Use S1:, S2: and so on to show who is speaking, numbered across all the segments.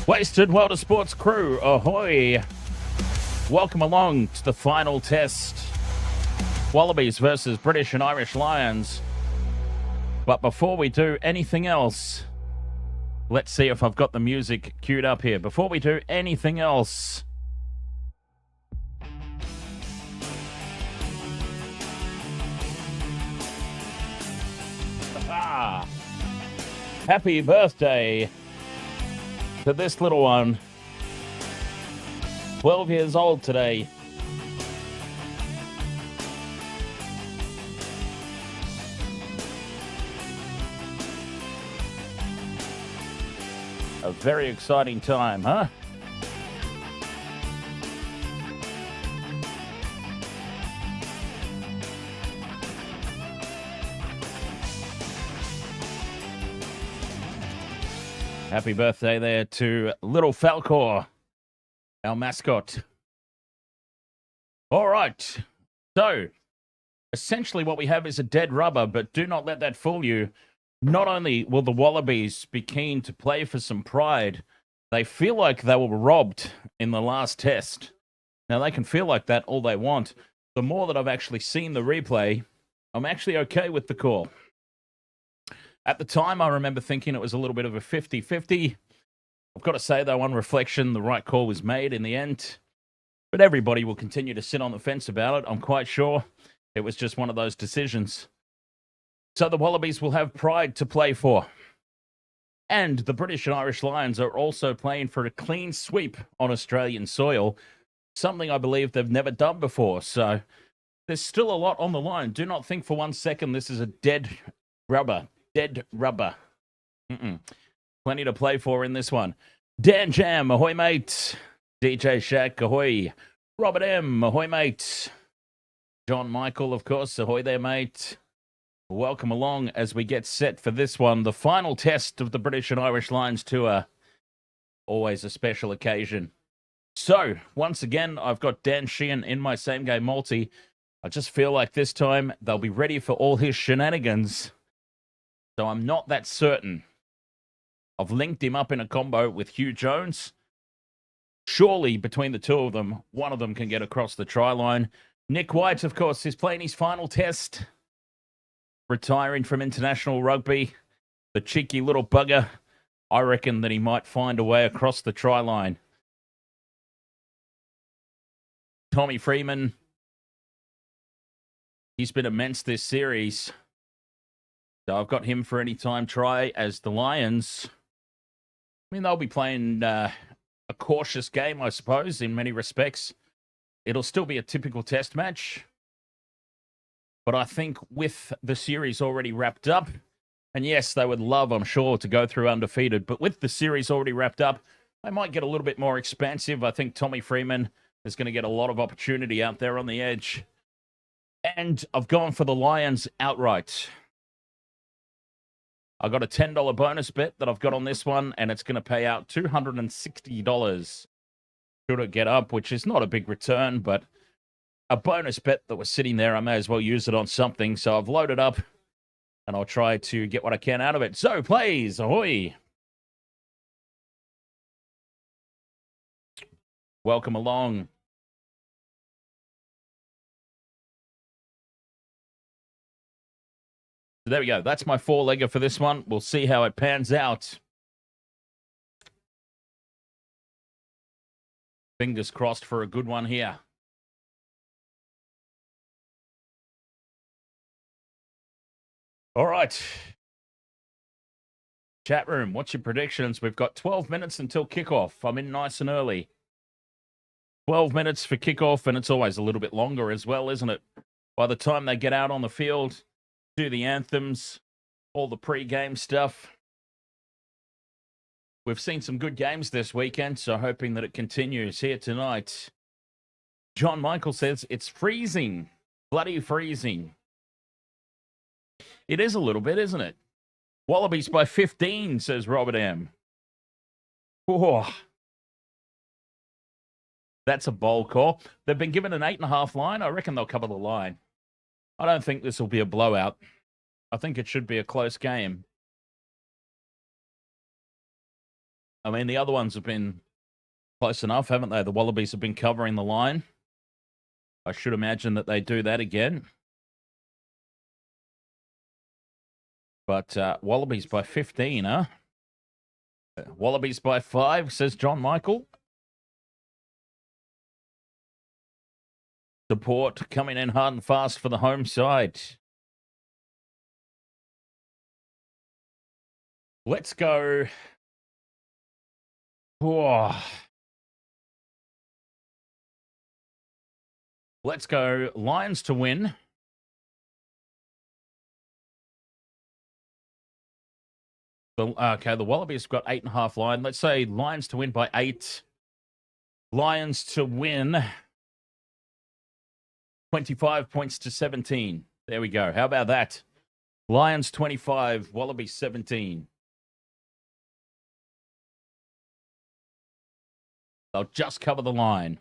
S1: Wasted World of Sports crew, ahoy! Welcome along to the final test. Wallabies versus British and Irish Lions. But before we do anything else, let's see if I've got the music queued up here. Before we do anything else, happy birthday to this little one. 12 years old today. A very exciting time, huh? Happy birthday there to little Falcor, our mascot. All right. So, essentially what we have is a dead rubber, but do not let that fool you. Not only will the Wallabies be keen to play for some pride, they feel like they were robbed in the last test. Now, they can feel like that all they want. The more that I've actually seen the replay, I'm actually okay with the call. At the time, I remember thinking it was a little bit of a 50-50. I've got to say, though, on reflection, the right call was made in the end. But everybody will continue to sit on the fence about it. I'm quite sure it was just one of those decisions. So the Wallabies will have pride to play for. And the British and Irish Lions are also playing for a clean sweep on Australian soil, something I believe they've never done before. So there's still a lot on the line. Do not think for 1 second this is a dead rubber. Dead rubber. Plenty to play for in this one. Dan Jam, ahoy, mate. DJ Shack, ahoy. Robert M, ahoy, mate. John Michael, of course, ahoy there, mate. Welcome along as we get set for this one, the final test of the British and Irish Lions tour. Always a special occasion. So, once again, I've got Dan Sheehan in my same game multi. I just feel like this time they'll be ready for all his shenanigans. So I'm not that certain. I've linked him up in a combo with Hugh Jones. Surely, between the two of them, one of them can get across the try line. Nic White, of course, is playing his final test. Retiring from international rugby. The cheeky little bugger. I reckon that he might find a way across the try line. Tommy Freeman. He's been immense this series. So I've got him for any time try as the Lions. I mean, they'll be playing a cautious game, I suppose, in many respects. It'll still be a typical test match. But I think with the series already wrapped up, and yes, they would love, I'm sure, to go through undefeated, but with the series already wrapped up, they might get a little bit more expansive. I think Tommy Freeman is going to get a lot of opportunity out there on the edge. And I've gone for the Lions outright. I got a $10 bonus bet that I've got on this one, and it's going to pay out $260 should it get up, which is not a big return, but a bonus bet that was sitting there. I may as well use it on something, so I've loaded up, and I'll try to get what I can out of it. So, plays, ahoy! Welcome along. So there we go. That's my four-legger for this one. We'll see how it pans out. Fingers crossed for a good one here. All right. Chat room, what's your predictions? We've got 12 minutes until kickoff. I'm in nice and early. 12 minutes for kickoff, and it's always a little bit longer as well, isn't it? By the time they get out on the field, do the anthems, all the pre-game stuff. We've seen some good games this weekend, so hoping that it continues here tonight. John Michael says, it's freezing. Bloody freezing. It is a little bit, isn't it? Wallabies by 15, says Robert M. Oh, that's a bold call. They've been given an 8.5 line. I reckon they'll cover the line. I don't think this will be a blowout. I think it should be a close game. I mean, the other ones have been close enough, haven't they? The Wallabies have been covering the line. I should imagine that they do that again. But Wallabies by 15, huh? Wallabies by 5, says John Michael. Support coming in hard and fast for the home side. Let's go. Oh. Let's go Lions to win. Okay, the Wallabies have got 8.5 line. Let's say Lions to win by 8. Lions to win 25 points to 17. There we go. How about that? Lions 25, Wallabies 17. They'll just cover the line.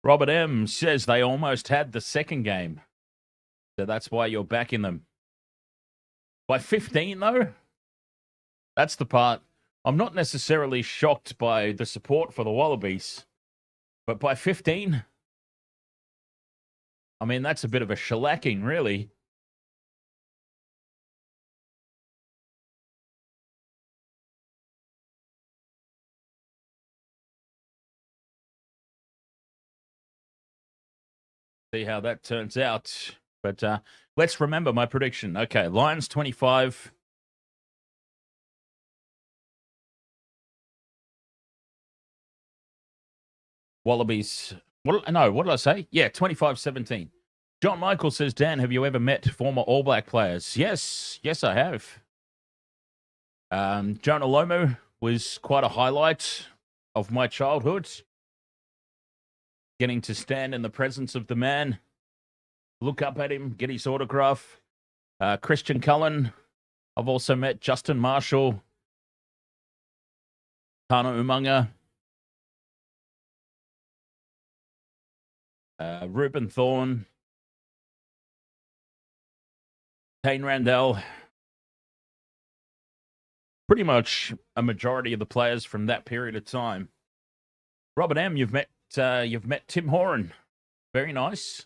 S1: Robert M says they almost had the second game. So that's why you're backing them. By 15, though? That's the part. I'm not necessarily shocked by the support for the Wallabies. But by 15? I mean, that's a bit of a shellacking, really. See how that turns out. But let's remember my prediction. Okay, Lions 25. Wallabies. What did I say? Yeah, 25-17. John Michael says, Dan, have you ever met former All Black players? Yes, I have. Jonah Lomu was quite a highlight of my childhood. Getting to stand in the presence of the man, look up at him, get his autograph. Christian Cullen. I've also met Justin Marshall, Tana Umaga, Ruben Thorne, Kane Randell. Pretty much a majority of the players from that period of time. Robert M, you've met Tim Horan. Very nice.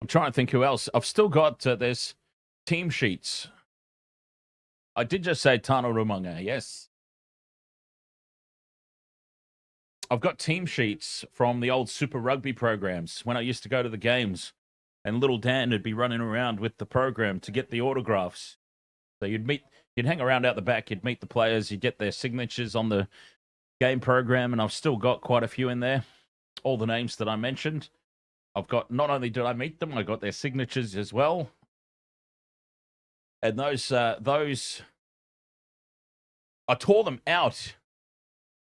S1: I'm trying to think who else. I've still got, there's team sheets. I did just say Tana Rumunga, yes. I've got team sheets from the old Super Rugby programs when I used to go to the games, and little Dan would be running around with the program to get the autographs. So you'd hang around out the back, you'd meet the players, you'd get their signatures on the game program, and I've still got quite a few in there. All the names that I mentioned. I've got, not only did I meet them, I got their signatures as well. And those, I tore them out.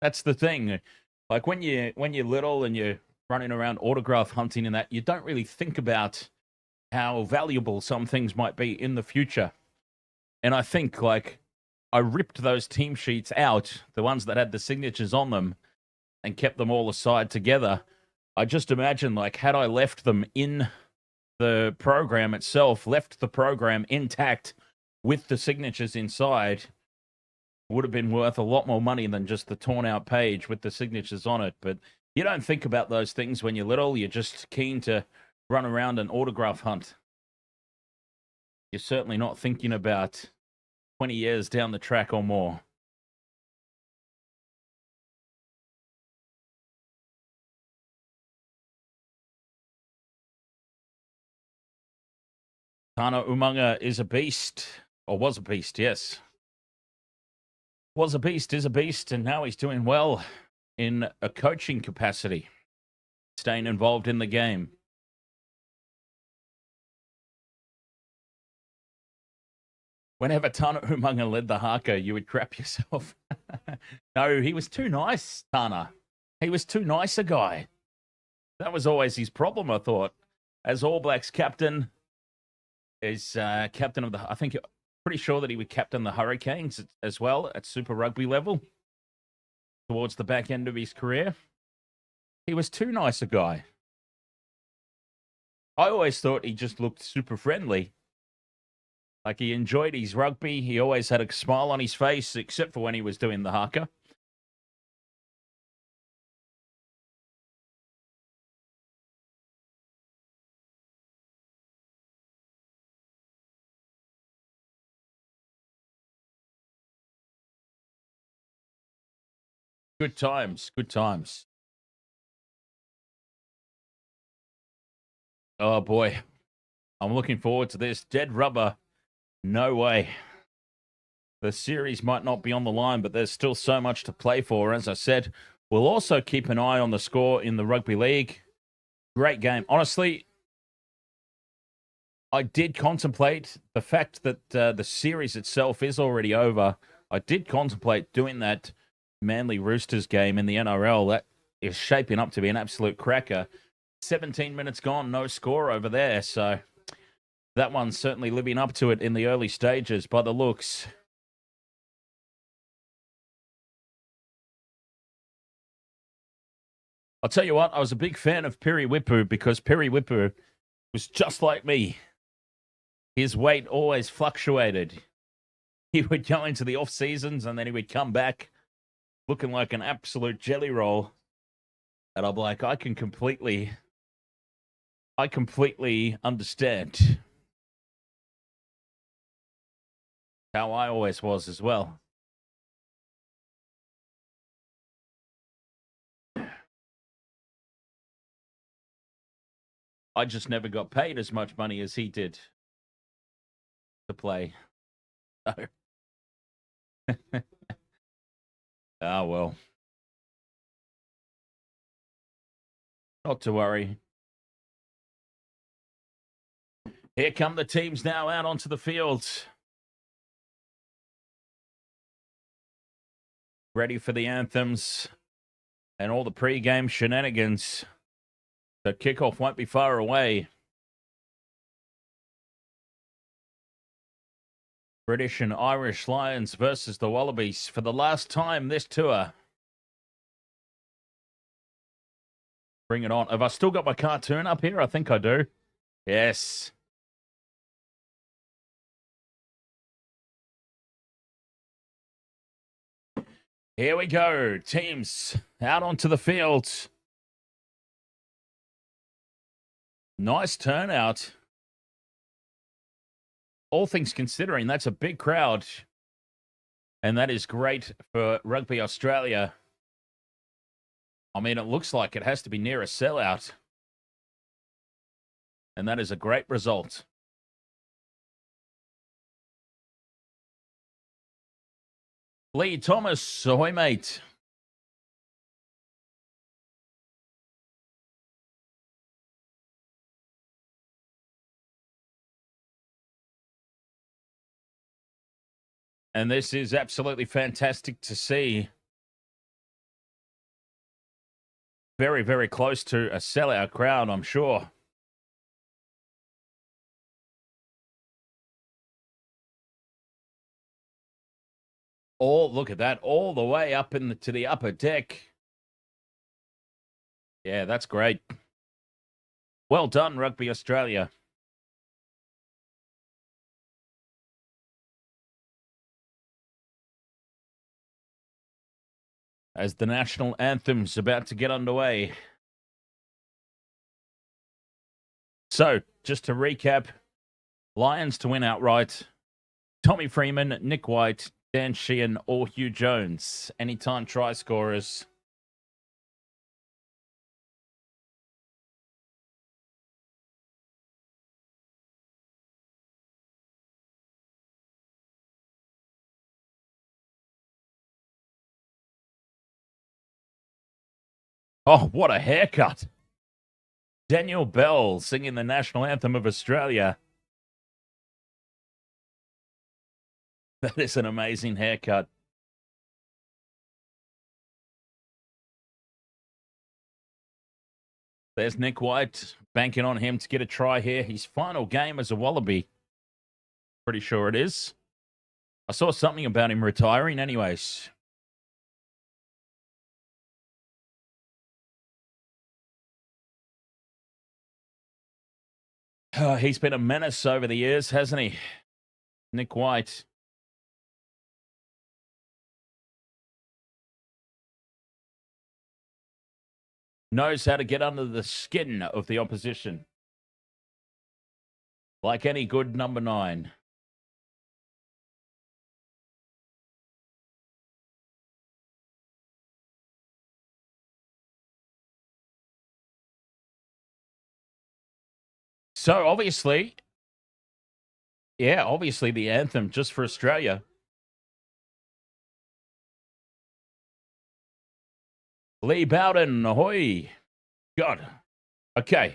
S1: That's the thing. Like when you're little and you're running around autograph hunting and that, you don't really think about how valuable some things might be in the future. And I think, like, I ripped those team sheets out, the ones that had the signatures on them, and kept them all aside together. I just imagine, like, had I left them in the program itself, left the program intact with the signatures inside, would have been worth a lot more money than just the torn out page with the signatures on it. But you don't think about those things when you're little. You're just keen to run around and autograph hunt. You're certainly not thinking about 20 years down the track or more. Tana Umaga is a beast, or was a beast, yes. Was a beast, is a beast, and now he's doing well in a coaching capacity, staying involved in the game. Whenever Tana Umaga led the haka, you would crap yourself. No, he was too nice, Tana. He was too nice a guy. That was always his problem, I thought. As All Blacks captain, is captain of the, I think, pretty sure that he would captain the Hurricanes as well at Super Rugby level. towards the back end of his career. He was too nice a guy. I always thought he just looked super friendly. Like he enjoyed his rugby. He always had a smile on his face, except for when he was doing the haka. Good times, good times. Oh boy, I'm looking forward to this. Dead rubber, no way. The series might not be on the line, but there's still so much to play for. As I said, we'll also keep an eye on the score in the rugby league. Great game. Honestly, I did contemplate the fact that the series itself is already over. I did contemplate doing that Manly Roosters game in the NRL. That is shaping up to be an absolute cracker. 17 minutes gone, no score over there. So that one's certainly living up to it in the early stages by the looks. I'll tell you what, I was a big fan of Piri Wipu because Piri Wipu was just like me. His weight always fluctuated. He would go into the off seasons and then he would come back looking like an absolute jelly roll. And I'm like, I completely understand how I always was as well. I just never got paid as much money as he did to play. So. Ah, well. Not to worry. Here come the teams now out onto the field. Ready for the anthems and all the pre-game shenanigans. The kickoff won't be far away. British and Irish Lions versus the Wallabies for the last time this tour. Bring it on. Have I still got my cartoon up here? I think I do. Yes. Here we go. Teams out onto the field. Nice turnout. All things considering, that's a big crowd. And that is great for Rugby Australia. I mean, it looks like it has to be near a sellout. And that is a great result. Lee Thomas, ahoy, mate. And this is absolutely fantastic to see. Very, very close to a sellout crowd, I'm sure. Oh, look at that. All the way up to the upper deck. Yeah, that's great. Well done, Rugby Australia. As the national anthem's about to get underway. So, just to recap, Lions to win outright. Tommy Freeman, Nic White, Dan Sheehan, or Hugh Jones. Anytime try scorers. Oh, what a haircut. Daniel Bell singing the national anthem of Australia. That is an amazing haircut. There's Nic White banking on him to get a try here. His final game as a Wallaby. Pretty sure it is. I saw something about him retiring anyways. He's been a menace over the years, hasn't he? Nic White. Knows how to get under the skin of the opposition. Like any good number 9. So obviously the anthem just for Australia. Lee Bowden, ahoy. God. Okay.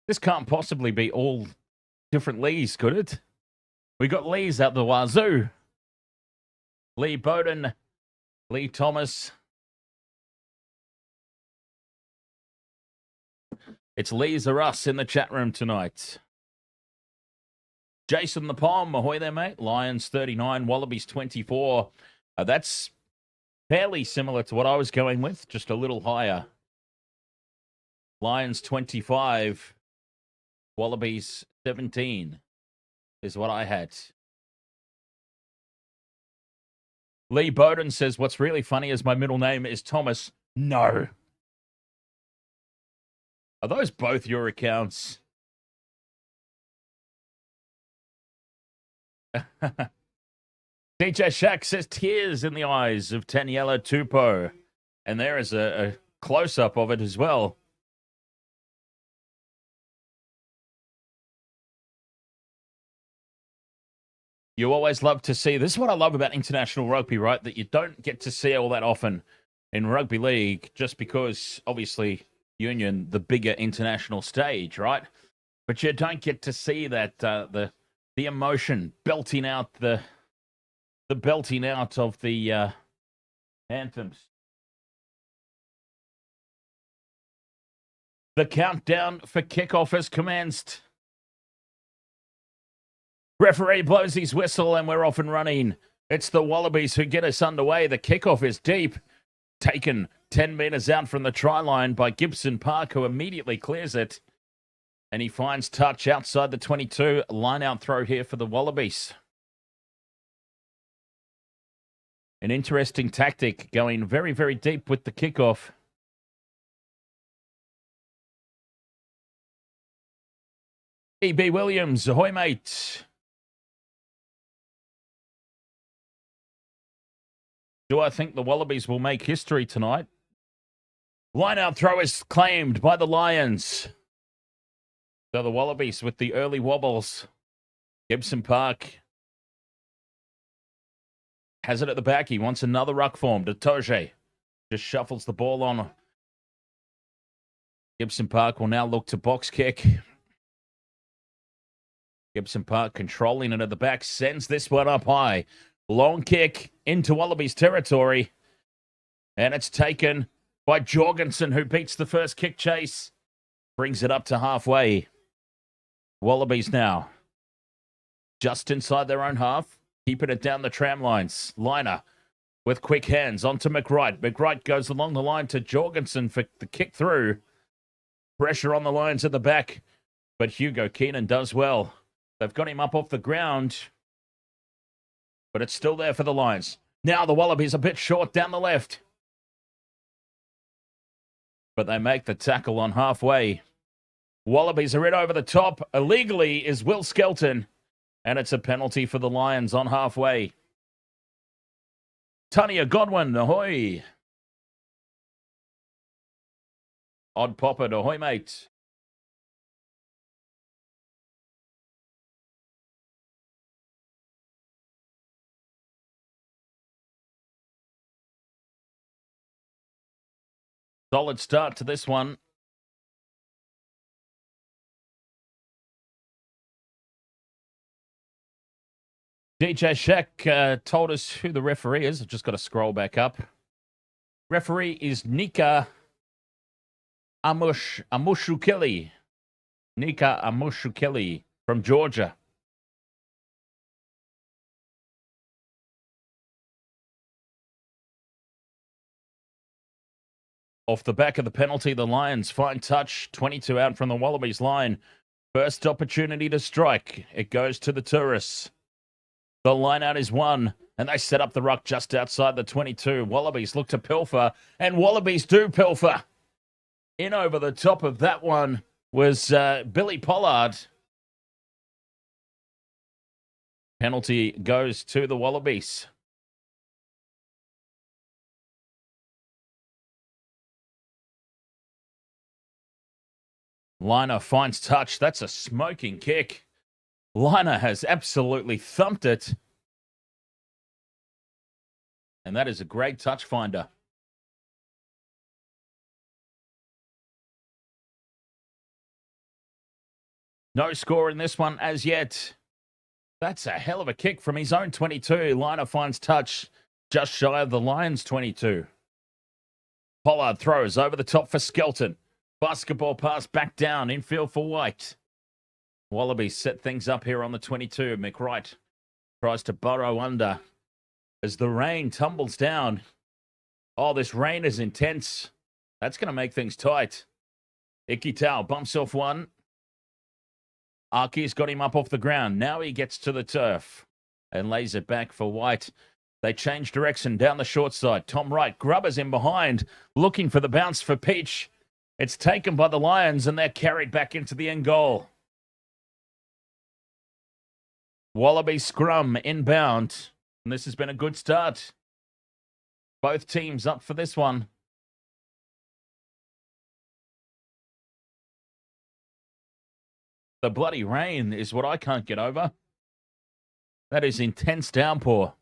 S1: This can't possibly be all different Lees, could it? We got Lees out the wazoo. Lee Bowden, Lee Thomas. It's Lees or us in the chat room tonight. Jason the Palm, ahoy there, mate. Lions 39, Wallabies 24. That's fairly similar to what I was going with, just a little higher. Lions 25, Wallabies 17 is what I had. Lee Bowden says, what's really funny is my middle name is Thomas. No. Are those both your accounts? DJ Shaq says tears in the eyes of Taniela Tupou. And there is a close-up of it as well. You always love to see, this is what I love about international rugby, right? That you don't get to see all that often in rugby league just because, obviously, Union, the bigger international stage, right? But you don't get to see that, the emotion belting out the belting out of the anthems. The countdown for kickoff has commenced. Referee blows his whistle and we're off and running. It's the Wallabies who get us underway. The kickoff is deep. Taken 10 metres out from the try line by Gibson Park, who immediately clears it. And he finds touch outside the 22. Line-out throw here for the Wallabies. An interesting tactic, going very, very deep with the kickoff. E.B. Williams, ahoy, mate. Do I think the Wallabies will make history tonight? Line-out throw is claimed by the Lions. So the Wallabies with the early wobbles. Gibson Park has it at the back. He wants another ruck form. Detoje just shuffles the ball on. Gibson Park will now look to box kick. Gibson Park controlling it at the back. Sends this one up high. Long kick into Wallabies territory. And it's taken by Jorgensen, who beats the first kick chase. Brings it up to halfway. Wallabies now just inside their own half. Keeping it down the tram lines. Liner with quick hands onto McWright. McWright goes along the line to Jorgensen for the kick through. Pressure on the lines at the back. But Hugo Keenan does well. They've got him up off the ground. But it's still there for the Lions. Now the Wallabies a bit short down the left. But they make the tackle on halfway. Wallabies are in over the top. Illegally is Will Skelton. And it's a penalty for the Lions on halfway. Tania Godwin, ahoy. Odd Poppet, ahoy, mate. Solid start to this one. DJ Shaq told us who the referee is. I've just got to scroll back up. Referee is Nika Amushukeli. Nika Amushukeli from Georgia. Off the back of the penalty, the Lions find touch. 22 out from the Wallabies line. First opportunity to strike. It goes to the tourists. The line out is one, and they set up the ruck just outside the 22. Wallabies look to pilfer, and Wallabies do pilfer. In over the top of that one was Billy Pollard. Penalty goes to the Wallabies. Liner finds touch. That's a smoking kick. Liner has absolutely thumped it. And that is a great touch finder. No score in this one as yet. That's a hell of a kick from his own 22. Liner finds touch just shy of the Lions' 22. Pollard throws over the top for Skelton. Basketball pass back down, infield for White. Wallabies set things up here on the 22. Nic White tries to burrow under as the rain tumbles down. Oh, this rain is intense. That's going to make things tight. Icky Tau bumps off one. Arky's got him up off the ground. Now he gets to the turf and lays it back for White. They change direction down the short side. Tom Wright grubbers in behind, looking for the bounce for Peach. It's taken by the Lions, and they're carried back into the end goal. Wallaby scrum inbound, and this has been a good start. Both teams up for this one. The bloody rain is what I can't get over. That is intense downpour.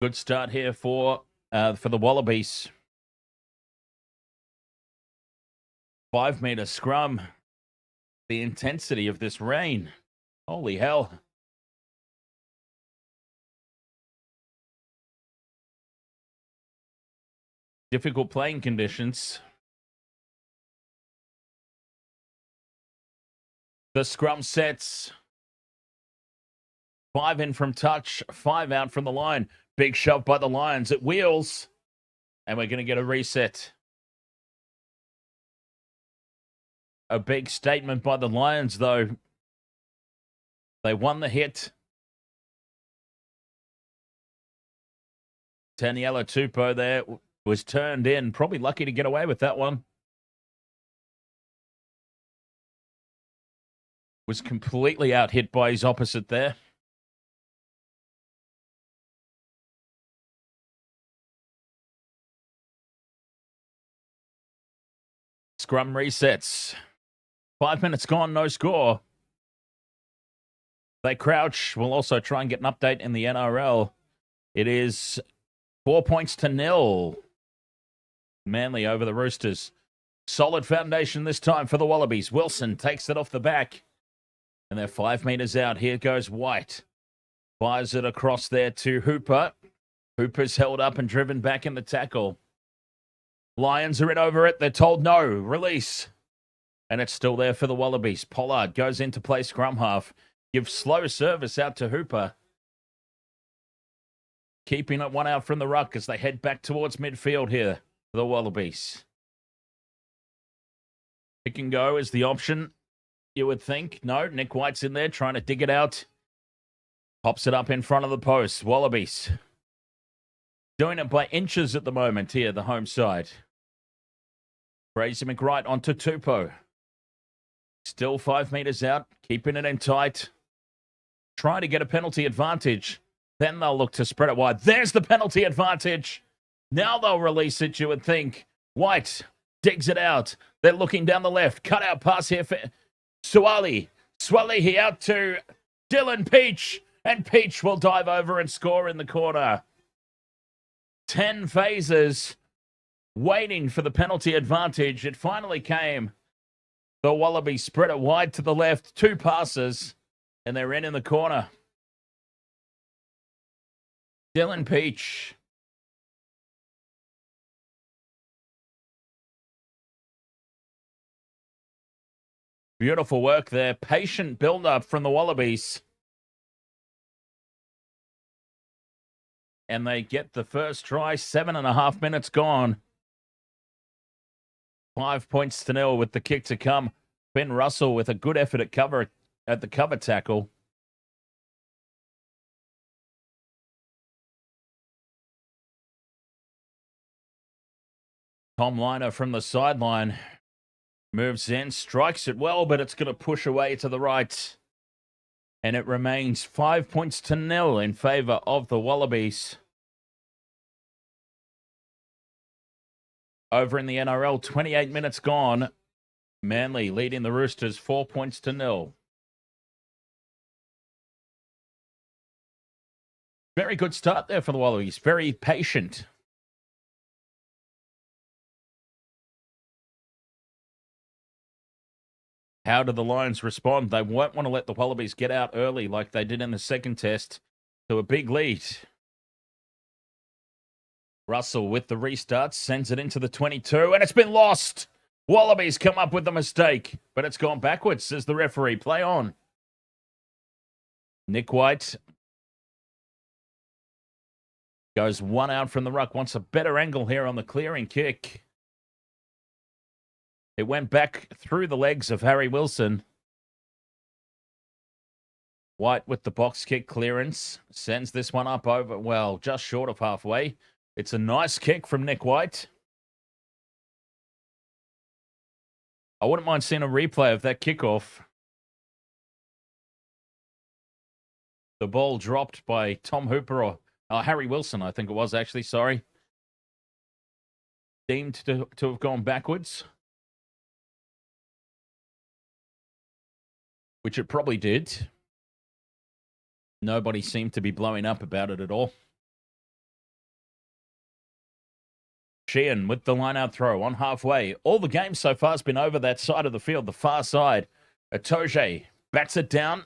S1: Good start here for the Wallabies. 5 meter scrum. The intensity of this rain. Holy hell. Difficult playing conditions. The scrum sets. 5 in from touch, 5 out from the line. Big shove by the Lions. It wheels. And we're going to get a reset. A big statement by the Lions, though. They won the hit. Taniela Tupou there was turned in. Probably lucky to get away with that one. Was completely out hit by his opposite there. Scrum resets. 5 minutes gone, no score. They crouch. We'll also try and get an update in the NRL. It is 4-0. Manly over the Roosters. Solid foundation this time for the Wallabies. Wilson takes it off the back. And they're 5 meters out. Here goes White. Fires it across there to Hooper. Hooper's held up and driven back in the tackle. Lions are in over it. They're told no. Release. And it's still there for the Wallabies. Pollard goes into play scrum half. Gives slow service out to Hooper. Keeping it one out from the ruck as they head back towards midfield here for the Wallabies. Pick and go is the option, you would think. No, Nic White's in there trying to dig it out. Pops it up in front of the post. Wallabies doing it by inches at the moment here, the home side. Fraser McWright onto Tupou. Still 5 meters out, keeping it in tight. Trying to get a penalty advantage. Then they'll look to spread it wide. There's the penalty advantage. Now they'll release it, you would think. White digs it out. They're looking down the left. Cut out pass here for Suwali. Suwali out to Dylan Peach. And Peach will dive over and score in the corner. 10 phases waiting for the penalty advantage. It finally came. The Wallabies spread it wide to the left. 2 passes. And they're in the corner. Dylan Peach. Beautiful work there. Patient build-up from the Wallabies. And they get the first try. 7.5 minutes gone. 5 points to nil with the kick to come. Ben Russell with a good effort at the cover tackle. Tom Liner from the sideline moves in, strikes it well, but it's going to push away to the right. And it remains 5 points to nil in favour of the Wallabies. Over in the NRL, 28 minutes gone. Manly leading the Roosters 4 points to nil. Very good start there for the Wallabies. Very patient. How do the Lions respond? They won't want to let the Wallabies get out early like they did in the second test to a big lead. Russell with the restart sends it into the 22 and it's been lost. Wallabies come up with the mistake, but it's gone backwards, says the referee. Play on. Nic White goes one out from the ruck, wants a better angle here on the clearing kick. It went back through the legs of Harry Wilson. White with the box kick clearance. Sends this one up over, well, just short of halfway. It's a nice kick from Nic White. I wouldn't mind seeing a replay of that kickoff. The ball dropped by Tom Hooper or Harry Wilson, I think it was actually, sorry. Deemed to have gone backwards. Which it probably did. Nobody seemed to be blowing up about it at all. Sheehan with the line-out throw on halfway. All the game so far has been over that side of the field, the far side. Atoje bats it down.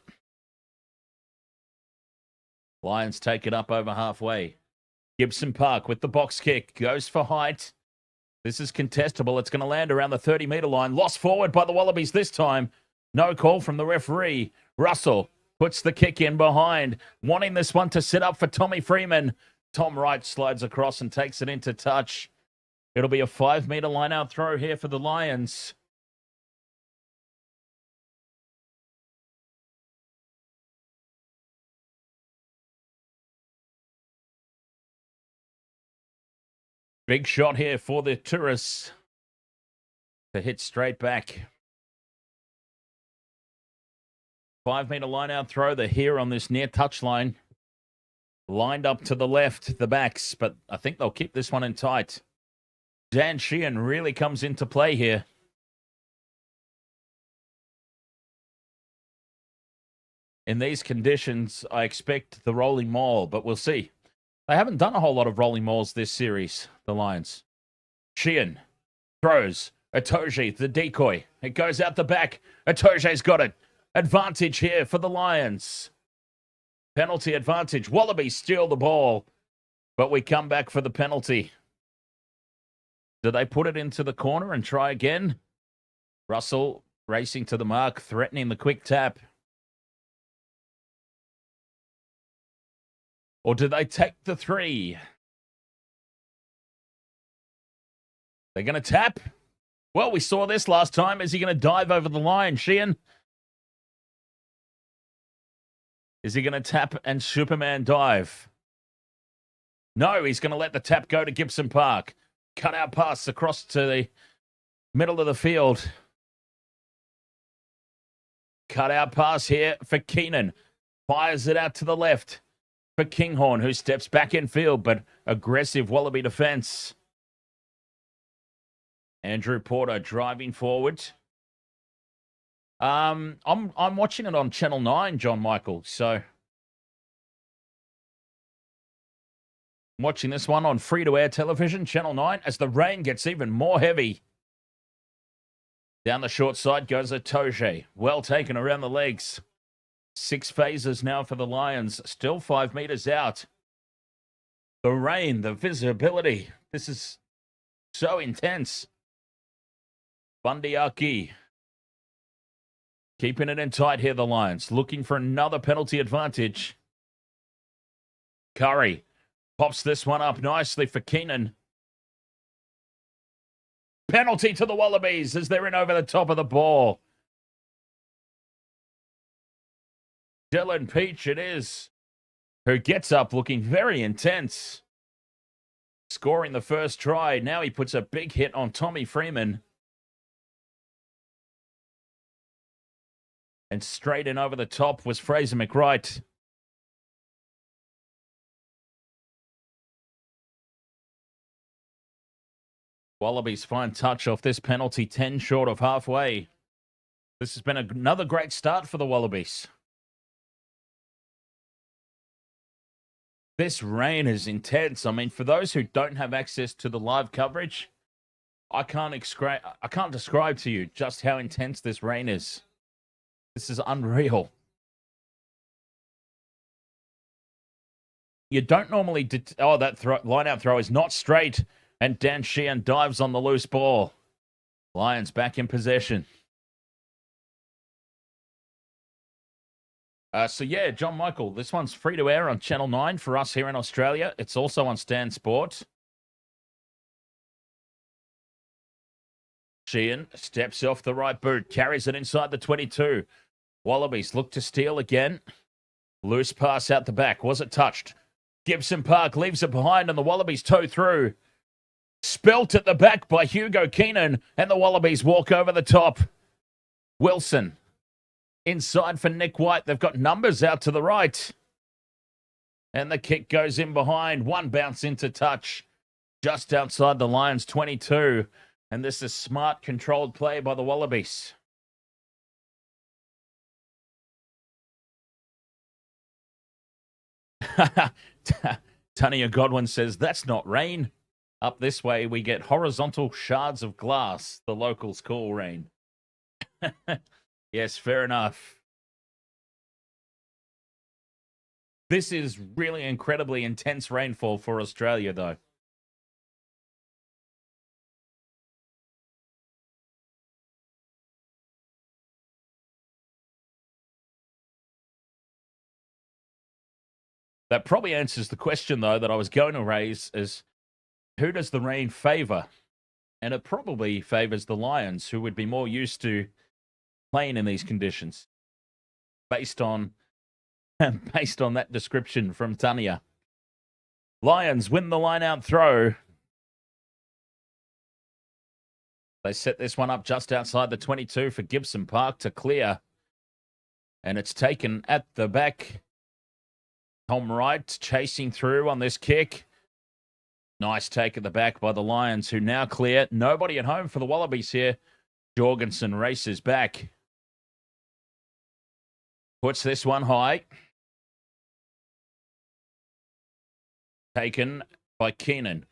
S1: Lions take it up over halfway. Gibson Park with the box kick. Goes for height. This is contestable. It's going to land around the 30-metre line. Lost forward by the Wallabies this time. No call from the referee. Russell puts the kick in behind, wanting this one to sit up for Tommy Freeman. Tom Wright slides across and takes it into touch. It'll be a 5-metre line-out throw here for the Lions. Big shot here for the Tourists to hit straight back. 5-metre line-out throw. They're here on this near touchline. Lined up to the left, the backs, but I think they'll keep this one in tight. Dan Sheehan really comes into play here. In these conditions, I expect the rolling maul, but we'll see. They haven't done a whole lot of rolling mauls this series, the Lions. Sheehan throws. Atoje, the decoy. It goes out the back. Atoje's got it. Advantage here for the Lions. Penalty advantage. Wallabies steal the ball, but we come back for the penalty. Do they put it into the corner and try again? Russell racing to the mark, threatening the quick tap. Or do they take the three? They're going to tap? Well, we saw this last time. Is he going to dive over the line, Sheehan? Is he going to tap and Superman dive? No, he's going to let the tap go to Gibson Park. Cut out pass across to the middle of the field. Cut out pass here for Keenan. Fires it out to the left for Kinghorn, who steps back in field, but aggressive Wallaby defense. Andrew Porter driving forward. I'm watching it on Channel 9, John Michael, so I'm watching this one on free-to-air television, Channel 9, as the rain gets even more heavy. Down the short side goes Atoje. Well taken around the legs. 6 phases now for the Lions. Still 5 meters out. The rain, the visibility. This is so intense. Bundyaki. Keeping it in tight here, the Lions. Looking for another penalty advantage. Curry pops this one up nicely for Keenan. penalty to the Wallabies as they're in over the top of the ball. Dylan Peach it is, who gets up looking very intense. Scoring the first try. Now he puts a big hit on Tommy Freeman. And straight in over the top was Fraser McWright. Wallabies fine touch off this penalty, 10 short of halfway. This has been another great start for the Wallabies. This rain is intense. I mean, for those who don't have access to the live coverage, I can't describe to you just how intense this rain is. This is unreal. You don't normally... that line-out throw is not straight. And Dan Sheehan dives on the loose ball. Lions back in possession. John Michael, this one's free to air on Channel 9 for us here in Australia. It's also on Stan Sport. Sheehan steps off the right boot, carries it inside the 22. Wallabies look to steal again. Loose pass out the back. Was it touched? Gibson Park leaves it behind and the Wallabies toe through. Spelt at the back by Hugo Keenan, and the Wallabies walk over the top. Wilson inside for Nic White. They've got numbers out to the right. And the kick goes in behind. One bounce into touch just outside the Lions' 22. And this is smart, controlled play by the Wallabies. Tania Godwin says, that's not rain. Up this way, we get horizontal shards of glass, the locals call rain. Yes, fair enough. This is really incredibly intense rainfall for Australia, though. That probably answers the question, though, that I was going to raise is, who does the rain favour? And it probably favours the Lions, who would be more used to playing in these conditions. Based on that description from Tania. Lions win the line-out throw. They set this one up just outside the 22 for Gibson Park to clear. And it's taken at the back. Tom Wright chasing through on this kick. Nice take at the back by the Lions, who now clear. Nobody at home for the Wallabies here. Jorgensen races back. Puts this one high. Taken by Keenan.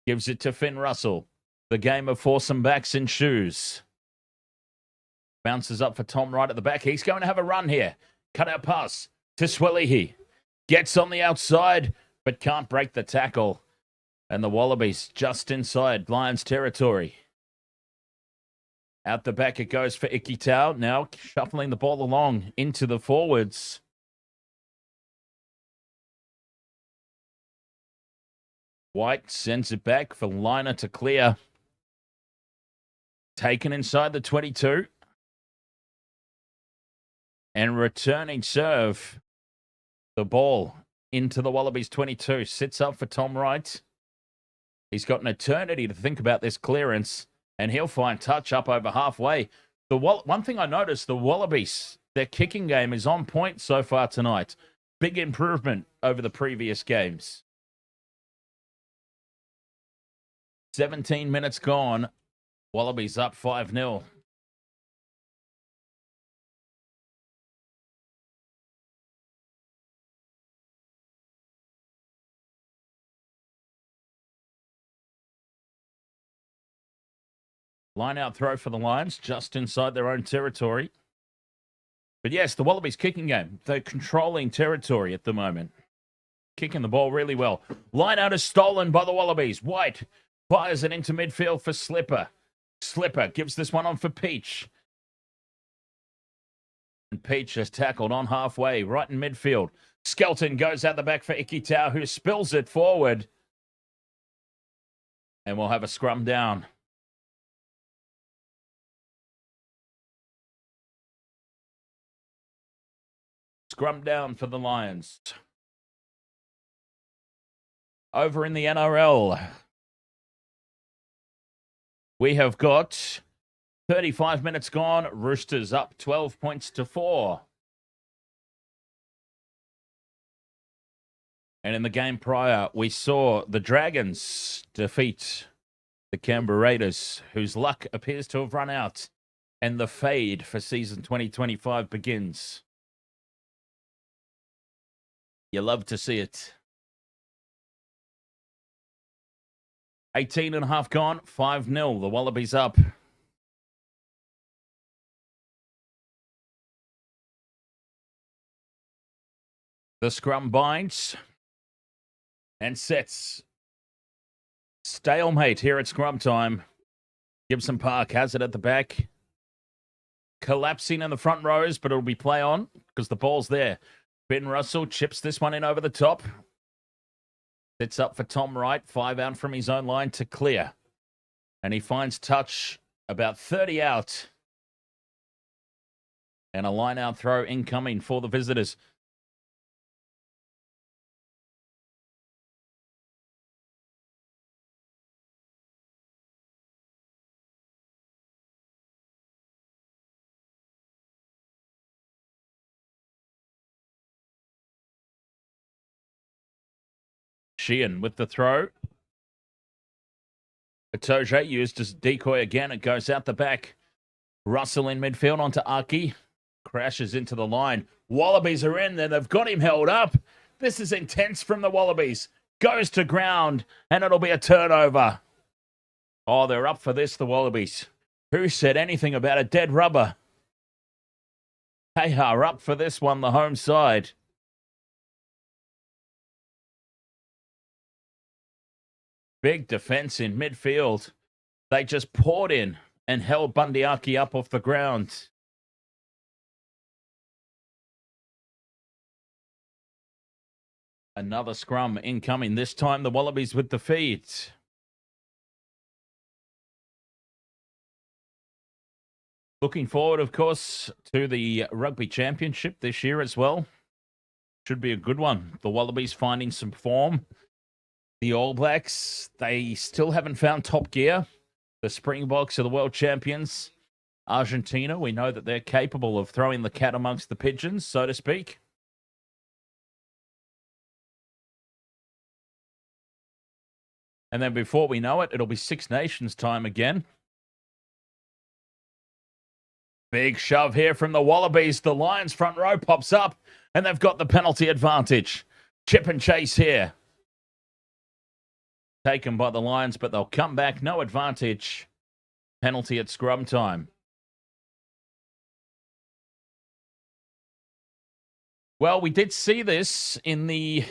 S1: Gives it to Finn Russell. The game of foursome backs and shoes. Bounces up for Tom Wright at the back. He's going to have a run here. Cut out pass to Swalihi. Gets on the outside, but can't break the tackle. And the Wallabies just inside Lions territory. Out the back it goes for Ikitau. Now shuffling the ball along into the forwards. White sends it back for Liner to clear. Taken inside the 22. And returning serve. The ball into the Wallabies 22. Sits up for Tom Wright. He's got an eternity to think about this clearance, and he'll find touch up over halfway. One thing I noticed, the Wallabies, their kicking game is on point so far tonight. Big improvement over the previous games. 17 minutes gone. Wallabies up 5-0. Line-out throw for the Lions, just inside their own territory. But yes, the Wallabies kicking game. They're controlling territory at the moment. Kicking the ball really well. Line-out is stolen by the Wallabies. White fires it into midfield for Slipper. Slipper gives this one on for Peach. And Peach is tackled on halfway, right in midfield. Skelton goes out the back for Ikitau, who spills it forward. And we'll have a scrum down. Scrum down for the Lions. Over in the NRL, we have got 35 minutes gone. Roosters up 12 points to 4. And in the game prior, we saw the Dragons defeat the Canberra Raiders, whose luck appears to have run out. And the fade for season 2025 begins. You love to see it. 18 and a half gone, 5-0. The Wallabies up. The scrum binds and sets. Stalemate here at scrum time. Gibson Park has it at the back. Collapsing in the front rows, but it'll be play on because the ball's there. Ben Russell chips this one in over the top. Sits up for Tom Wright. 5 out from his own line to clear. And he finds touch about 30 out. And a line-out throw incoming for the visitors. Sheehan with the throw. Itoje used as decoy again. It goes out the back. Russell in midfield onto Aki. Crashes into the line. Wallabies are in there. They've got him held up. This is intense from the Wallabies. Goes to ground, and it'll be a turnover. Oh, they're up for this, the Wallabies. Who said anything about a dead rubber? They are up for this one, the home side. Big defense in midfield. They just poured in and held Bundyaki up off the ground. Another scrum incoming. This time the Wallabies with the feed. Looking forward, of course, to the Rugby Championship this year as well. Should be a good one. The Wallabies finding some form. The All Blacks, they still haven't found top gear. The Springboks are the world champions. Argentina, we know that they're capable of throwing the cat amongst the pigeons, so to speak. And then before we know it, it'll be Six Nations time again. Big shove here from the Wallabies. The Lions front row pops up, and they've got the penalty advantage. Chip and chase here. Taken by the Lions, but they'll come back. No advantage. Penalty at scrum time. Well, we did see this in the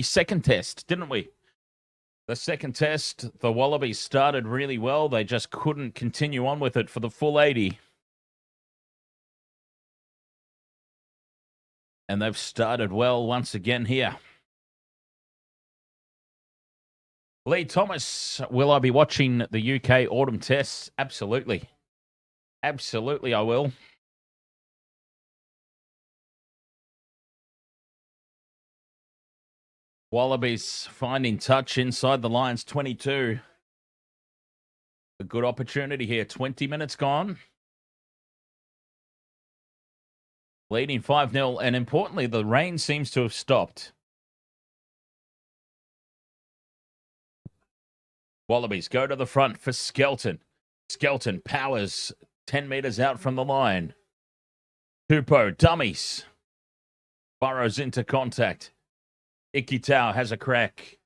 S1: second test, didn't we? The second test, the Wallabies started really well. They just couldn't continue on with it for the full 80. And they've started well once again here. Lee Thomas, will I be watching the UK Autumn Tests? Absolutely. Absolutely, I will. Wallabies finding touch inside the Lions 22. A good opportunity here. 20 minutes gone. Leading 5-0. And importantly, the rain seems to have stopped. Wallabies go to the front for Skelton. Skelton powers 10 meters out from the line. Tupou dummies. Burrows into contact. Ikitau has a crack.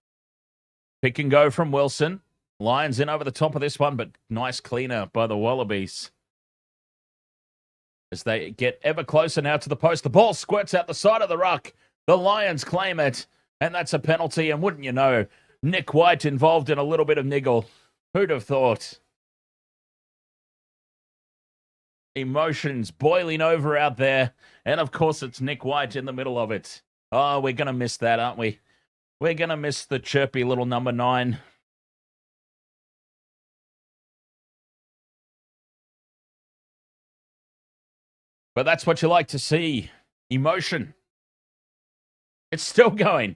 S1: Pick and go from Wilson. Lions in over the top of this one, but nice cleaner by the Wallabies. As they get ever closer now to the post, the ball squirts out the side of the ruck. The Lions claim it, and that's a penalty. And wouldn't you know, Nic White involved in a little bit of niggle. Who'd have thought? Emotions boiling over out there. And of course, it's Nic White in the middle of it. Oh, we're going to miss that, aren't we? We're going to miss the chirpy little number 9. But that's what you like to see. Emotion. It's still going.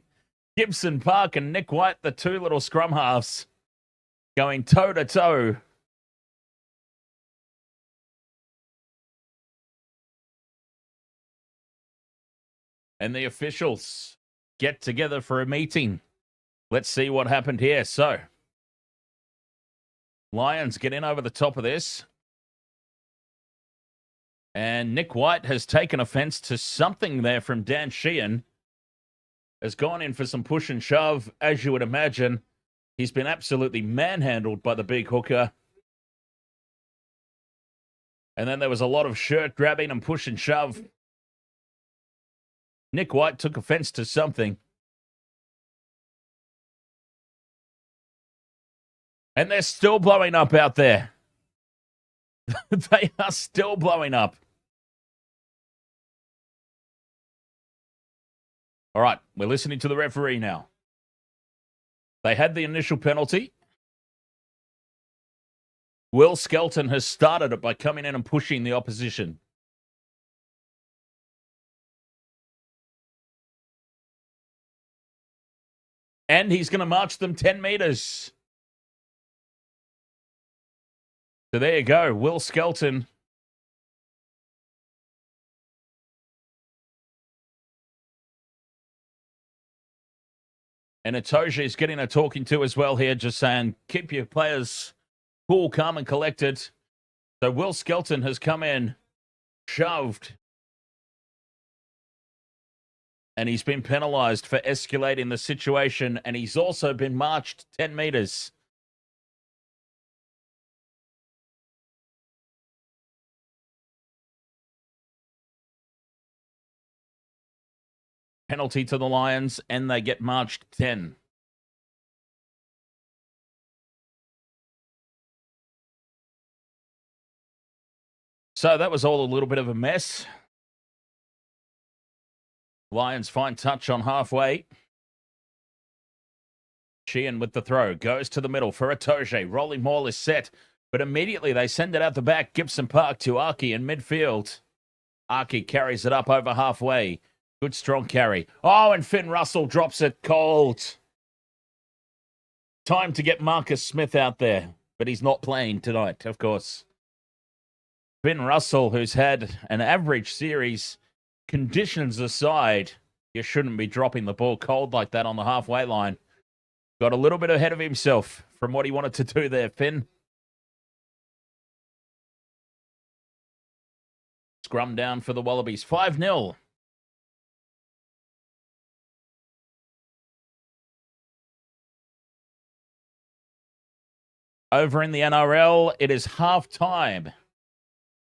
S1: Gibson Park and Nic White, the two little scrum halves, going toe-to-toe. And the officials get together for a meeting. Let's see what happened here. So, Lions get in over the top of this. And Nic White has taken offense to something there from Dan Sheehan. Has gone in for some push and shove, as you would imagine. He's been absolutely manhandled by the big hooker. And then there was a lot of shirt grabbing and push and shove. Nic White took offense to something. And they're still blowing up out there. They are still blowing up. All right, we're listening to the referee now. They had the initial penalty. Will Skelton has started it by coming in and pushing the opposition. And he's going to march them 10 meters. So there you go. Will Skelton. And Itoje is getting a talking to as well here, just saying, keep your players cool, calm, and collected. So Will Skelton has come in, shoved. And he's been penalised for escalating the situation. And he's also been marched 10 meters. Penalty to the Lions, and they get marched 10. So that was all a little bit of a mess. Lions fine touch on halfway. Sheehan with the throw. Goes to the middle for Itoje. Rolling maul is set. But immediately they send it out the back. Gibson Park to Archie in midfield. Archie carries it up over halfway. Good strong carry. Oh, and Finn Russell drops it cold. Time to get Marcus Smith out there. But he's not playing tonight, of course. Finn Russell, who's had an average series, conditions aside, you shouldn't be dropping the ball cold like that on the halfway line. Got a little bit ahead of himself from what he wanted to do there, Finn. Scrum down for the Wallabies. 5-0. Over in the NRL, it is half-time.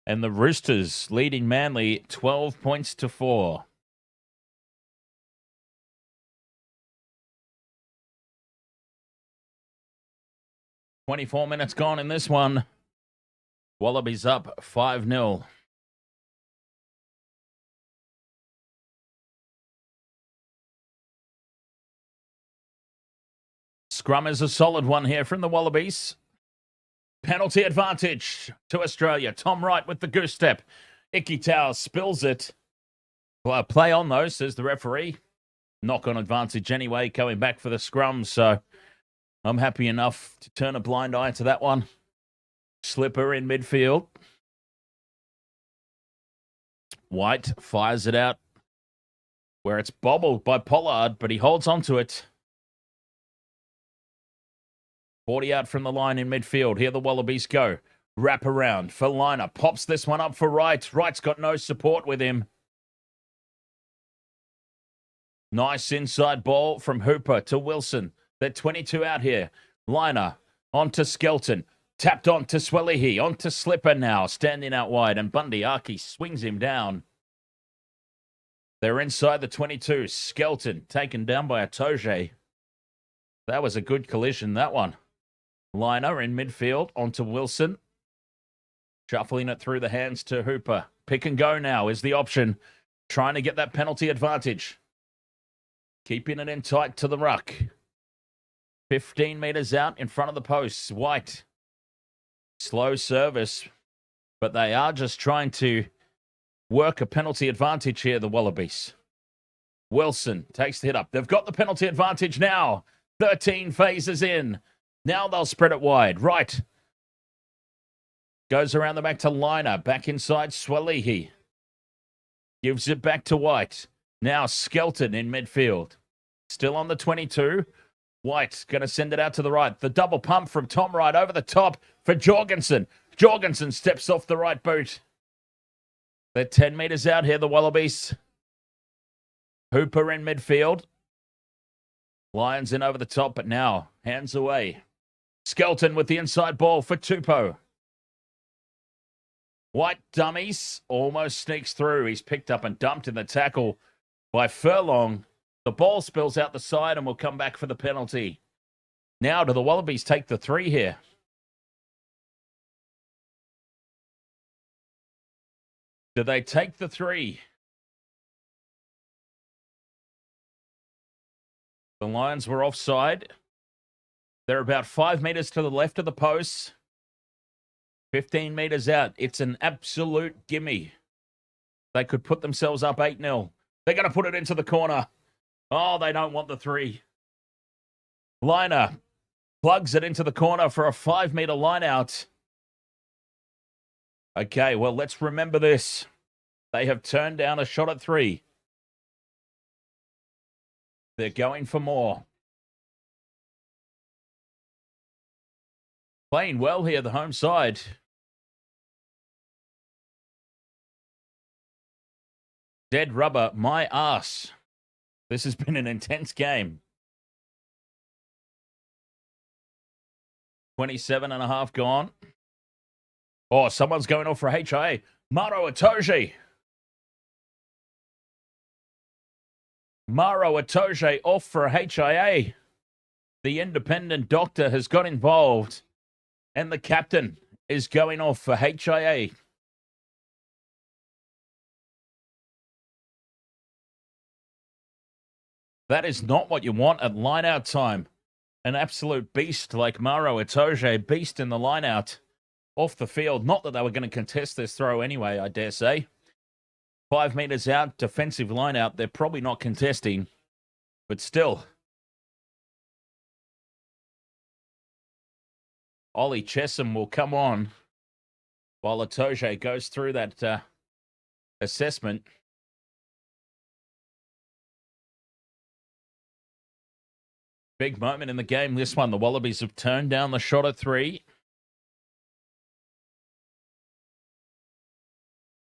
S1: And the Roosters leading Manly 12 points to 4. "24 minutes gone in this one. Wallabies up 5-0. Scrum is a solid one here from the Wallabies. Penalty advantage to Australia. Tom Wright with the goose step. Icky Tau spills it. Well, play on though, says the referee. Knock on advantage anyway, coming back for the scrum. So I'm happy enough to turn a blind eye to that one. Slipper in midfield. White fires it out where it's bobbled by Pollard, but he holds on to it. 40 out from the line in midfield. Here the Wallabies go. Wrap around for Liner. Pops this one up for Wright. Wright's got no support with him. Nice inside ball from Hooper to Wilson. They're 22 out here. Liner on to Skelton. Tapped on to Swellihi. On to Slipper now. Standing out wide. And Bundy Archie swings him down. They're inside the 22. Skelton taken down by Itoje. That was a good collision, that one. Liner in midfield onto Wilson. Shuffling it through the hands to Hooper. Pick and go now is the option. Trying to get that penalty advantage. Keeping it in tight to the ruck. 15 metres out in front of the posts. White. Slow service. But they are just trying to work a penalty advantage here, the Wallabies. Wilson takes the hit up. They've got the penalty advantage now. 13 phases in. Now they'll spread it wide. Right. Goes around the back to Liner. Back inside Swalihi. Gives it back to White. Now Skelton in midfield. Still on the 22. White's going to send it out to the right. The double pump from Tom Wright over the top for Jorgensen. Jorgensen steps off the right boot. They're 10 metres out here, the Wallabies. Hooper in midfield. Lions in over the top, but now hands away. Skelton with the inside ball for Tupou. White dummies, almost sneaks through. He's picked up and dumped in the tackle by Furlong. The ball spills out the side and will come back for the penalty. Now do the Wallabies take the 3 here? Do they take the 3? The Lions were offside. They're about 5 metres to the left of the post. 15 metres out. It's an absolute gimme. They could put themselves up 8-0. They're going to put it into the corner. Oh, they don't want the 3. Liner plugs it into the corner for a 5-metre line out. Okay, well, let's remember this. They have turned down a shot at 3. They're going for more. Playing well here, the home side. Dead rubber, my ass. This has been an intense game. 27.5 gone. Oh, someone's going off for HIA. Maro Itoje. Maro Itoje off for HIA. The independent doctor has got involved. And the captain is going off for HIA. That is not what you want at line-out time. An absolute beast like Maro Itoje, beast in the line-out. Off the field. Not that they were going to contest this throw anyway, I dare say. 5 metres out, defensive line-out. They're probably not contesting. But still. Ollie Chesham will come on while Itoje goes through that assessment. Big moment in the game, this one. The Wallabies have turned down the shot at 3.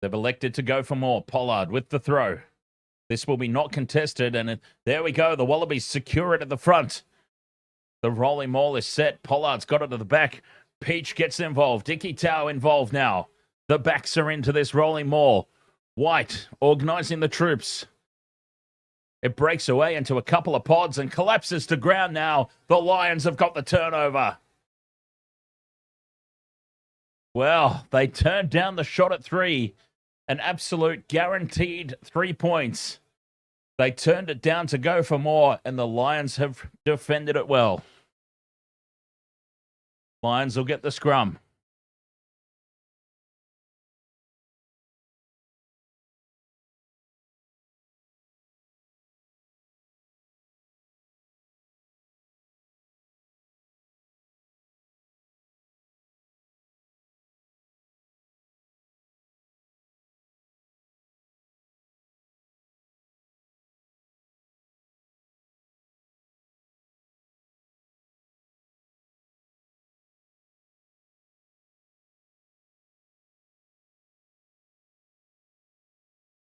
S1: They've elected to go for more. Pollard with the throw. This will be not contested, and there we go. The Wallabies secure it at the front. The rolling maul is set. Pollard's got it to the back. Peach gets involved. Dicky Tau involved now. The backs are into this rolling maul. White organising the troops. It breaks away into a couple of pods and collapses to ground now. The Lions have got the turnover. Well, they turned down the shot at 3. An absolute guaranteed 3 points. They turned it down to go for more, and the Lions have defended it well. Lions will get the scrum.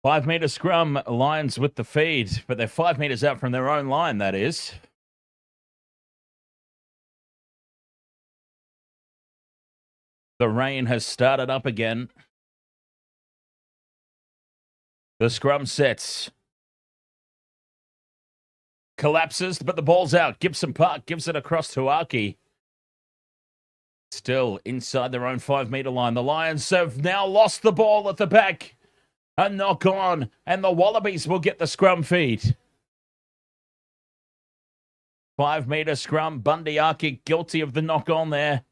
S1: Five-metre scrum, Lions with the feed, but they're 5 metres out from their own line, that is. The rain has started up again. The scrum sets. Collapses, but the ball's out. Gibson Park gives it across to Aki. Still inside their own 5-metre line. The Lions have now lost the ball at the back. A knock on, and the Wallabies will get the scrum feed. 5-metre scrum. Bundy Aki guilty of the knock on there.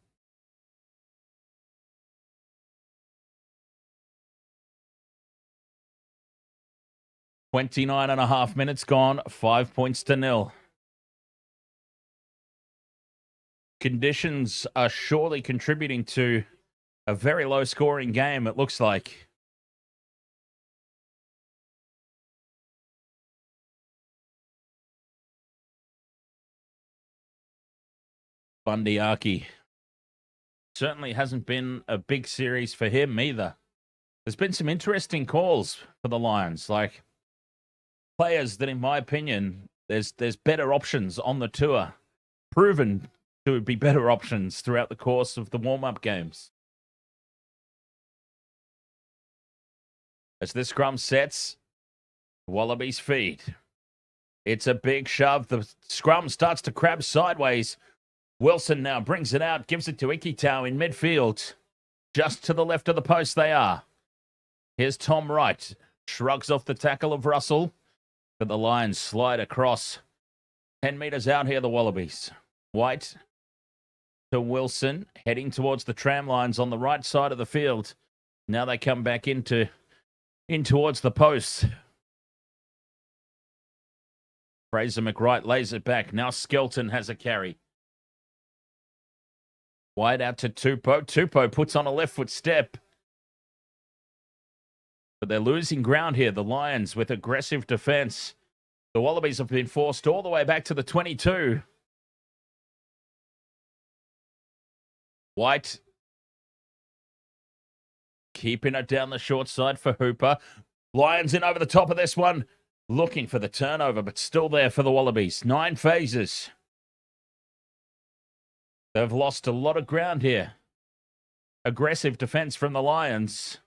S1: 29.5 minutes gone, 5 points to nil. Conditions are surely contributing to a very low-scoring game, it looks like. Bundyaki. Certainly hasn't been a big series for him either. There's been some interesting calls for the Lions, like players that, in my opinion, there's better options on the tour, proven to be better options throughout the course of the warm-up games. As this scrum sets, Wallabies feed. It's a big shove. The scrum starts to crab sideways. Wilson now brings it out, gives it to Ikitau in midfield. Just to the left of the post they are. Here's Tom Wright. Shrugs off the tackle of Russell. But the Lions slide across. 10 metres out here, the Wallabies. White to Wilson, heading towards the tram lines on the right side of the field. Now they come back in towards the posts. Fraser McWright lays it back. Now Skelton has a carry. White out to Tupou. Tupou puts on a left foot step. But they're losing ground here. The Lions with aggressive defense. The Wallabies have been forced all the way back to the 22. White keeping it down the short side for Hooper. Lions in over the top of this one. Looking for the turnover, but still there for the Wallabies. 9 phases. They've lost a lot of ground here. Aggressive defense from the Lions.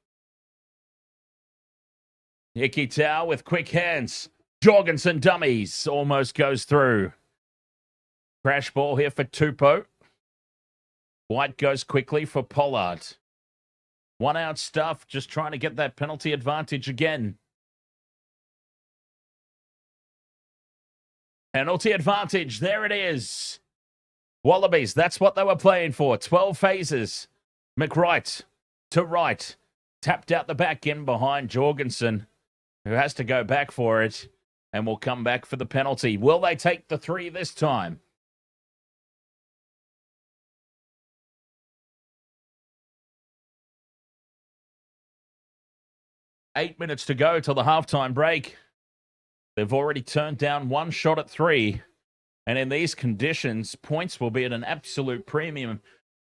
S1: Ikitau with quick hands. Jorgensen dummies. Almost goes through. Crash ball here for Tupou. White goes quickly for Pollard. One out stuff. Just trying to get that penalty advantage again. Penalty advantage. There it is. Wallabies, that's what they were playing for. 12 phases. McWright to right. Tapped out the back in behind Jorgensen, who has to go back for it and will come back for the penalty. Will they take the 3 this time? Eight minutes to go till the halftime break. They've already turned down 1 shot at 3. And in these conditions, points will be at an absolute premium.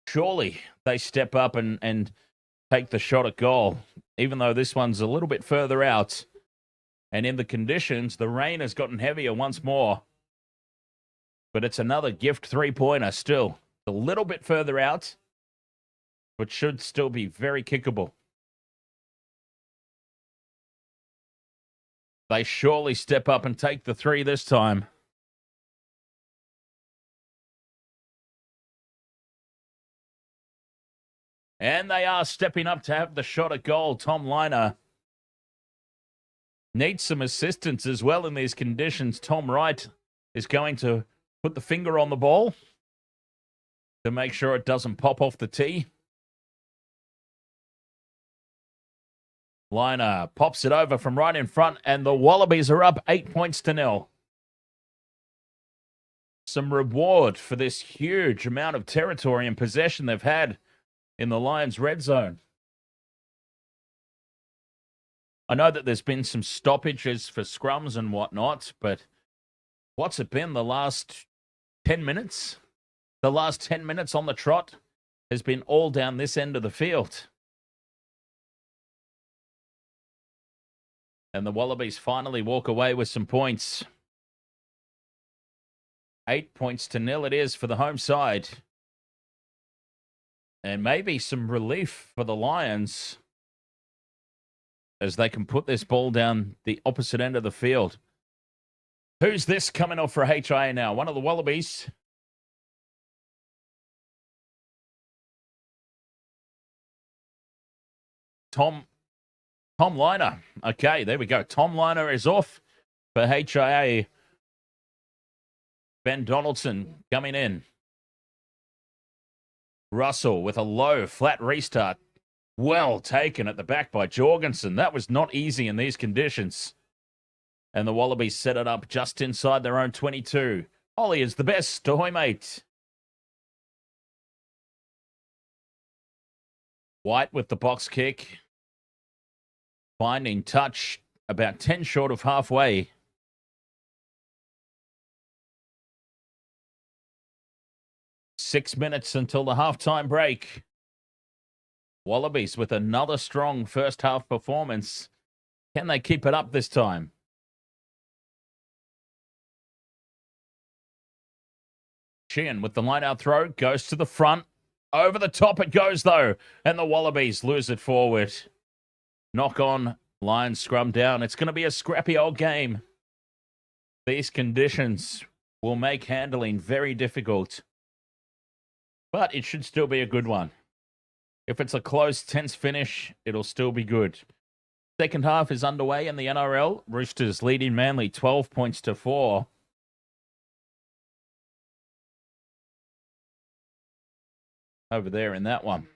S1: Surely they step up and take the shot at goal, even though this one's a little bit further out. And in the conditions, the rain has gotten heavier once more. But it's another gift 3-pointer still. A little bit further out, but should still be very kickable. They surely step up and take the 3 this time. And they are stepping up to have the shot at goal. Tom Liner needs some assistance as well in these conditions. Tom Wright is going to put the finger on the ball to make sure it doesn't pop off the tee. Liner pops it over from right in front, and the Wallabies are up 8 points to 0. Some reward for this huge amount of territory and possession they've had in the Lions' red zone. I know that there's been some stoppages for scrums and whatnot, but what's it been the last 10 minutes? The last 10 minutes on the trot has been all down this end of the field. And the Wallabies finally walk away with some points. 8 points to 0 it is for the home side. And maybe some relief for the Lions as they can put this ball down the opposite end of the field. Who's this coming off for HIA now? One of the Wallabies. Tom Liner. Okay, there we go. Tom Liner is off for HIA. Ben Donaldson coming in. Russell with a low, flat restart. Well taken at the back by Jorgensen. That was not easy in these conditions. And the Wallabies set it up just inside their own 22. Ollie is the best. Ahoy, mate. White with the box kick. Finding touch about 10 short of halfway. Six minutes until the halftime break. Wallabies with another strong first half performance. Can they keep it up this time? Sheehan with the line-out throw goes to the front. Over the top it goes, though. And the Wallabies lose it forward. Knock on. Lions scrum down. It's going to be a scrappy old game. These conditions will make handling very difficult. But it should still be a good one. If it's a close, tense finish, it'll still be good. Second half is underway in the NRL. Roosters leading Manly 12 points to 4. Over there in that one.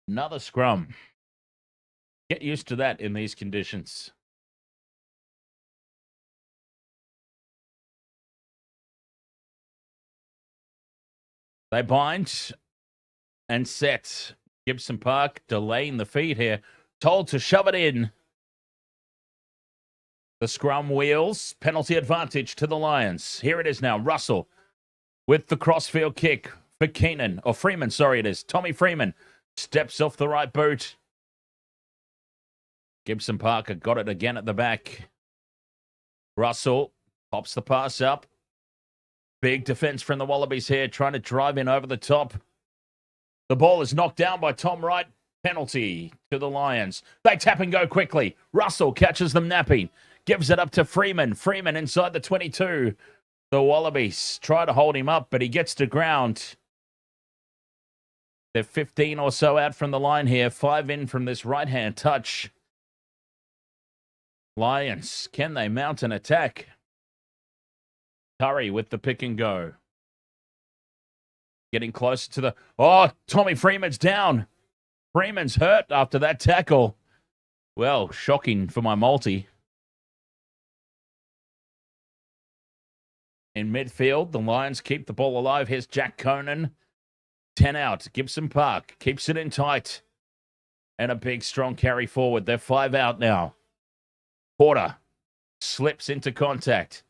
S1: Another scrum. Get used to that in these conditions. They bind and set. Gibson Park delaying the feed here. Told to shove it in. The scrum wheels. Penalty advantage to the Lions. Here it is now. Russell with the crossfield kick for Keenan. Or Freeman, sorry it is. Tommy Freeman steps off the right boot. Gibson Parker got it again at the back. Russell pops the pass up. Big defense from the Wallabies here, trying to drive in over the top. The ball is knocked down by Tom Wright. Penalty to the Lions. They tap and go quickly. Russell catches them napping. Gives it up to Freeman. Freeman inside the 22. The Wallabies try to hold him up, but he gets to ground. They're 15 or so out from the line here. 5 in from this right-hand touch. Lions, can they mount an attack? Curry with the pick and go. Getting closer to the... Oh, Tommy Freeman's down. Freeman's hurt after that tackle. Well, shocking for my multi. In midfield, the Lions keep the ball alive. Here's Jack Conan. 10 out. Gibson Park keeps it in tight. And a big, strong carry forward. They're 5 out now. Porter slips into contact.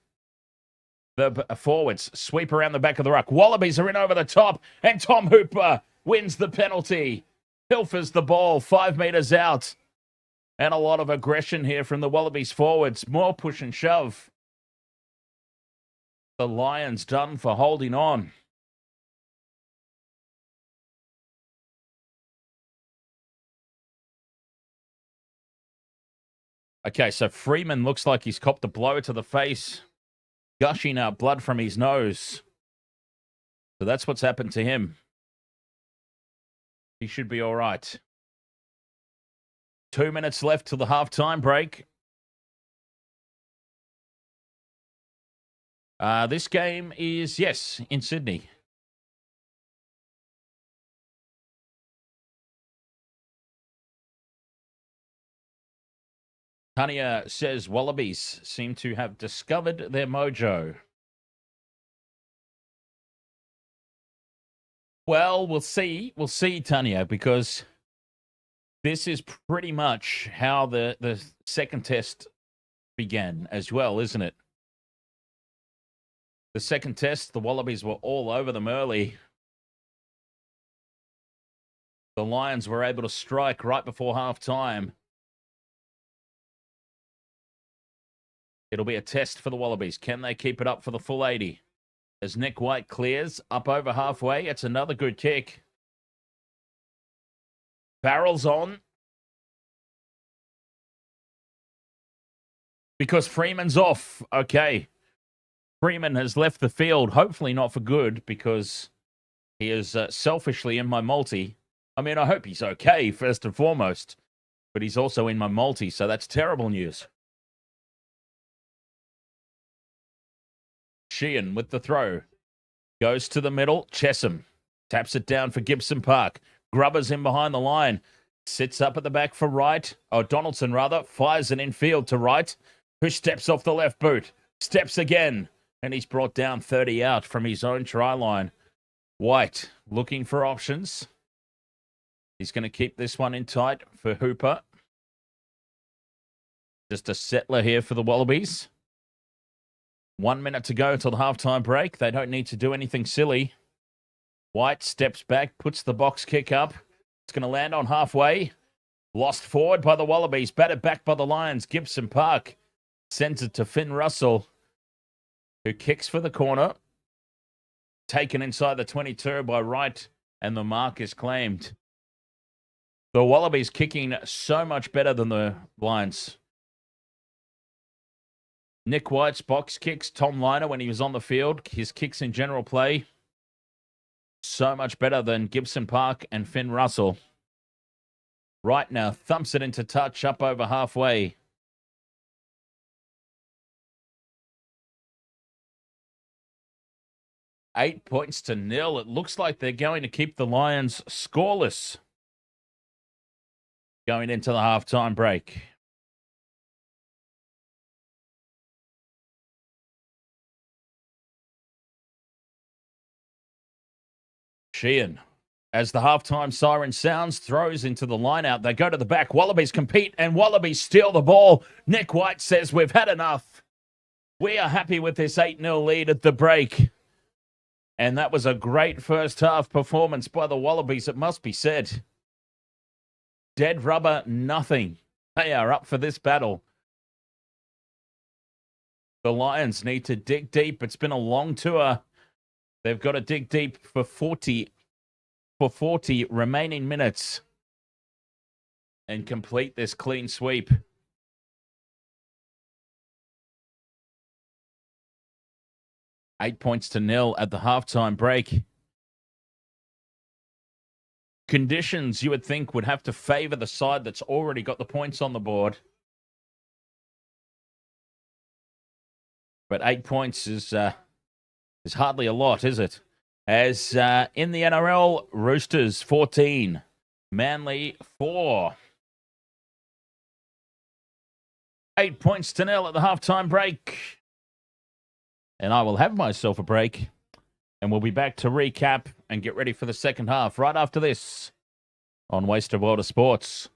S1: The forwards sweep around the back of the ruck. Wallabies are in over the top. And Tom Hooper wins the penalty. Pilfers the ball 5 meters out. And a lot of aggression here from the Wallabies forwards. More push and shove. The Lions done for holding on. Okay, so Freeman looks like he's copped a blow to the face. Gushing out blood from his nose. So that's what's happened to him. He should be all right. 2 minutes left till the halftime break. This game is, yes, in Sydney. Tanya says Wallabies seem to have discovered their mojo. Well, we'll see. We'll see, Tanya, because this is pretty much how the second test began as well, isn't it? The second test, the Wallabies were all over them early. The Lions were able to strike right before halftime. It'll be a test for the Wallabies. Can they keep it up for the full 80? As Nic White clears up over halfway, it's another good kick. Farrell's on. Because Freeman's off. Okay. Freeman has left the field, hopefully not for good, because he is selfishly in my multi. I mean, I hope he's okay, first and foremost. But he's also in my multi, so that's terrible news. Sheehan with the throw. Goes to the middle. Chesham taps it down for Gibson Park. Grubber's in behind the line. Sits up at the back for Wright. Donaldson, rather. Fires it infield to Wright, who steps off the left boot. Steps again. And he's brought down 30 out from his own try line. White looking for options. He's going to keep this one in tight for Hooper. Just a settler here for the Wallabies. 1 minute to go till the halftime break. They don't need to do anything silly. White steps back, puts the box kick up. It's going to land on halfway. Lost forward by the Wallabies. Batted back by the Lions. Gibson Park sends it to Finn Russell, who kicks for the corner. Taken inside the 22 by Wright, and the mark is claimed. The Wallabies kicking so much better than the Lions. Nic White's box kicks, Tom Liner when he was on the field. His kicks in general play, so much better than Gibson Park and Finn Russell. Right now, thumps it into touch up over halfway. $8 to 0. It looks like they're going to keep the Lions scoreless going into the halftime break. Sheehan, as the halftime siren sounds, throws into the line-out. They go to the back. Wallabies compete, and Wallabies steal the ball. Nic White says, "We've had enough. We are happy with this 8-0 lead at the break." And that was a great first half performance by the Wallabies, it must be said. Dead rubber, nothing. They are up for this battle. The Lions need to dig deep. It's been a long tour. They've got to dig deep for 40 remaining minutes and complete this clean sweep. $8 to 0 at the halftime break. Conditions you would think would have to favor the side that's already got the points on the board. But 8 points is hardly a lot, is it? As in the NRL, Roosters 14, Manly 4. 8 to 0 at the halftime break. And I will have myself a break. And we'll be back to recap and get ready for the second half right after this on Waste of World of Sports.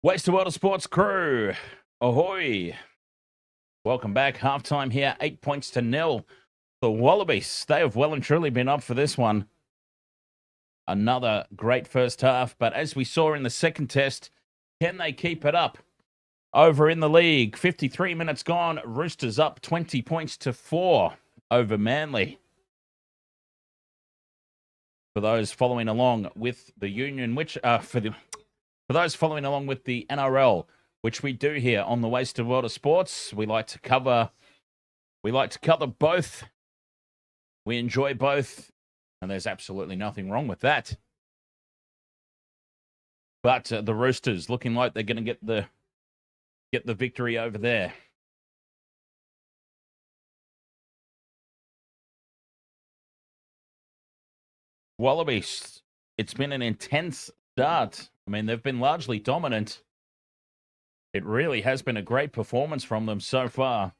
S1: Waste the World of Sports crew. Ahoy. Welcome back. Halftime here, 8 points to 0. The Wallabies, they have well and truly been up for this one. Another great first half, but as we saw in the second test, can they keep it up? Over in the league, 53 minutes gone. Roosters up 20 points to 4 over Manly. For those following along with the Union, for those following along with the NRL, which we do here on the Wasted World of Sports, we like to cover both. We enjoy both, and there's absolutely nothing wrong with that. But the Roosters looking like they're going to get the victory over there. Wallabies, it's been an intense start. I mean, they've been largely dominant. It really has been a great performance from them so far.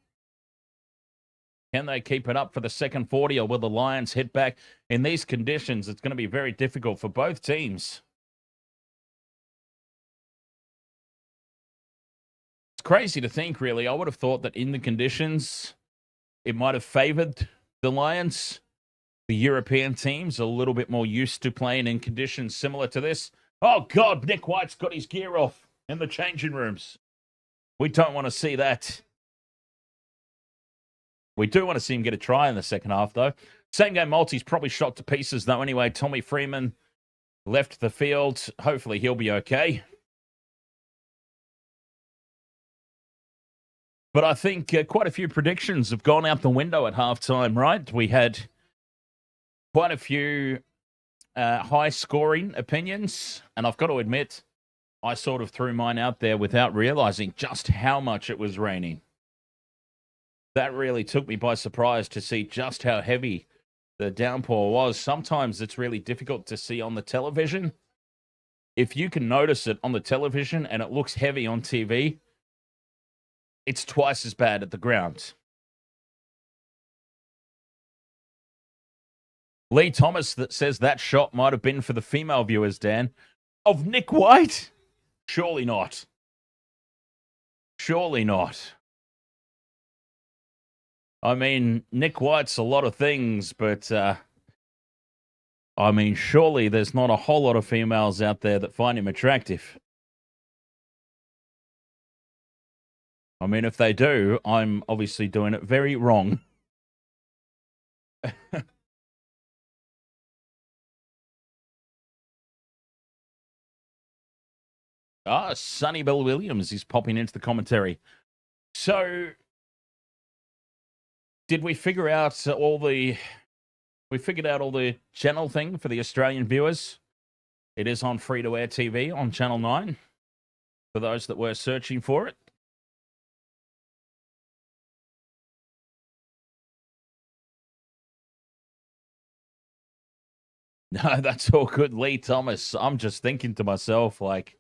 S1: Can they keep it up for the second 40, or will the Lions hit back? In these conditions, it's going to be very difficult for both teams. It's crazy to think, really. I would have thought that in the conditions, it might have favored the Lions. The European teams are a little bit more used to playing in conditions similar to this. Oh, God, Nic White's got his gear off in the changing rooms. We don't want to see that. We do want to see him get a try in the second half, though. Same game multi's probably shot to pieces, though. Anyway, Tommy Freeman left the field. Hopefully he'll be okay. But I think quite a few predictions have gone out the window at halftime, right? We had quite a few high-scoring opinions, and I've got to admit, I sort of threw mine out there without realizing just how much it was raining. That really took me by surprise to see just how heavy the downpour was. Sometimes it's really difficult to see on the television. If you can notice it on the television and it looks heavy on TV, it's twice as bad at the ground. Lee Thomas that says that shot might have been for the female viewers, Dan. Of Nic White? Surely not. Surely not. I mean, Nic White's a lot of things, but I mean, surely there's not a whole lot of females out there that find him attractive. I mean, if they do, I'm obviously doing it very wrong. Sonny Bill Williams is popping into the commentary. So, did we figure out all the channel thing for the Australian viewers? It is on free-to-air TV on Channel 9, for those that were searching for it. No, that's all good, Lee Thomas. I'm just thinking to myself, like,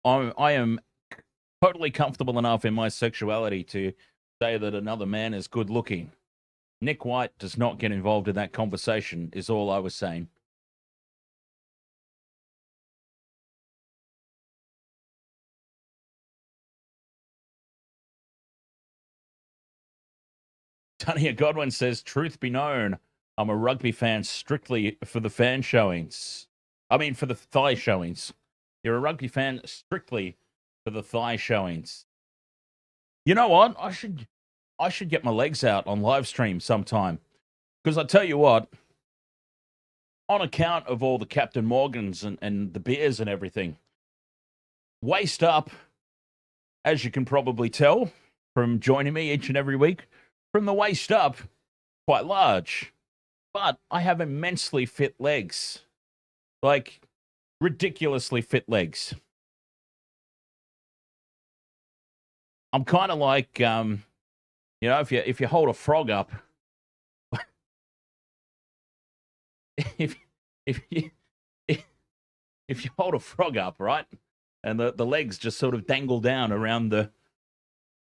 S1: I am totally comfortable enough in my sexuality to say that another man is good looking. Nic White does not get involved in that conversation, is all I was saying. Tanya Godwin says, truth be known, I'm a rugby fan strictly for the fan showings. I mean, for the thigh showings. You're a rugby fan strictly for the thigh showings. You know what? I should get my legs out on live stream sometime. Because I tell you what, on account of all the Captain Morgans and the beers and everything, waist up, as you can probably tell from joining me each and every week, from the waist up, quite large. But I have immensely fit legs. Like, ridiculously fit legs. I'm kind of like, you know, if you hold a frog up, if you hold a frog up, right, and the legs just sort of dangle down around the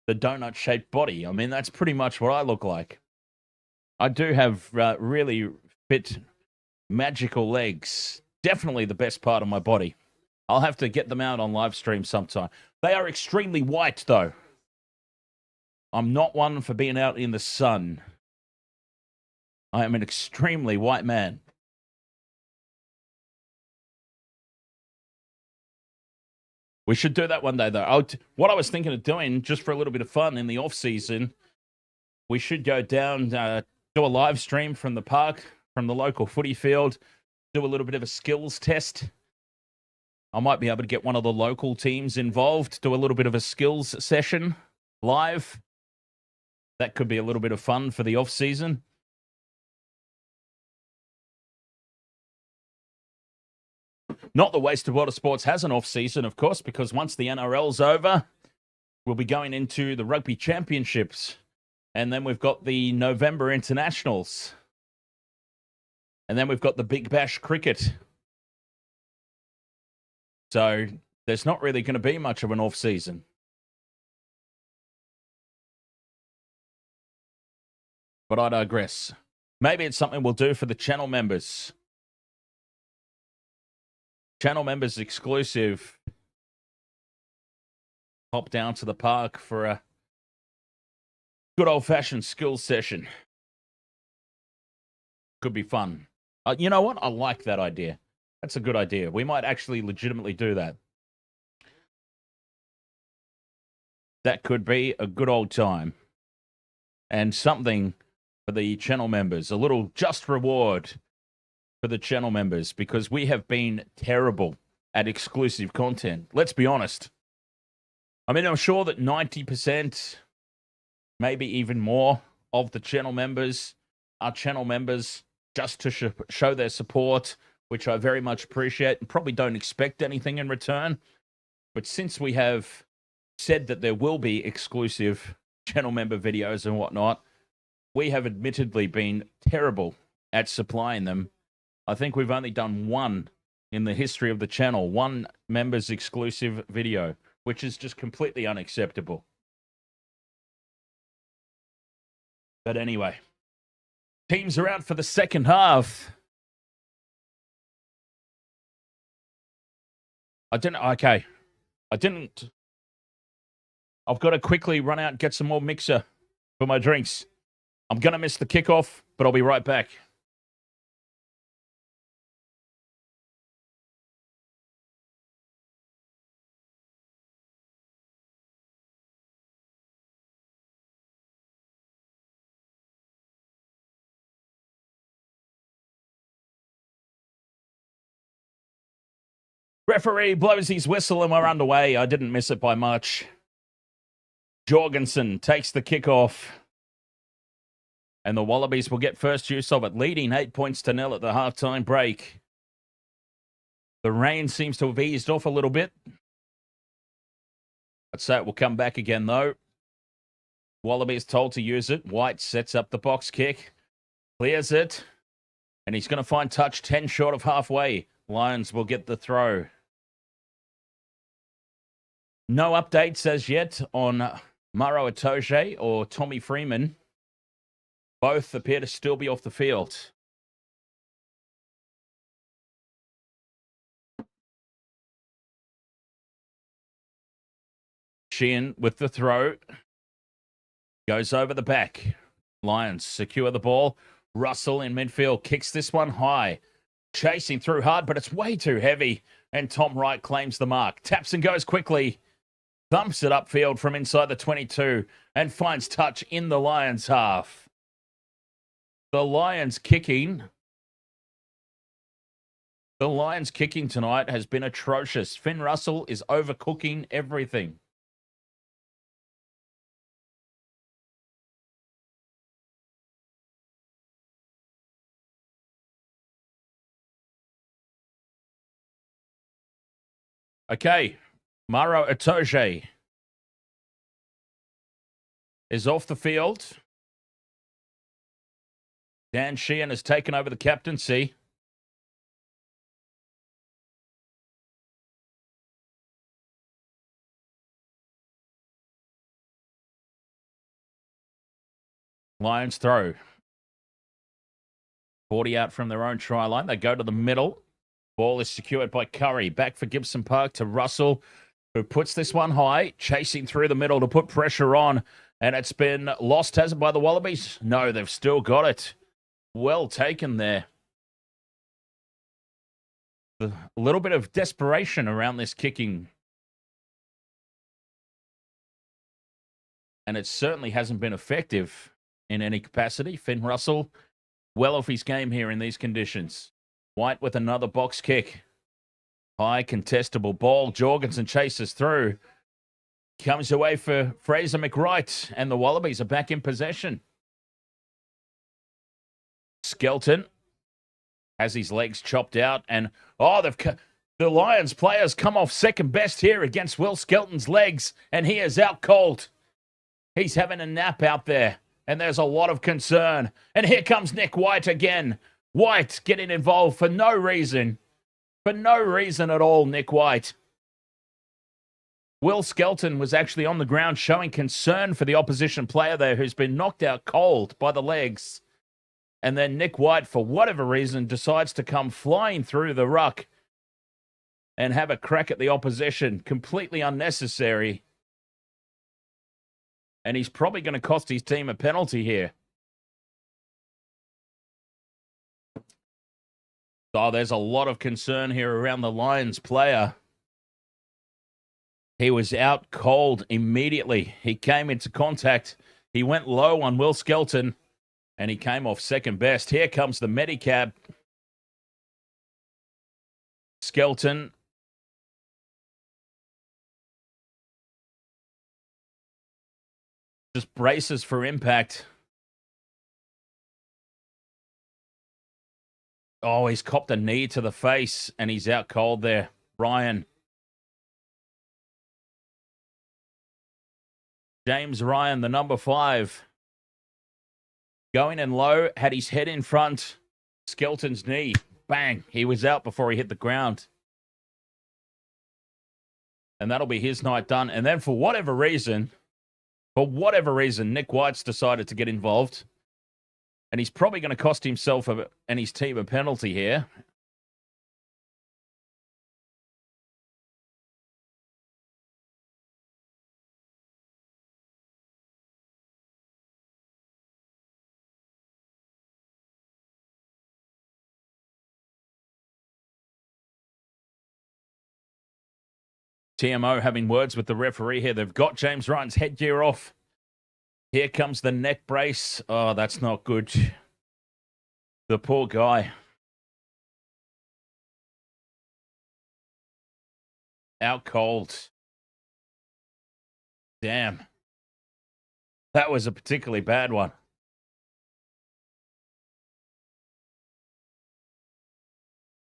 S1: donut-shaped body. I mean, that's pretty much what I look like. I do have really fit, magical legs. Definitely the best part of my body. I'll have to get them out on live stream sometime. They are extremely white, though. I'm not one for being out in the sun. I am an extremely white man. We should do that one day, though. What I was thinking of doing, just for a little bit of fun in the off-season, we should go down, do a live stream from the park, from the local footy field, do a little bit of a skills test. I might be able to get one of the local teams involved, do a little bit of a skills session live. That could be a little bit of fun for the off-season. Not the Waste of Water Sports has an off-season, of course, because once the NRL's over, we'll be going into the Rugby Championships. And then we've got the November Internationals. And then we've got the Big Bash Cricket. So there's not really going to be much of an off-season. But I digress. Maybe it's something we'll do for the channel members. Channel members exclusive. Hop down to the park for a good old-fashioned skills session. Could be fun. You know what? I like that idea. That's a good idea. We might actually legitimately do that. That could be a good old time. And something for the channel members. A little just reward for the channel members, because we have been terrible at exclusive content. Let's be honest. I mean, I'm sure that 90%, maybe even more, of the channel members are channel members just to show their support, which I very much appreciate and probably don't expect anything in return. But since we have said that there will be exclusive channel member videos and whatnot, we have admittedly been terrible at supplying them. I think we've only done one in the history of the channel, one members exclusive video, which is just completely unacceptable. But anyway, teams are out for the second half. I've got to quickly run out and get some more mixer for my drinks. I'm going to miss the kickoff, but I'll be right back. Referee blows his whistle and we're underway. I didn't miss it by much. Jorgensen takes the kickoff. And the Wallabies will get first use of it, leading 8-0 at the halftime break. The rain seems to have eased off a little bit. I'd say it will come back again, though. Wallabies told to use it. White sets up the box kick. Clears it. And he's going to find touch 10 short of halfway. Lions will get the throw. No updates as yet on Maro Itoje or Tommy Freeman. Both appear to still be off the field. Sheehan with the throw. Goes over the back. Lions secure the ball. Russell in midfield kicks this one high. Chasing through hard, but it's way too heavy. And Tom Wright claims the mark. Taps and goes quickly. Thumps it upfield from inside the 22 and finds touch in the Lions half. The Lions kicking tonight has been atrocious. Finn Russell is overcooking everything. Okay, Maro Itoje is off the field. Dan Sheehan has taken over the captaincy. Lions throw. 40 out from their own try line. They go to the middle. Ball is secured by Curry. Back for Gibson Park to Russell, who puts this one high, chasing through the middle to put pressure on. And it's been lost, has it, by the Wallabies? No, they've still got it. Well taken there. A little bit of desperation around this kicking. And it certainly hasn't been effective in any capacity. Finn Russell, well off his game here in these conditions. White with another box kick. High contestable ball. Jorgensen chases through. Comes away for Fraser McWright. And the Wallabies are back in possession. Skelton has his legs chopped out. And, the Lions players come off second best here against Will Skelton's legs. And he is out cold. He's having a nap out there. And there's a lot of concern. And here comes Nic White again. White getting involved for no reason. For no reason at all, Nic White. Will Skelton was actually on the ground showing concern for the opposition player there who's been knocked out cold by the legs. And then Nic White, for whatever reason, decides to come flying through the ruck and have a crack at the opposition. Completely unnecessary. And he's probably going to cost his team a penalty here. Oh, there's a lot of concern here around the Lions player. He was out cold immediately. He came into contact. He went low on Will Skelton, and he came off second best. Here comes the Medicab. Skelton. Just braces for impact. Oh, he's copped a knee to the face, and he's out cold there. Ryan. James Ryan, the number 5. Going in low, had his head in front. Skelton's knee. Bang. He was out before he hit the ground. And that'll be his night done. And then for whatever reason, Nic White's decided to get involved. And he's probably going to cost himself and his team a penalty here. TMO having words with the referee here. They've got James Ryan's headgear off. Here comes the neck brace. Oh, that's not good. The poor guy. Out cold. Damn. That was a particularly bad one.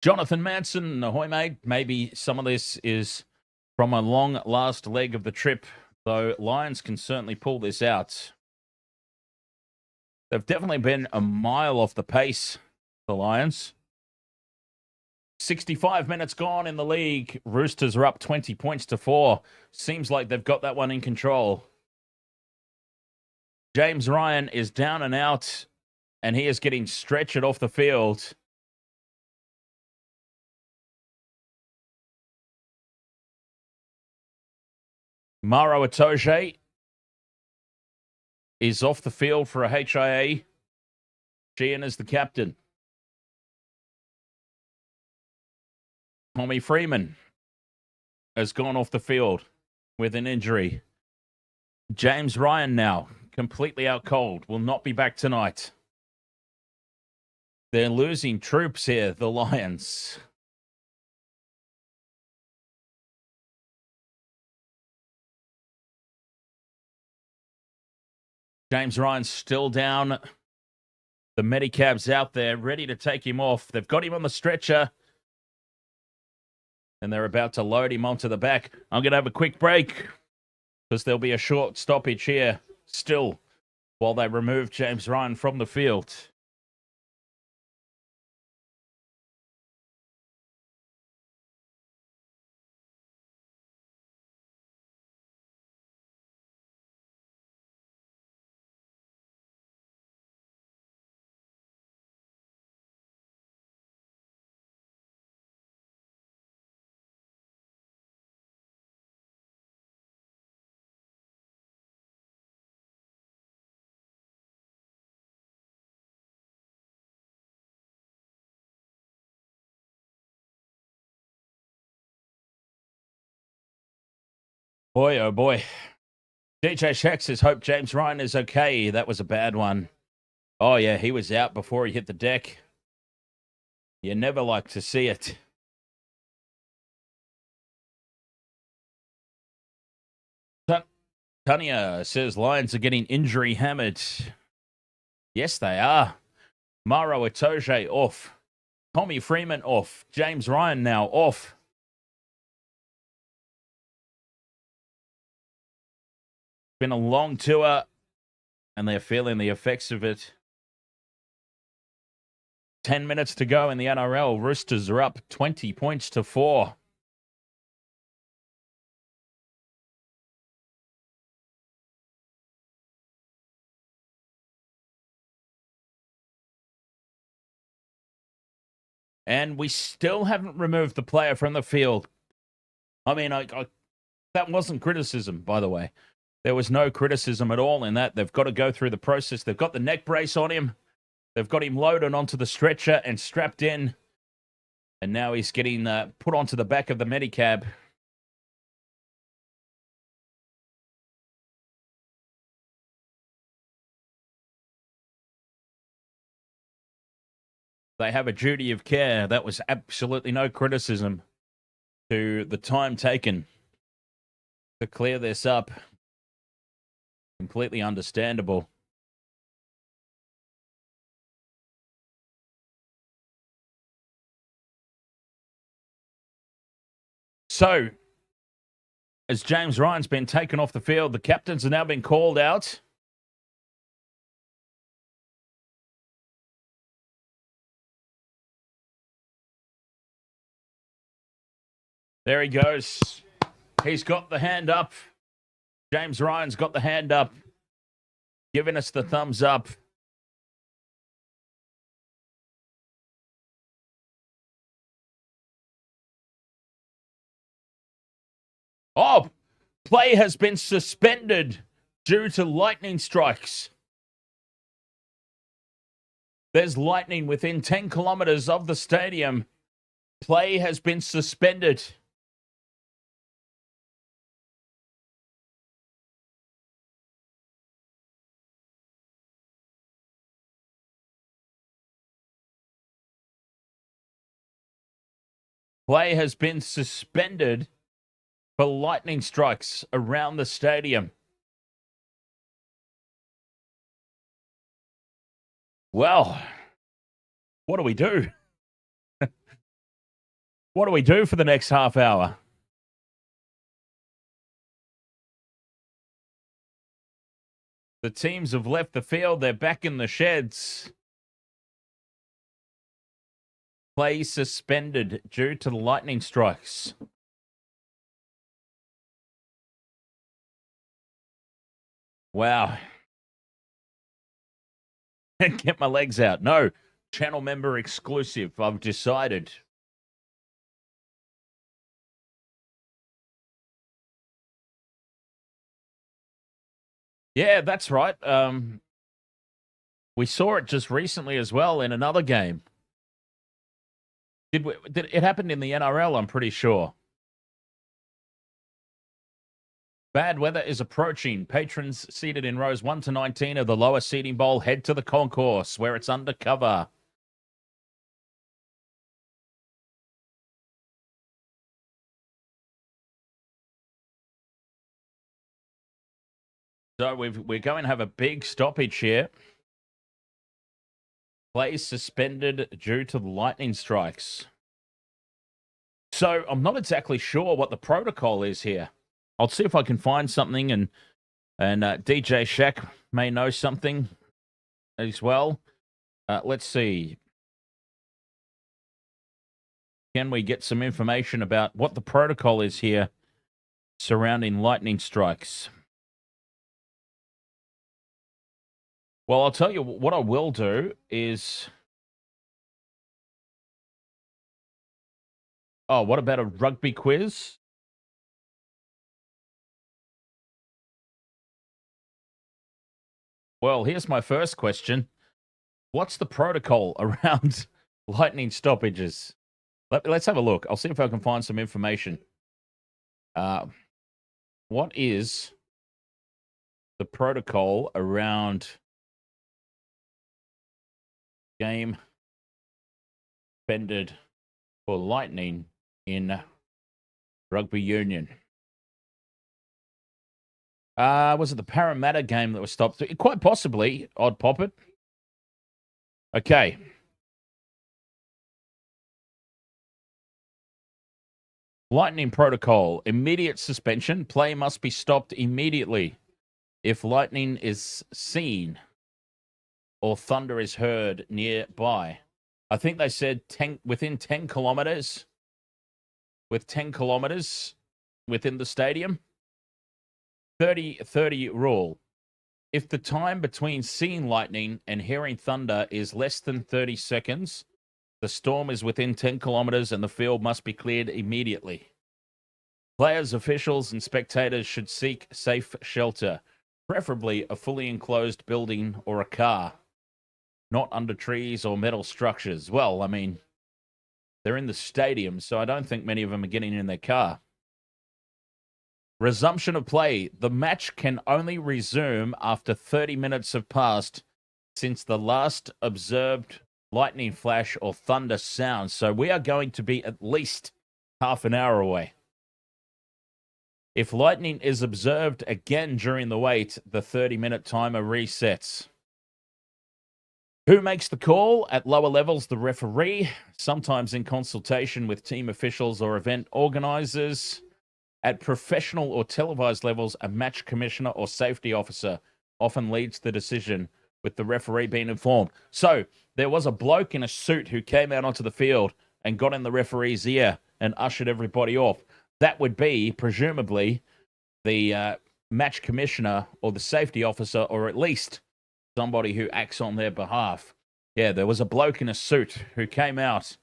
S1: Jonathan Manson, ahoy mate. Maybe some of this is from a long last leg of the trip, though Lions can certainly pull this out. They've definitely been a mile off the pace, the Lions. 65 minutes gone in the league. Roosters are up 20 points to 4. Seems like they've got that one in control. James Ryan is down and out, and he is getting stretchered off the field. Maro Itoje is off the field for a HIA. Sheehan is the captain. Tommy Freeman has gone off the field with an injury. James Ryan now, completely out cold, will not be back tonight. They're losing troops here, the Lions. James Ryan's still down. The Medicab's out there, ready to take him off. They've got him on the stretcher. And they're about to load him onto the back. I'm going to have a quick break because there'll be a short stoppage here still while they remove James Ryan from the field. Boy, oh boy. DJ Shack says, hope James Ryan is okay. That was a bad one. Oh, yeah, he was out before he hit the deck. You never like to see it. Tanya says, Lions are getting injury hammered. Yes, they are. Maro Itoje off. Tommy Freeman off. James Ryan now off. Been a long tour, and they're feeling the effects of it. 10 minutes to go in the NRL. Roosters are up 20 points to 4. And we still haven't removed the player from the field. I mean, that wasn't criticism, by the way. There was no criticism at all in that. They've got to go through the process. They've got the neck brace on him. They've got him loaded onto the stretcher and strapped in. And now he's getting put onto the back of the Medicab. They have a duty of care. That was absolutely no criticism to the time taken to clear this up. Completely understandable. So, as James Ryan's been taken off the field, the captains have now been called out. There he goes. He's got the hand up. James Ryan's got the hand up, giving us the thumbs up. Oh, play has been suspended due to lightning strikes. There's lightning within 10 kilometers of the stadium. Play has been suspended. Play has been suspended for lightning strikes around the stadium. Well, what do we do? What do we do for the next half hour? The teams have left the field. They're back in the sheds. Play suspended due to the lightning strikes. Wow. Get my legs out. No, channel member exclusive. I've decided. Yeah, that's right. We saw it just recently as well in another game. Did it happened in the NRL, I'm pretty sure. Bad weather is approaching. Patrons seated in rows 1 to 19 of the lower seating bowl head to the concourse where it's undercover. So we're going to have a big stoppage here. Play suspended due to the lightning strikes. So I'm not exactly sure what the protocol is here. I'll see if I can find something, and DJ Shack may know something as well. Let's see. Can we get some information about what the protocol is here surrounding lightning strikes? Well, I'll tell you what I will do is... Oh, what about a rugby quiz? Well, here's my first question. What's the protocol around lightning stoppages? Let's have a look. I'll see if I can find some information. what is the protocol around game suspended for lightning in rugby union? Was it the Parramatta game that was stopped? Quite possibly. Odd pop it. Okay. Lightning protocol. Immediate suspension. Play must be stopped immediately if lightning is seen or thunder is heard nearby. I think they said within 10 kilometers. With 10 kilometers within the stadium. 30-30 rule. If the time between seeing lightning and hearing thunder is less than 30 seconds, the storm is within 10 kilometers and the field must be cleared immediately. Players, officials, and spectators should seek safe shelter, preferably a fully enclosed building or a car, not under trees or metal structures. Well, I mean, they're in the stadium, so I don't think many of them are getting in their car. Resumption of play. The match can only resume after 30 minutes have passed since the last observed lightning flash or thunder sound. So we are going to be at least half an hour away. If lightning is observed again during the wait, the 30-minute timer resets. Who makes the call? At lower levels, the referee, sometimes in consultation with team officials or event organizers. At professional or televised levels, a match commissioner or safety officer often leads the decision, with the referee being informed. So there was a bloke in a suit who came out onto the field and got in the referee's ear and ushered everybody off. That would be, presumably, the match commissioner or the safety officer, or at least somebody who acts on their behalf. Yeah, there was a bloke in a suit who came out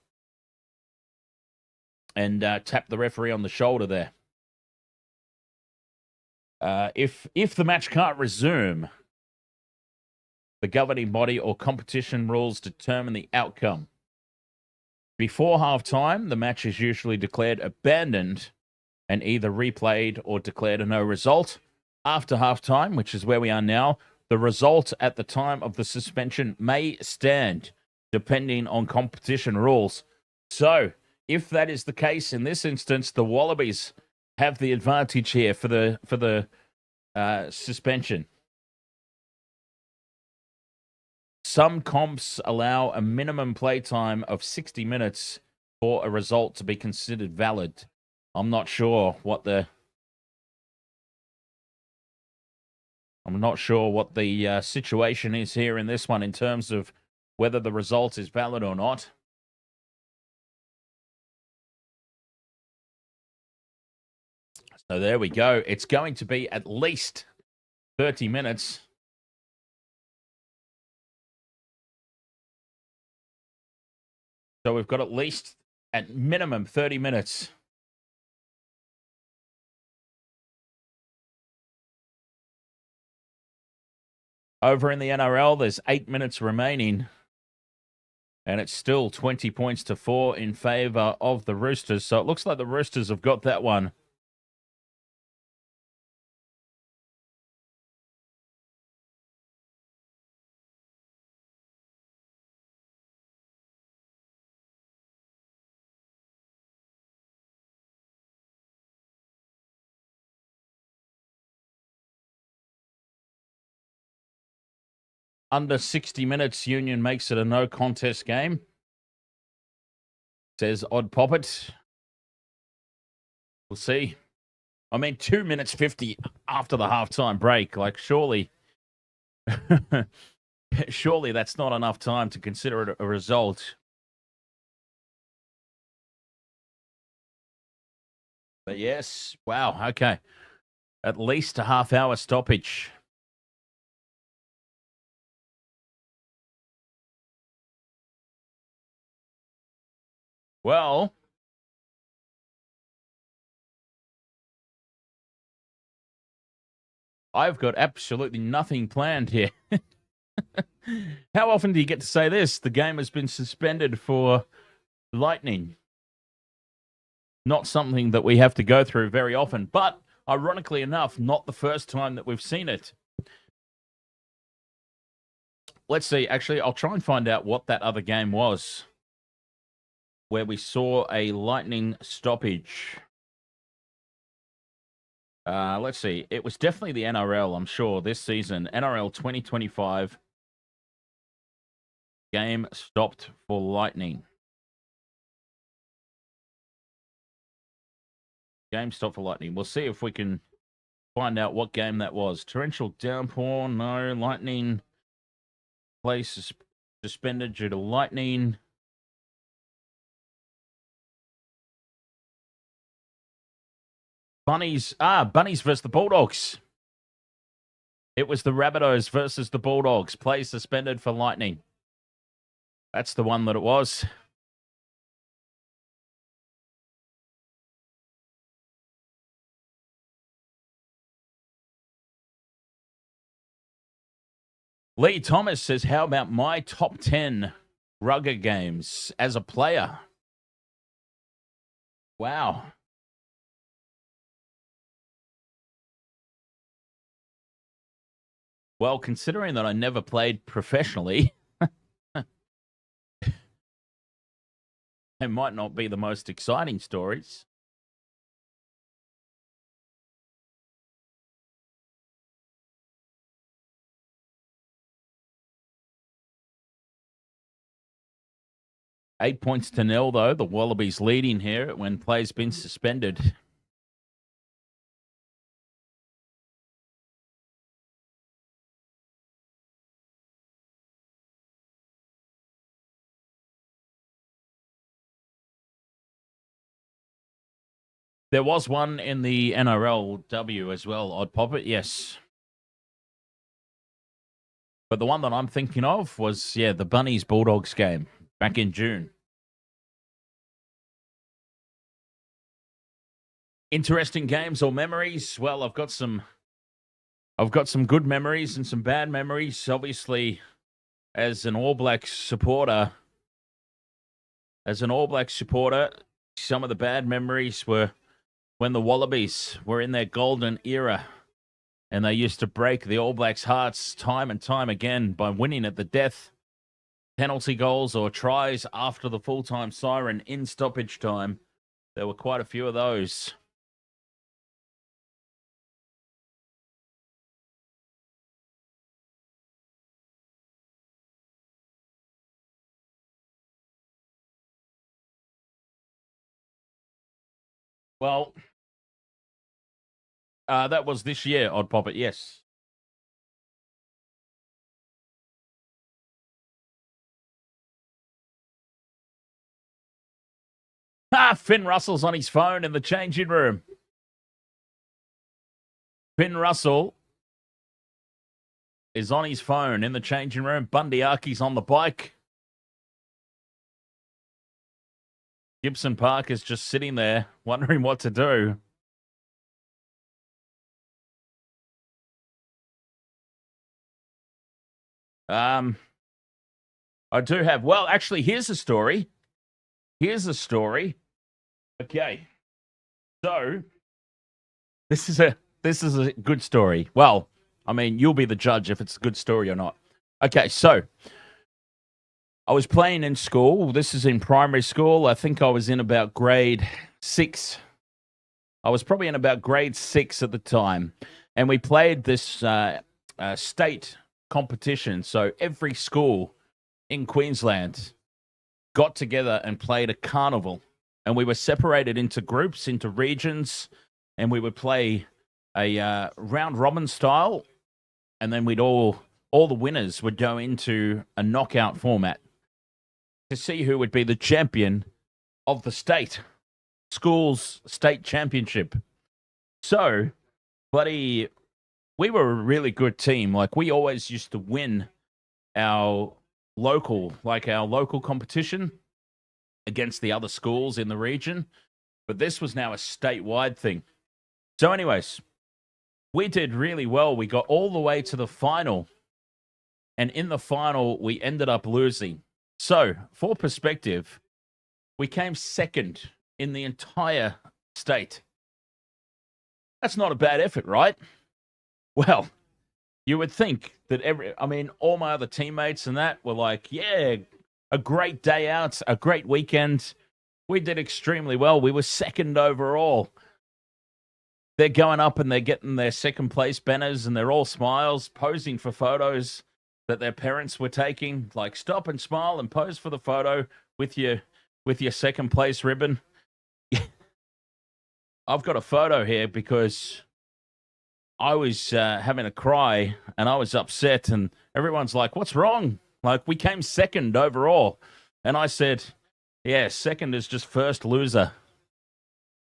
S1: and tapped the referee on the shoulder there. If the match can't resume, the governing body or competition rules determine the outcome. Before halftime, the match is usually declared abandoned and either replayed or declared a no result. After halftime, which is where we are now, the result at the time of the suspension may stand, depending on competition rules. So, if that is the case in this instance, the Wallabies have the advantage here for the suspension. Some comps allow a minimum play time of 60 minutes for a result to be considered valid. I'm not sure what the situation is here in this one in terms of whether the result is valid or not. So there we go. It's going to be at least 30 minutes. So we've got at least, at minimum, 30 minutes. Over in the NRL, there's 8 minutes remaining. And it's still 20 points to 4 in favor of the Roosters. So it looks like the Roosters have got that one. Under 60 minutes, Union makes it a no contest game. Says Odd Poppet. We'll see. I mean, 2 minutes 50 after the halftime break. Like, surely that's not enough time to consider it a result. But yes, wow, okay. At least a half-hour stoppage. Well, I've got absolutely nothing planned here. How often do you get to say this? The game has been suspended for lightning. Not something that we have to go through very often, but Ironically enough, not the first time that we've seen it. Let's see. Actually, I'll try and find out what that other game was where we saw a lightning stoppage. Let's see. It was definitely the NRL, I'm sure, this season. NRL 2025. Game stopped for lightning. Game stopped for lightning. We'll see if we can find out what game that was. Torrential downpour, no. Lightning. Place suspended due to lightning. Bunnies versus the Bulldogs. It was the Rabbitohs versus the Bulldogs. Play suspended for lightning. That's the one that it was. Lee Thomas says, how about my top 10 rugger games as a player? Wow. Well, considering that I never played professionally, it might not be the most exciting stories. Eight points to nil, though. The Wallabies leading here when play's been suspended. There was one in the NRLW as well, Odd Poppet, yes. But the one that I'm thinking of was, the Bunnies Bulldogs game back in June. Interesting games or memories? Well, I've got some good memories and some bad memories. Obviously, as an All Blacks supporter, some of the bad memories were when the Wallabies were in their golden era and they used to break the All Blacks' hearts time and time again by winning at the death, penalty goals or tries after the full-time siren in stoppage time. There were quite a few of those. Well, that was this year, Odd Poppet, yes. Finn Russell's on his phone in the changing room. Finn Russell is on his phone in the changing room. Bundyarki's on the bike. Gibson Park is just sitting there wondering what to do. I do have, well, actually, here's a story. Okay. So, this is a good story. Well, I mean, you'll be the judge if it's a good story or not. Okay, so I was playing in school. This is in primary school. I think I was in about grade 6. I was probably in about grade 6 at the time. And we played this state competition. So every school in Queensland got together and played a carnival. And we were separated into groups, into regions. And we would play a round robin style. And then all the winners would go into a knockout format to see who would be the champion of the school's state championship. So, buddy, we were a really good team. Like, we always used to win our local competition against the other schools in the region. But this was now a statewide thing. So anyways, we did really well. We got all the way to the final. And in the final, we ended up losing. So, for perspective, we came second in the entire state. That's not a bad effort, right? Well, you would think that all my other teammates and that were like, yeah, a great day out, a great weekend. We did extremely well. We were second overall. They're going up and they're getting their second place banners and they're all smiles, posing for photos that their parents were taking. Like, stop and smile and pose for the photo with your second place ribbon. I've got a photo here because I was having a cry and I was upset and everyone's like, what's wrong? Like, we came second overall. And I said, yeah, second is just first loser.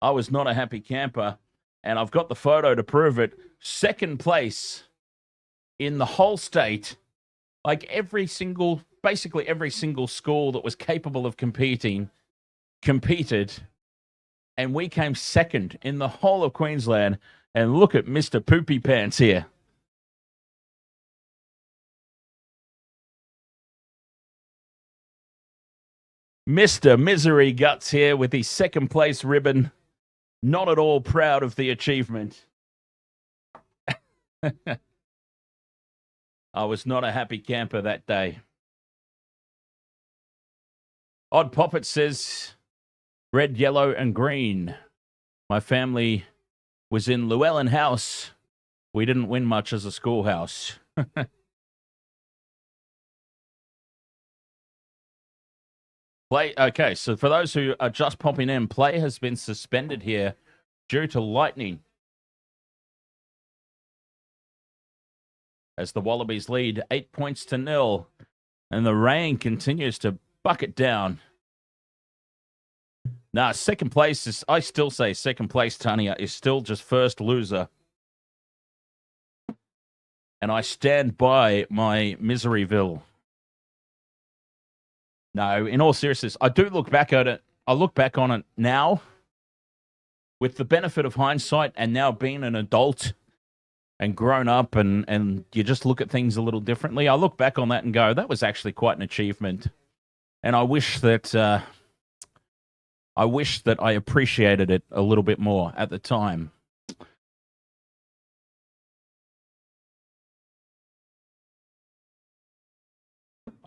S1: I was not a happy camper. And I've got the photo to prove it. Second place in the whole state. Like basically every single school that was capable of competed. And we came second in the whole of Queensland. And look at Mr. Poopy Pants here. Mr. Misery Guts here with his second place ribbon. Not at all proud of the achievement. I was not a happy camper that day. Odd Poppet says, red, yellow, and green. My family was in Llewellyn House. We didn't win much as a schoolhouse. Okay, so for those who are just popping in, play has been suspended here due to lightning. As the Wallabies lead 8 points to 0, and the rain continues to bucket down. Nah, second place is, I still say second place, Tania, is still just first loser. And I stand by my Miseryville. No, in all seriousness, I do look back at it. I look back on it now with the benefit of hindsight and now being an adult and grown up and you just look at things a little differently. I look back on that and go, that was actually quite an achievement. And I wish that I appreciated it a little bit more at the time.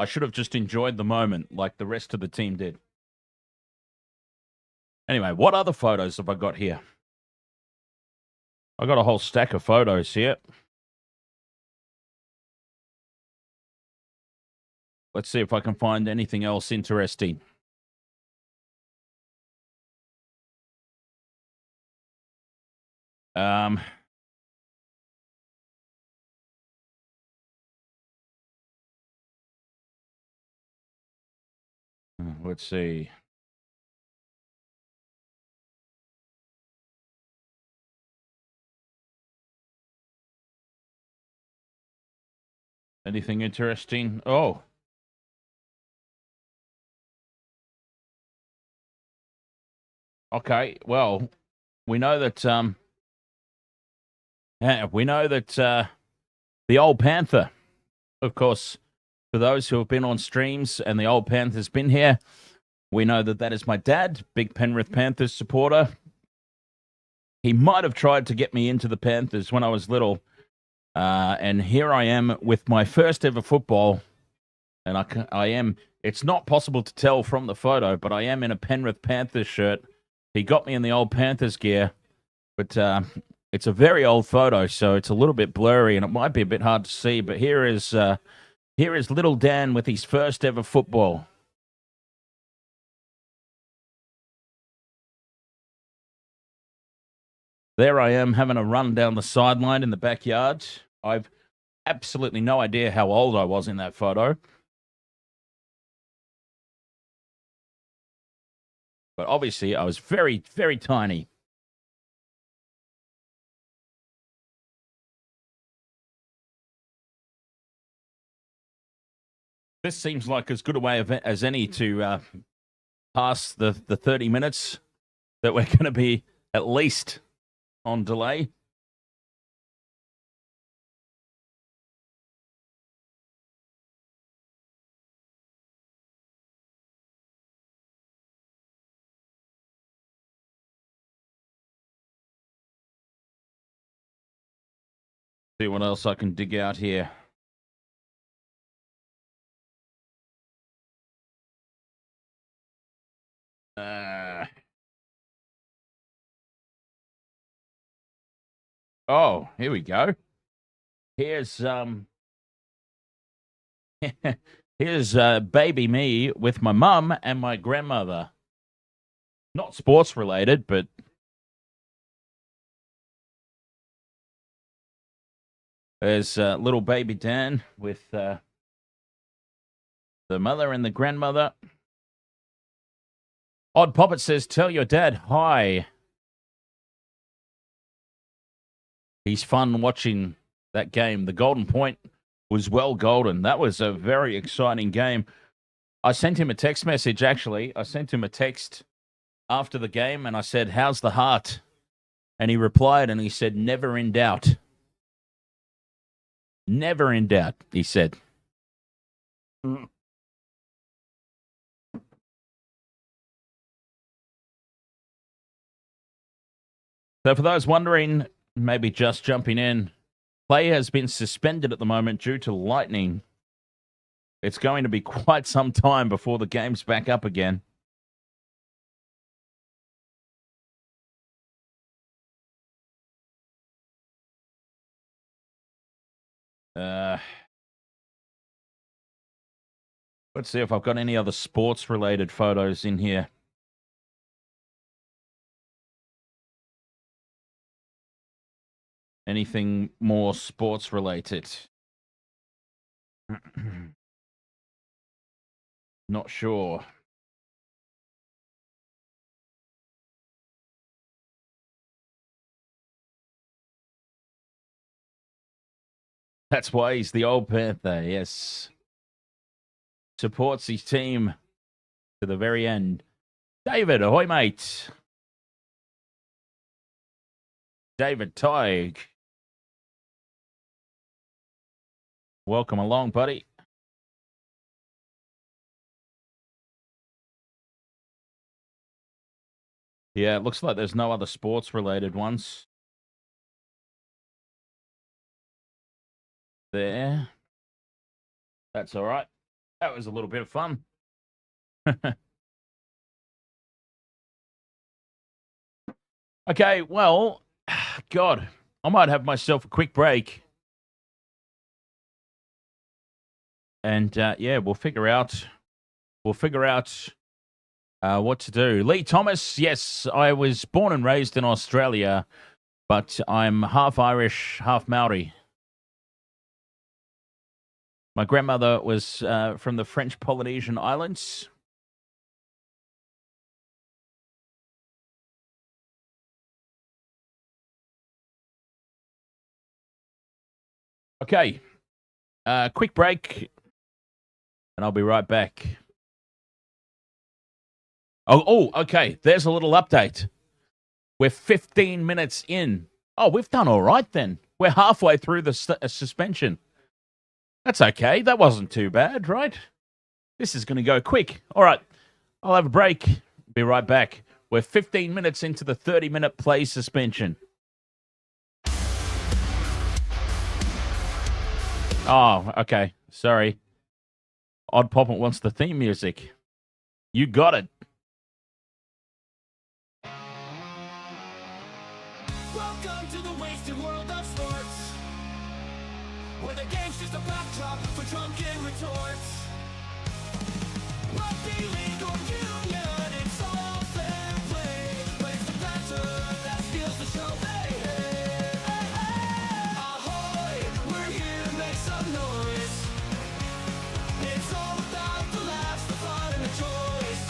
S1: I should have just enjoyed the moment like the rest of the team did. Anyway, what other photos have I got here? I got a whole stack of photos here. Let's see if I can find anything else interesting. Let's see. Anything interesting? Oh. Okay, well, we know that the old Panther, of course, for those who have been on streams and the old Panther's been here, we know that that is my dad, big Penrith Panthers supporter. He might have tried to get me into the Panthers when I was little, and here I am with my first ever football, and I am. It's not possible to tell from the photo, but I am in a Penrith Panthers shirt. He got me in the old Panthers gear, but it's a very old photo, so it's a little bit blurry, and it might be a bit hard to see. But here is little Dan with his first ever football. There I am having a run down the sideline in the backyard. I've absolutely no idea how old I was in that photo. But obviously I was very, very tiny. This seems like as good a way as any to pass the 30 minutes that we're going to be at least on delay. See what else I can dig out here. Oh, here we go. Here's here's baby me with my mum and my grandmother. Not sports related, but there's little baby Dan with the mother and the grandmother. Odd Poppet says, tell your dad hi. He's fun watching that game. The Golden Point was well golden. That was a very exciting game. I sent him a text message, actually. I sent him a text after the game, and I said, how's the heart? And he replied, and he said, never in doubt. Never in doubt, he said. So for those wondering, maybe just jumping in, play has been suspended at the moment due to lightning. It's going to be quite some time before the game's back up again. Let's see if I've got any other sports-related photos in here. Anything more sports-related? Not sure. That's why he's the old Panther, yes. Supports his team to the very end. David, ahoy, mate. David Teig. Welcome along, buddy. Yeah, it looks like there's no other sports-related ones. There. That's all right. That was a little bit of fun. Okay, well, God, I might have myself a quick break. And, yeah, we'll figure out what to do. Lee Thomas, yes, I was born and raised in Australia, but I'm half Irish, half Maori. My grandmother was from the French Polynesian Islands. Okay, quick break, and I'll be right back. Oh, okay, there's a little update. We're 15 minutes in. Oh, we've done all right then. We're halfway through the suspension. That's okay. That wasn't too bad, right? This is going to go quick. All right, I'll have a break. Be right back. We're 15 minutes into the 30-minute play suspension. Oh, okay. Sorry. Odd Poppet wants the theme music. You got it.
S2: Welcome to the wasted world of sports, where the game's just a backdrop for drunken retorts. Rugby league or union, it's all fair play, but it's the banter that steals the show. Hey, hey, hey, hey. Ahoy, we're here to make some noise. It's all about the laughs, the fun, and the choice.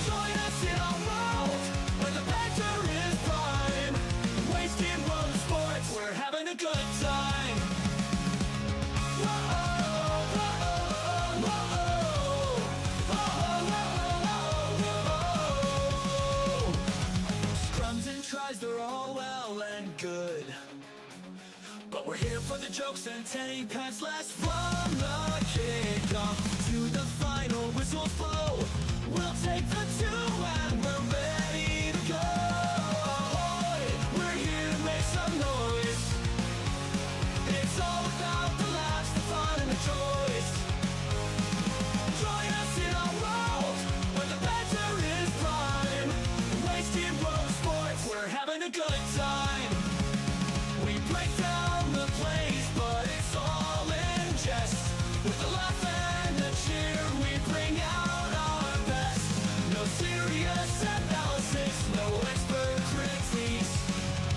S2: Join us in our world, where the banter is prime. Wasted world of sports, we're having a good time. Scrums and tries, they're all well and good, but we're here for the jokes and 10 pence less from the kickoff to the final whistles blow. We'll take the 2 and we're ready to go. Ahoy, we're here to make some noise. a good time. We break down the place, but it's all in jest. With a laugh and a cheer, we bring out our best. No serious analysis, no expert critiques.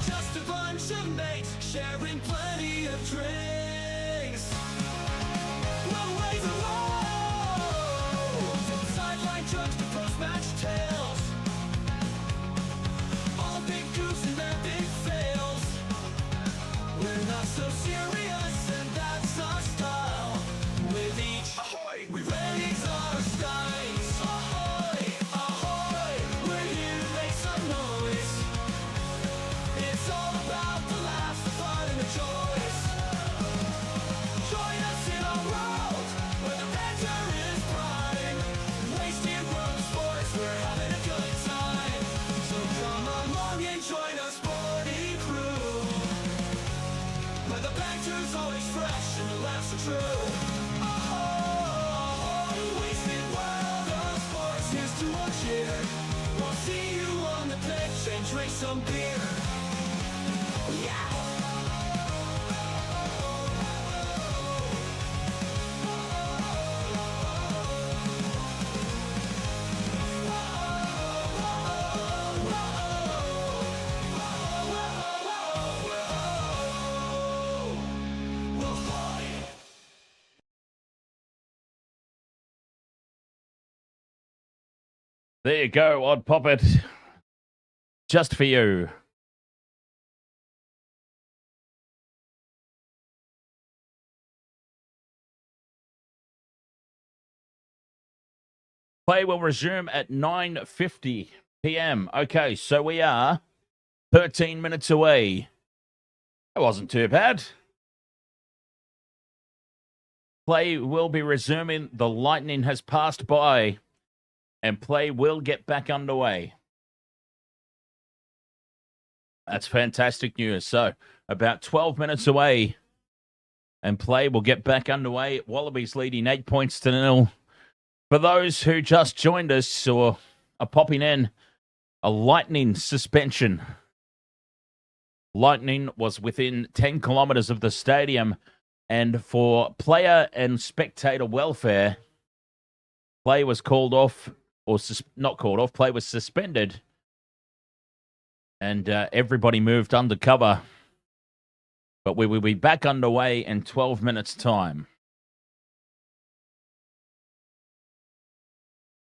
S2: Just a bunch of mates sharing plenty of drinks. We'll raise a road from sideline jokes to post-match tales. All the big goofs and their big fails. We're not so serious, and that's our style. With each ahoy, we raise our skies. Ahoy, ahoy, we're here to make some noise. It's all about the laughs, the fun, and the joys. Join us in our world where the banter is prime. Wasted world of sports, we're having a good time. So come along and join our sporty crew, where the banter's always fresh and the laughs are true. Oh, wasted world of sports, here's to our cheer. We'll see you on the pitch and drink some beer. Yeah!
S1: There you go, Odd Poppet. Just for you. Play will resume at 9:50 p.m. Okay, so we are 13 minutes away. That wasn't too bad. Play will be resuming. The lightning has passed by, and play will get back underway. That's fantastic news. So, about 12 minutes away, and play will get back underway. Wallabies leading 8-0. For those who just joined us or are popping in, a lightning suspension. Lightning was within 10 kilometres of the stadium, and for player and spectator welfare, play was called off, or not called off, play was suspended, and everybody moved undercover. But we will be back underway in 12 minutes' time.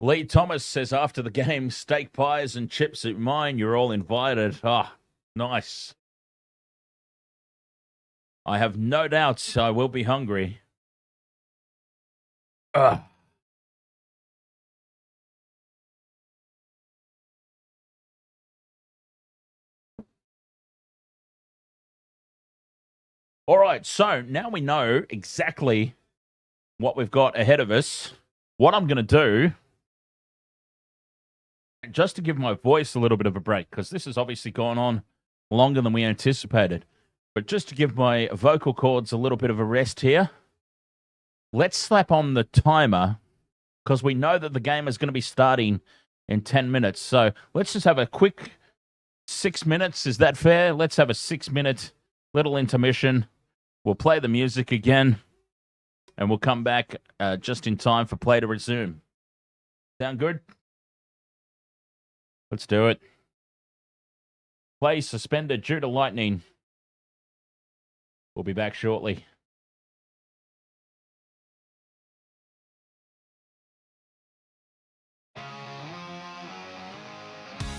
S1: Lee Thomas says after the game, steak pies and chips at mine, you're all invited. Ah, nice. I have no doubts I will be hungry. Ugh. All right, so now we know exactly what we've got ahead of us. What I'm going to do, just to give my voice a little bit of a break, because this has obviously gone on longer than we anticipated, but just to give my vocal cords a little bit of a rest here, let's slap on the timer, because we know that the game is going to be starting in 10 minutes. So let's just have a quick 6 minutes. Is that fair? Let's have a 6-minute little intermission. We'll play the music again, and we'll come back just in time for play to resume. Sound good? Let's do it. Play suspended due to lightning. We'll be back shortly.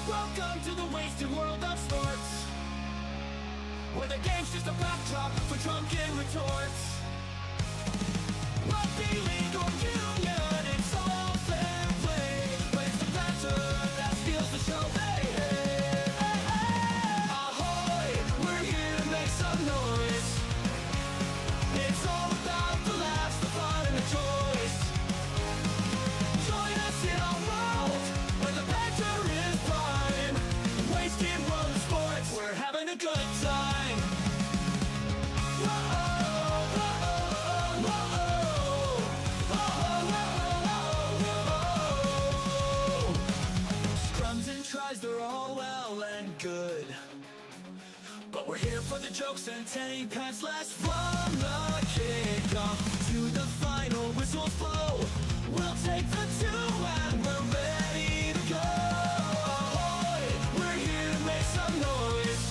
S2: Welcome to the wasted world of sports, where the game's just a backdrop for drunken retorts. Rugby league or union, it's all fair play. Plays the banter that steals the show. Hey, hey, hey, hey. Ahoy, we're here to make some noise. It's all about the laughs, the fun, and the joys. Join us in our world where the banter is prime. Wasted world of sports, we're having a good time. Whoa, whoa, whoa, whoa, whoa, whoa. for the jokes and 10 pants less from the kickoff to the final whistle blow. We'll take the 2 and we're ready to go. Ahoy, we're here to make some noise.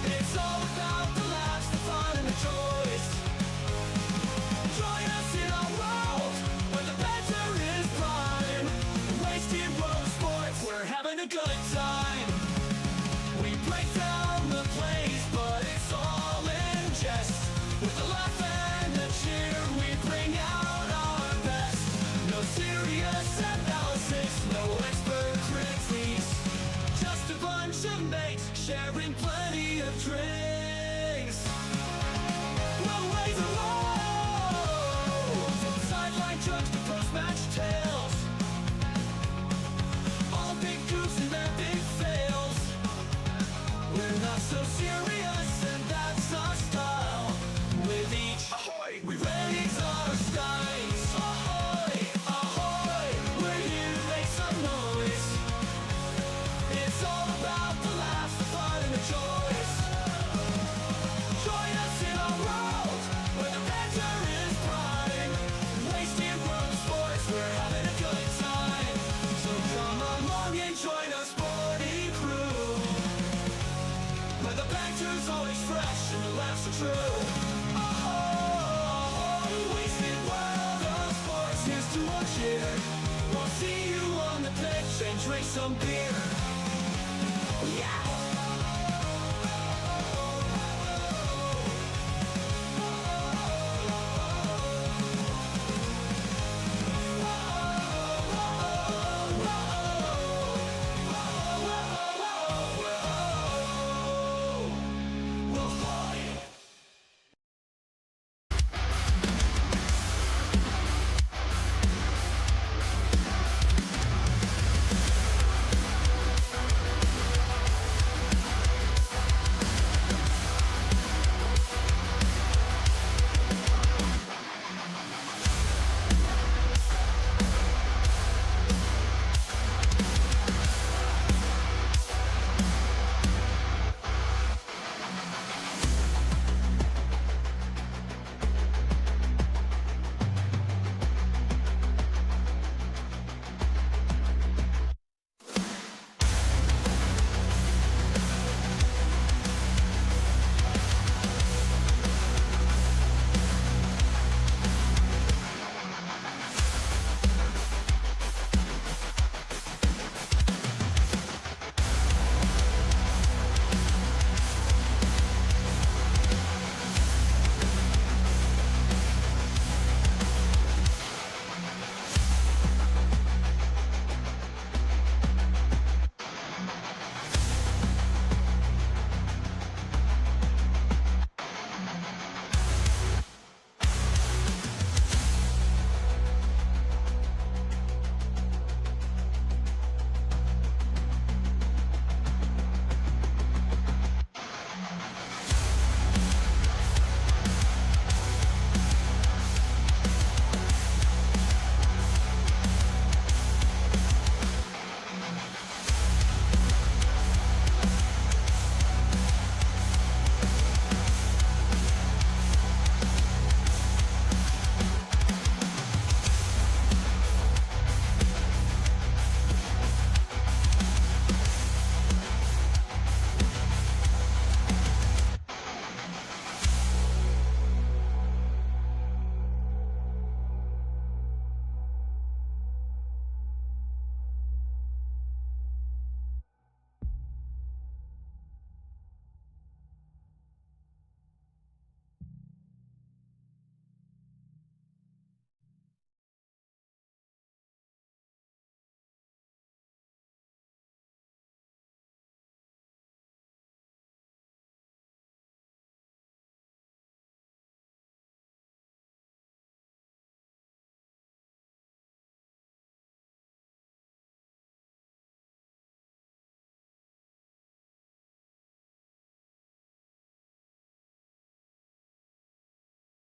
S2: It's all about the laughs, the fun, and the joys. Join us in our world where the banter is prime. Wasted world of sports, we're having a good time. We break down the plays, but it's all in jest. With the laugh and the cheer, we bring out our best. No serious analysis, no expert critiques. Just a bunch of mates sharing plenty of drinks. We'll raise a roll from sideline jokes to post-match tales. All big goofs and their big fails. We're not so serious, and that's our style. With each ahoy, we raise our skies. Ahoy, ahoy, we're here to make some noise. It's all about the laughs, the fun, and the joys. Join us in our world where the banter is prime. Wasted world of sports, we're having a good time. So come along and join our sporty crew, where the banter's always fresh and the laughs are true. Oh, wasted world of sports, here's to our cheer. We'll see you on the pitch and drink some beer. Yeah!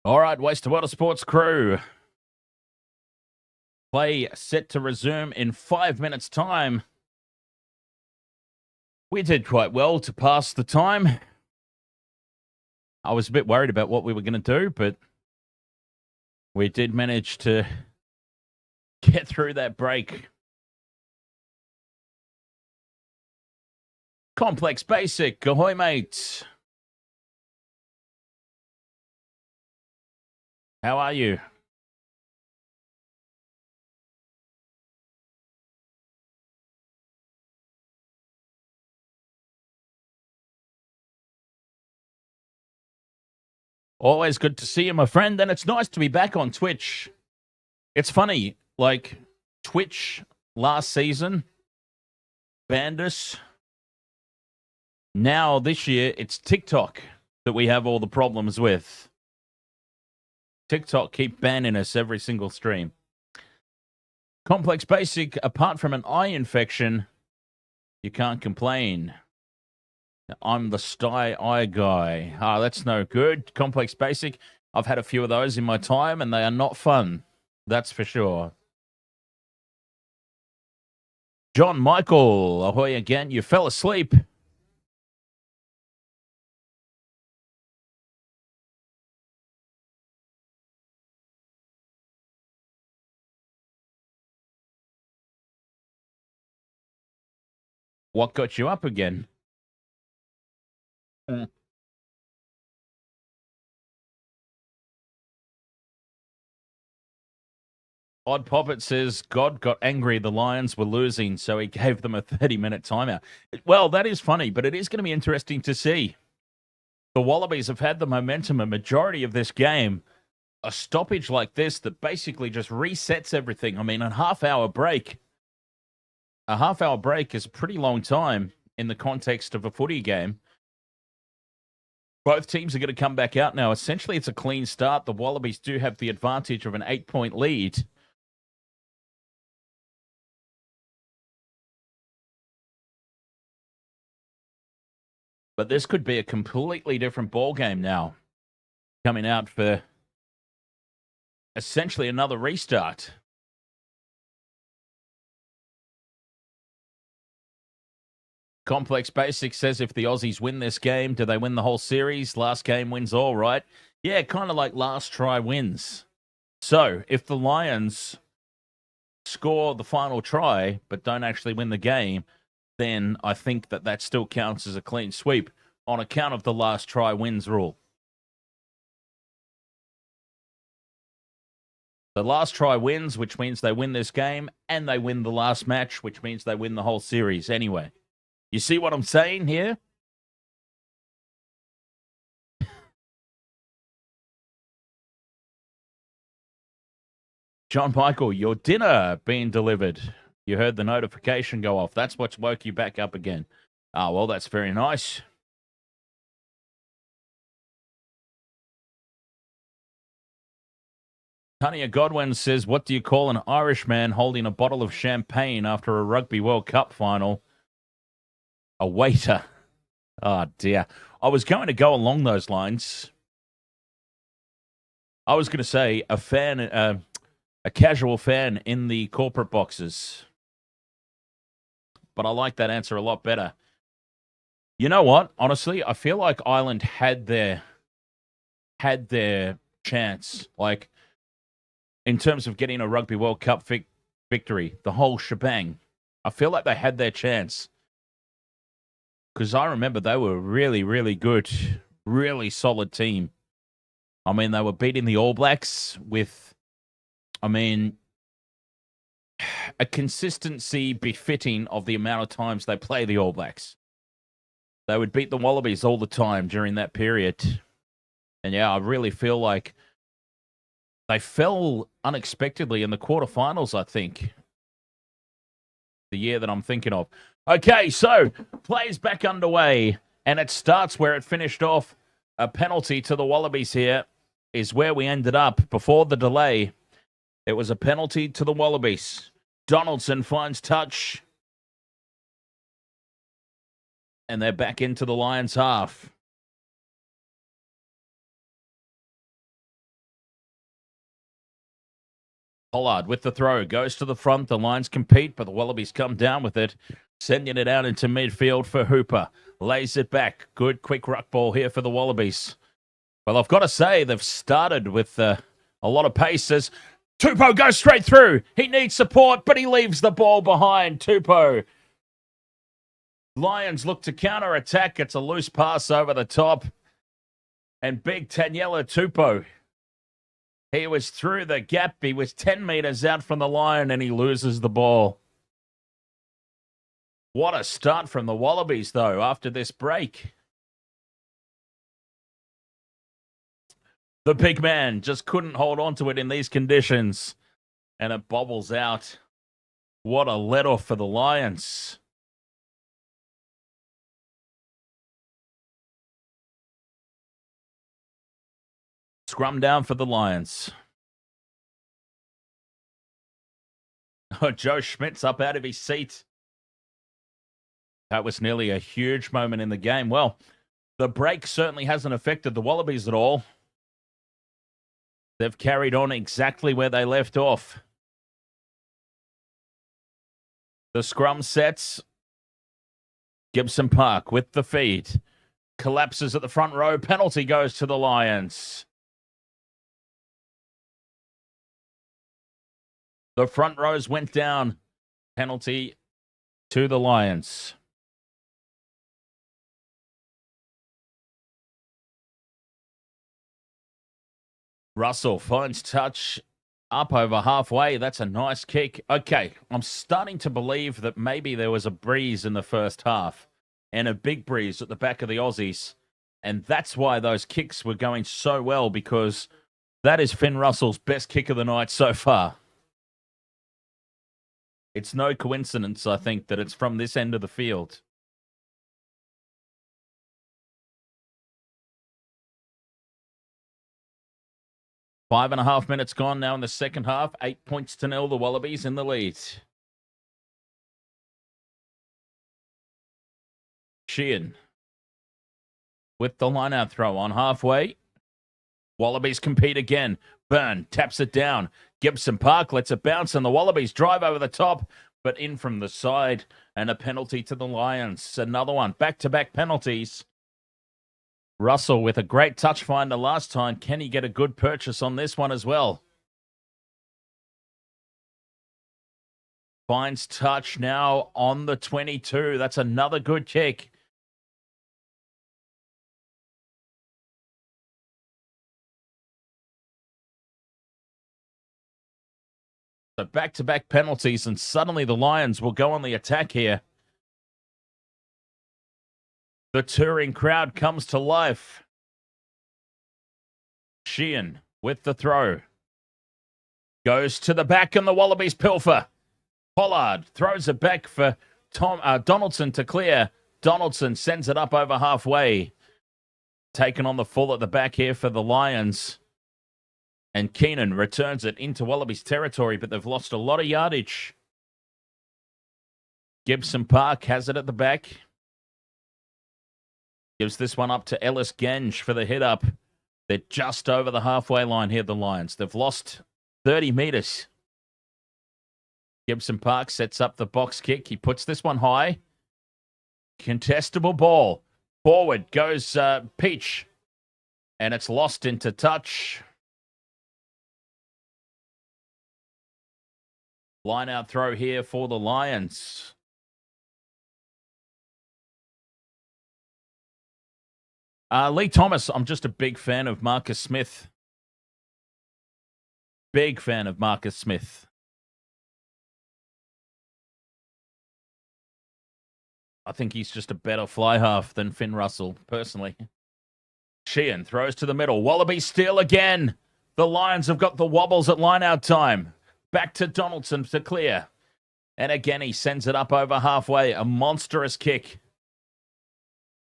S1: All right, Wasted Water Sports crew. Play set to resume in 5 minutes' time. We did quite well to pass the time. I was a bit worried about what we were going to do, but we did manage to get through that break. Complex Basic, ahoy, mate. How are you? Always good to see you, my friend, and it's nice to be back on Twitch. It's funny, like, Twitch last season banned us. Now, this year, it's TikTok that we have all the problems with. TikTok keep banning us every single stream. Complex Basic, apart from an eye infection, you can't complain. I'm the sty eye guy. Ah, that's no good. Complex Basic, I've had a few of those in my time, and they are not fun. That's for sure. John Michael, ahoy again. You fell asleep. What got you up again? Odd Poppet says God got angry the Lions were losing, so he gave them a 30-minute timeout. Well, that is funny, but it is going to be interesting to see. The Wallabies have had the momentum a majority of this game. A stoppage like this that basically just resets everything. I mean, a half-hour break. A half-hour break is a pretty long time in the context of a footy game. Both teams are going to come back out now. Essentially, it's a clean start. The Wallabies do have the advantage of an 8-point lead. But this could be a completely different ball game now. Coming out for essentially another restart. Complex Basic says if the Aussies win this game, do they win the whole series? Last game wins all, right? Yeah, kind of like last try wins. So if the Lions score the final try but don't actually win the game, then I think that still counts as a clean sweep on account of the last try wins rule. The last try wins, which means they win this game, and they win the last match, which means they win the whole series anyway. You see what I'm saying here? John Michael, your dinner being delivered. You heard the notification go off. That's what's woke you back up again. Ah, well, that's very nice. Tanya Godwin says, what do you call an Irishman holding a bottle of champagne after a Rugby World Cup final? A waiter. Oh, dear. I was going to go along those lines. I was going to say a fan, a casual fan in the corporate boxes. But I like that answer a lot better. You know what? Honestly, I feel like Ireland had their chance. Like, in terms of getting a Rugby World Cup victory, the whole shebang. I feel like they had their chance. Because I remember they were really, really good. Really solid team. I mean, they were beating the All Blacks with, I mean, a consistency befitting of the amount of times they play the All Blacks. They would beat the Wallabies all the time during that period. And yeah, I really feel like they fell unexpectedly in the quarterfinals, I think. The year that I'm thinking of. Okay, so play's back underway, and it starts where it finished off. A penalty to the Wallabies here is where we ended up before the delay. It was a penalty to the Wallabies. Donaldson finds touch. And they're back into the Lions' half. Pollard with the throw. Goes to the front. The Lions compete, but the Wallabies come down with it. Sending it out into midfield for Hooper. Lays it back. Good quick ruck ball here for the Wallabies. Well, I've got to say, they've started with a lot of paces. Tupou goes straight through. He needs support, but he leaves the ball behind. Tupou. Lions look to counter-attack. It's a loose pass over the top. And big Taniela Tupou. He was through the gap. He was 10 metres out from the line, and he loses the ball. What a start from the Wallabies, though, after this break. The big man just couldn't hold on to it in these conditions, and it bobbles out. What a let-off for the Lions. Scrum down for the Lions. Oh, Joe Schmidt's up out of his seat. That was nearly a huge moment in the game. Well, the break certainly hasn't affected the Wallabies at all. They've carried on exactly where they left off. The scrum sets. Gibson Park with the feed. Collapses at the front row. Penalty goes to the Lions. The front rows went down. Penalty to the Lions. Russell finds touch up over halfway. That's a nice kick. Okay, I'm starting to believe that maybe there was a breeze in the first half and a big breeze at the back of the Aussies. And that's why those kicks were going so well, because that is Finn Russell's best kick of the night so far. It's no coincidence, I think, that it's from this end of the field. Five and a half minutes gone now in the second half. 8-0, the Wallabies in the lead. Sheehan with the line-out throw on halfway. Wallabies compete again. Byrne taps it down. Gibson Park lets it bounce, and the Wallabies drive over the top, but in from the side, and a penalty to the Lions. Another one. Back-to-back penalties. Russell with a great touch finder last time. Can he get a good purchase on this one as well? Finds touch now on the 22. That's another good kick. So back-to-back penalties, and suddenly the Lions will go on the attack here. The touring crowd comes to life. Sheehan with the throw. Goes to the back, and the Wallabies pilfer. Pollard throws it back for Donaldson to clear. Donaldson sends it up over halfway. Taken on the full at the back here for the Lions. And Keenan returns it into Wallabies territory, but they've lost a lot of yardage. Gibson Park has it at the back. Gives this one up to Ellis Genge for the hit up. They're just over the halfway line here, the Lions. They've lost 30 metres. Gibson Park sets up the box kick. He puts this one high. Contestable ball. Forward goes Peach. And it's lost into touch. Line out throw here for the Lions. Lee Thomas, I'm just a big fan of Marcus Smith. Big fan of Marcus Smith. I think he's just a better fly half than Finn Russell, personally. Sheehan throws to the middle. Wallabies steal again. The Lions have got the wobbles at line-out time. Back to Donaldson to clear. And again, he sends it up over halfway. A monstrous kick.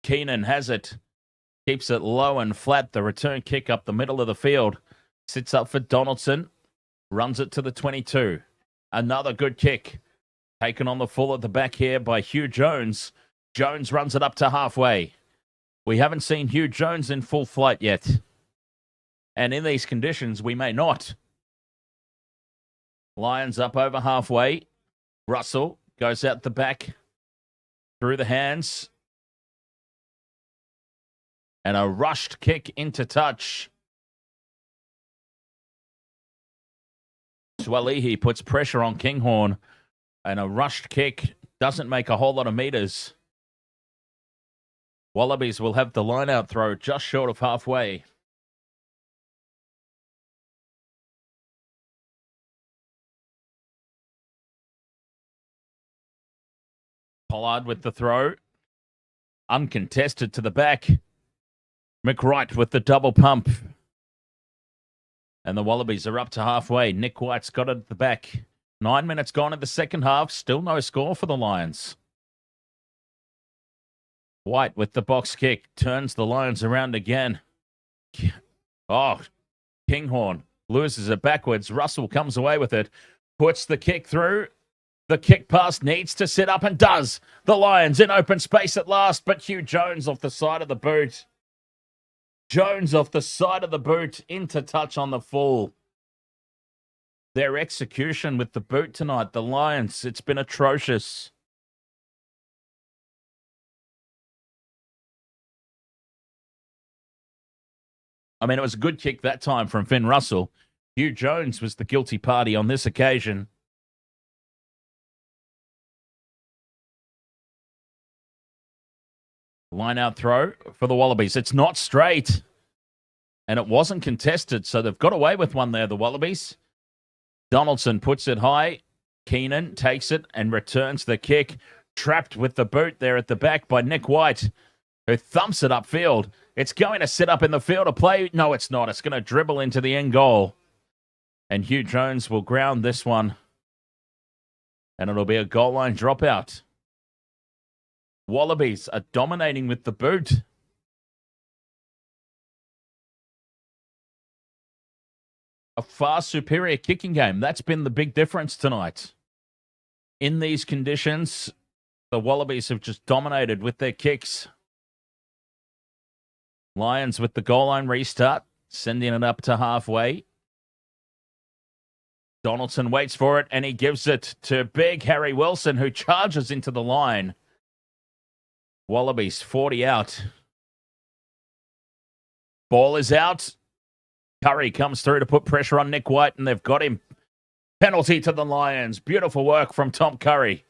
S1: Keenan has it. Keeps it low and flat. The return kick up the middle of the field. Sits up for Donaldson. Runs it to the 22. Another good kick. Taken on the full at the back here by Hugh Jones. Jones runs it up to halfway. We haven't seen Hugh Jones in full flight yet. And in these conditions, we may not. Lions up over halfway. Russell goes out the back. Through the hands. And a rushed kick into touch. Swalihi puts pressure on Kinghorn. And a rushed kick doesn't make a whole lot of meters. Wallabies will have the line-out throw just short of halfway. Pollard with the throw. Uncontested to the back. Nic White with the double pump. And the Wallabies are up to halfway. Nic White's got it at the back. 9 minutes gone in the second half. Still no score for the Lions. White with the box kick. Turns the Lions around again. Oh, Kinghorn loses it backwards. Russell comes away with it. Puts the kick through. The kick pass needs to sit up and does. The Lions in open space at last. But Hugh Jones off the side of the boot. Jones off the side of the boot into touch on the full. Their execution with the boot tonight, the Lions, it's been atrocious. I mean, it was a good kick that time from Finn Russell. Hugh Jones was the guilty party on this occasion. Line out throw for the Wallabies. It's not straight. And it wasn't contested, so they've got away with one there, the Wallabies. Donaldson puts it high. Keenan takes it and returns the kick. Trapped with the boot there at the back by Nic White, who thumps it upfield. It's going to sit up in the field of play. No, it's not. It's going to dribble into the end goal. And Hugh Jones will ground this one. And it'll be a goal line dropout. Wallabies are dominating with the boot. A far superior kicking game. That's been the big difference tonight. In these conditions, the Wallabies have just dominated with their kicks. Lions with the goal line restart, sending it up to halfway. Donaldson waits for it, and he gives it to big Harry Wilson, who charges into the line. Wallabies 40 out. Ball is out. Curry comes through to put pressure on Nic White, and they've got him. Penalty to the Lions. Beautiful work from Tom Curry.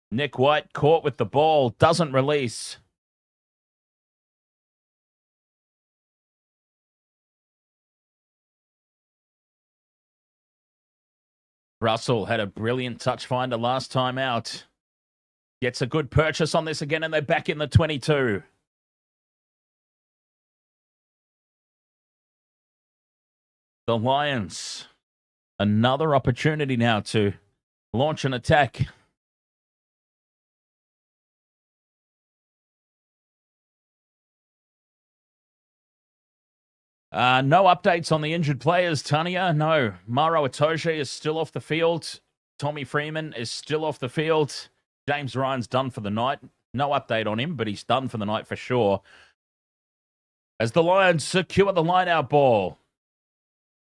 S1: Nic White caught with the ball, doesn't release. Russell had a brilliant touch finder last time out. Gets a good purchase on this again, and they're back in the 22. The Lions, another opportunity now to launch an attack. No updates on the injured players, Tania. No, Maro Itoje is still off the field. Tommy Freeman is still off the field. James Ryan's done for the night. No update on him, but he's done for the night for sure. As the Lions secure the line-out ball.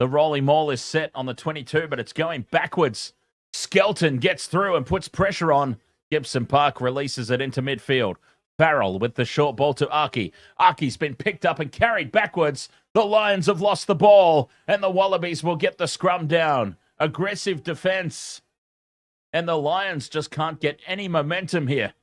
S1: The rolling maul is set on the 22, but it's going backwards. Skelton gets through and puts pressure on. Gibson Park releases it into midfield. Farrell with the short ball to Aki. Aki's been picked up and carried backwards. The Lions have lost the ball, and the Wallabies will get the scrum down. Aggressive defense. And the Lions just can't get any momentum here.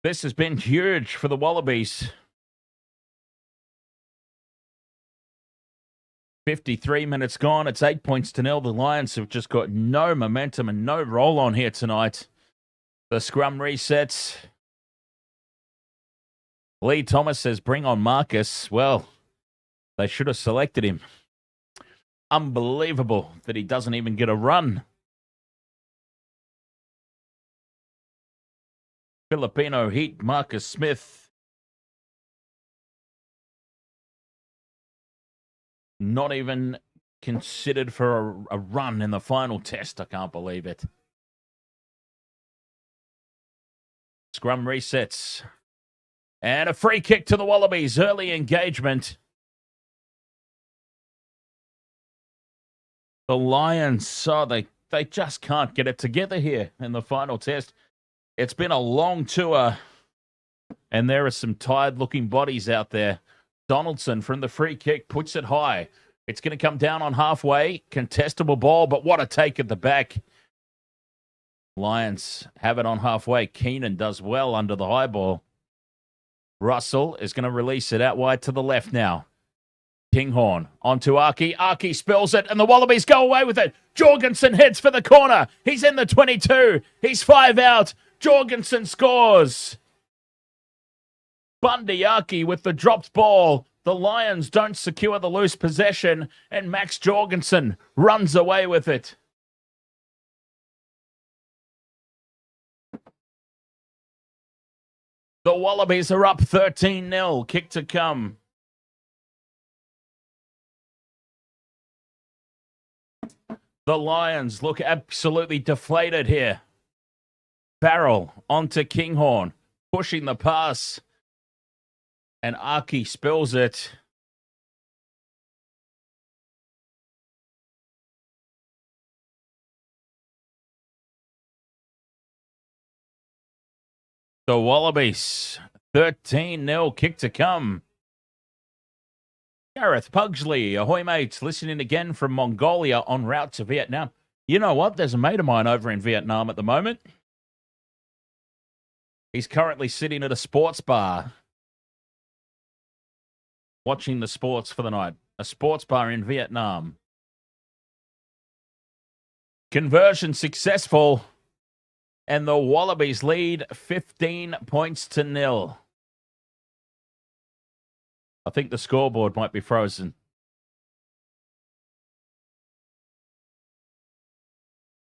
S1: This has been huge for the Wallabies. 53 minutes gone. It's 8-0. The Lions have just got no momentum and no roll on here tonight. The scrum resets. Lee Thomas says, bring on Marcus. Well, they should have selected him. Unbelievable that he doesn't even get a run Filipino Heat, Marcus Smith. Not even considered for a run in the final test. I can't believe it. Scrum resets. And a free kick to the Wallabies. Early engagement. The Lions, they just can't get it together here in the final test. It's been a long tour, and there are some tired-looking bodies out there. Donaldson from the free kick puts it high. It's going to come down on halfway. Contestable ball, but what a take at the back. Lions have it on halfway. Keenan does well under the high ball. Russell is going to release it out wide to the left now. Kinghorn onto Aki. Aki spills it, and the Wallabies go away with it. Jorgensen heads for the corner. He's in the 22. He's 5 out. Jorgensen scores. Bundy Aki with the dropped ball. The Lions don't secure the loose possession, and Max Jorgensen runs away with it. The Wallabies are up 13-0. Kick to come. The Lions look absolutely deflated here. Farrell onto Kinghorn, pushing the pass. And Aki spills it. The Wallabies, 13-0, kick to come. Gareth Pugsley, ahoy mates, listening again from Mongolia en route to Vietnam. You know what? There's a mate of mine over in Vietnam at the moment. He's currently sitting at a sports bar, watching the sports for the night. A sports bar in Vietnam. Conversion successful. And the Wallabies lead 15 points to 0. I think the scoreboard might be frozen.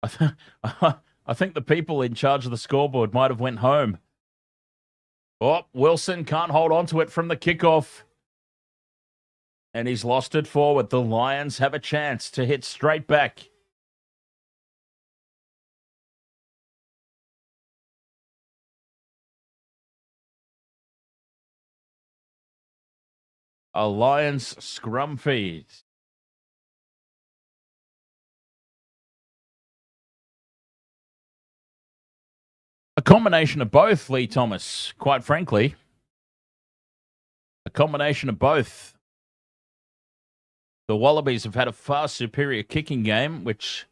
S1: I think the people in charge of the scoreboard might have went home. Oh, Wilson can't hold on to it from the kickoff. And he's lost it forward. The Lions have a chance to hit straight back. A Lions scrum feed. A combination of both, Lee Thomas, quite frankly. A combination of both. The Wallabies have had a far superior kicking game, which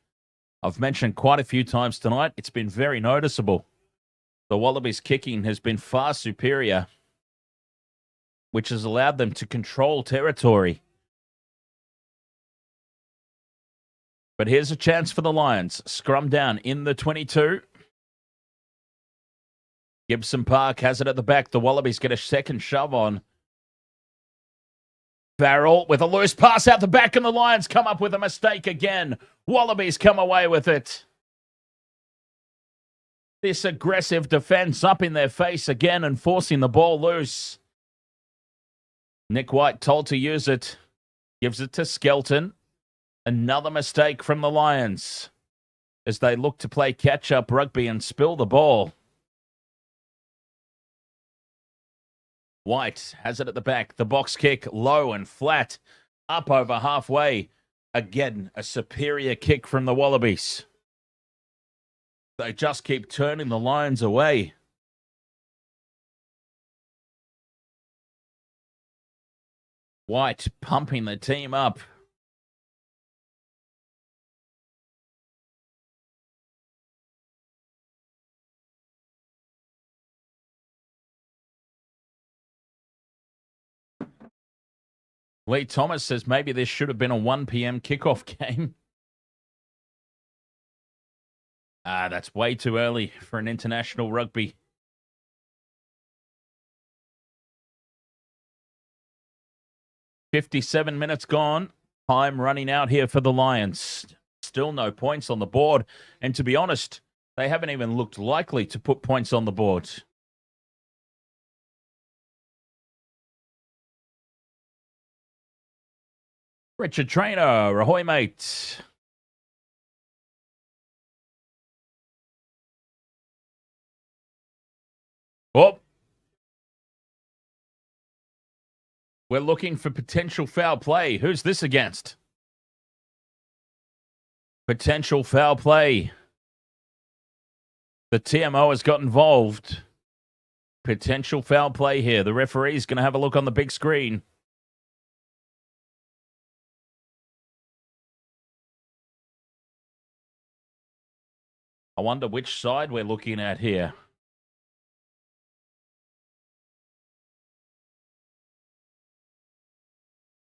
S1: I've mentioned quite a few times tonight. It's been very noticeable. The Wallabies kicking has been far superior, which has allowed them to control territory. But here's a chance for the Lions. Scrum down in the 22. Gibson Park has it at the back. The Wallabies get a second shove on. Farrell with a loose pass out the back, and the Lions come up with a mistake again. Wallabies come away with it. This aggressive defense up in their face again and forcing the ball loose. Nic White told to use it. Gives it to Skelton. Another mistake from the Lions as they look to play catch-up rugby and spill the ball. White has it at the back. The box kick low and flat. Up over halfway. Again, a superior kick from the Wallabies. They just keep turning the Lions away. White pumping the team up. Lee Thomas says maybe this should have been a 1 p.m. kickoff game. That's way too early for an international rugby. "57 minutes gone. Time running out here for the Lions. Still no points on the board. And to be honest, they haven't even looked likely to put points on the board. Richard Trainer, ahoy, mate. Oh. We're looking for potential foul play. Who's this against? Potential foul play. The TMO has got involved. Potential foul play here. The referee's going to have a look on the big screen. I wonder which side we're looking at here.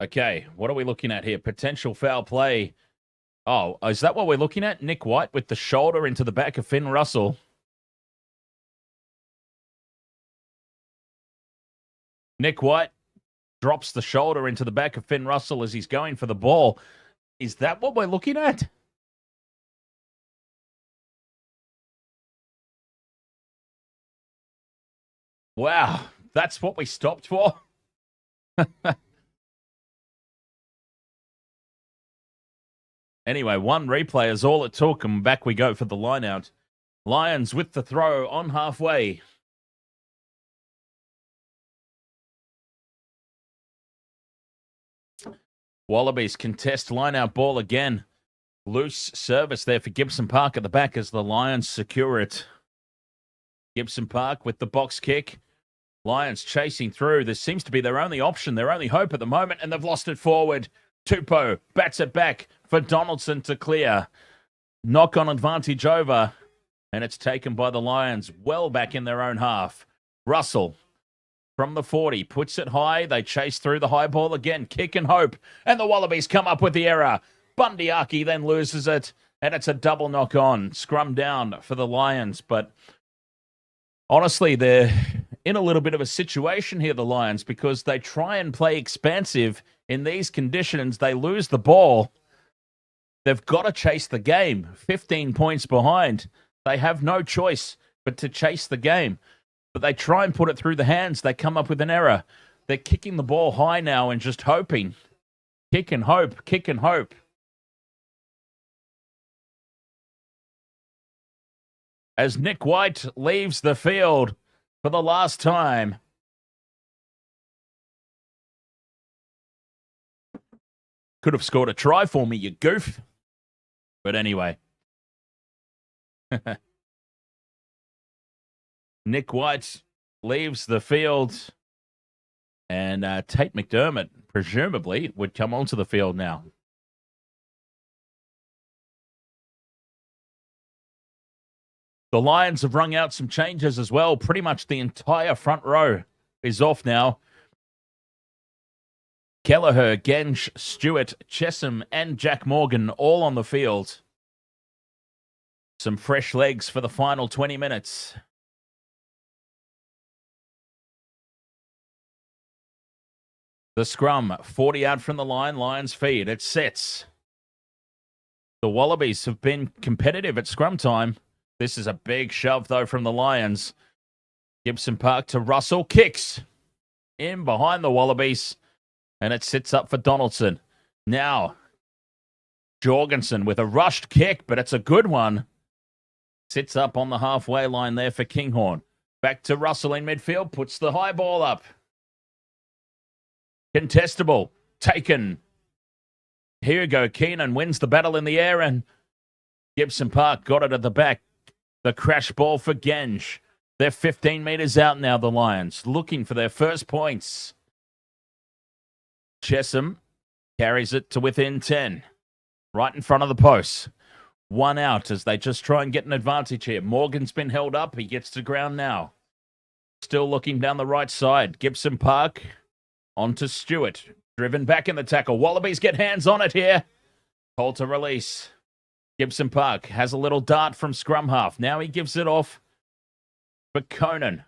S1: Okay, what are we looking at here? Potential foul play. Oh, is that what we're looking at? Nic White with the shoulder into the back of Finn Russell. Nic White drops the shoulder into the back of Finn Russell as he's going for the ball. Is that what we're looking at? Wow, that's what we stopped for? Anyway, one replay is all it took, and back we go for the line out. Lions with the throw on halfway. Wallabies contest line-out ball again. Loose service there for Gibson Park at the back as the Lions secure it. Gibson Park with the box kick. Lions chasing through. This seems to be their only option, their only hope at the moment, and they've lost it forward. Tupou bats it back for Donaldson to clear. Knock-on advantage over, and it's taken by the Lions well back in their own half. Russell from the 40, puts it high. They chase through the high ball again. Kick and hope. And the Wallabies come up with the error. Bundyaki then loses it. And it's a double knock on. Scrum down for the Lions. But honestly, they're in a little bit of a situation here, the Lions, because they try and play expansive in these conditions. They lose the ball. They've got to chase the game. 15 points behind. They have no choice but to chase the game. But they try and put it through the hands. They come up with an error. They're kicking the ball high now and just hoping. Kick and hope. Kick and hope. As Nic White leaves the field for the last time. Could have scored a try for me, you goof. But anyway. Nic White leaves the field, and Tate McDermott, presumably, would come onto the field now. The Lions have rung out some changes as well. Pretty much the entire front row is off now. Kelleher, Genge, Stewart, Chesham, and Jack Morgan all on the field. Some fresh legs for the final 20 minutes. The scrum, 40 out from the line, Lions feed. It sets. The Wallabies have been competitive at scrum time. This is a big shove, though, from the Lions. Gibson Park to Russell. Kicks in behind the Wallabies. And it sits up for Donaldson. Now, Jorgensen with a rushed kick, but it's a good one. Sits up on the halfway line there for Kinghorn. Back to Russell in midfield. Puts the high ball up. Contestable. Taken. Here we go. Keenan wins the battle in the air, and Gibson Park got it at the back. The crash ball for Genge. They're 15 metres out now, the Lions, looking for their first points. Chesham carries it to within 10. Right in front of the post. One out as they just try and get an advantage here. Morgan's been held up. He gets to ground now. Still looking down the right side. Gibson Park on to Stewart. Driven back in the tackle. Wallabies get hands on it here. Call to release. Gibson Park has a little dart from scrum half. Now he gives it off for Conan.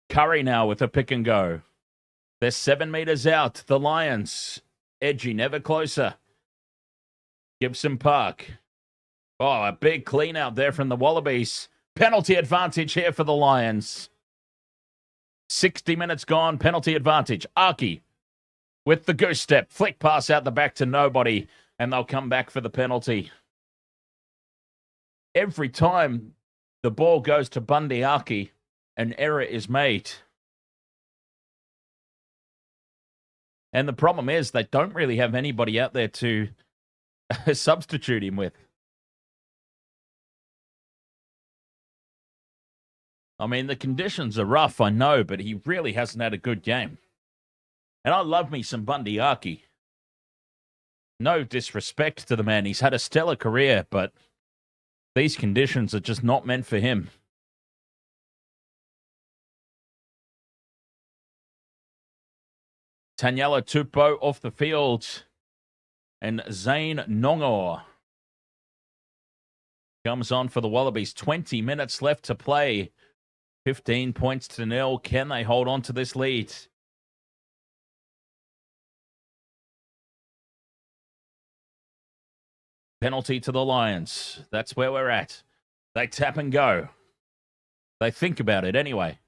S1: Curry now with a pick and go. They're 7 metres out. The Lions. Edgy, never closer. Gibson Park. Oh, a big clean out there from the Wallabies. Penalty advantage here for the Lions. 60 minutes gone. Penalty advantage. Aki with the goose step. Flick pass out the back to nobody, and they'll come back for the penalty. Every time the ball goes to Bundyaki, an error is made. And the problem is they don't really have anybody out there to substitute him with. I mean, the conditions are rough, I know, but he really hasn't had a good game. And I love me some Bundyaki. No disrespect to the man. He's had a stellar career, but these conditions are just not meant for him. Tanyela Tupou off the field. And Zane Nongor comes on for the Wallabies. 20 minutes left to play. 15 points to nil. Can they hold on to this lead? Penalty to the Lions. That's where we're at. They tap and go. They think about it anyway.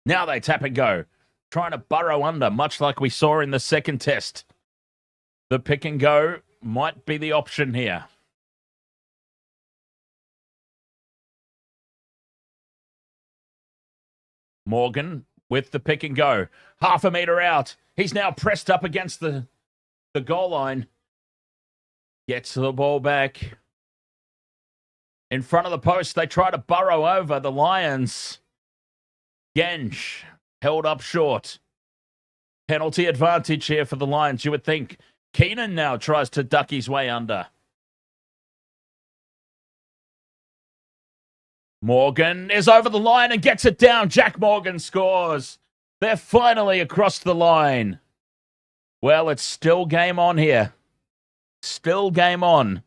S1: Now they tap and go. Trying to burrow under, much like we saw in the second test. The pick and go might be the option here. Morgan with the pick and go. Half a metre out. He's now pressed up against the goal line. Gets the ball back. In front of the post, they try to burrow over the Lions. Genge held up short. Penalty advantage here for the Lions, you would think. Keenan now tries to duck his way under. Morgan is over the line and gets it down. Jack Morgan scores. They're finally across the line. Well, it's still game on here. Still game on.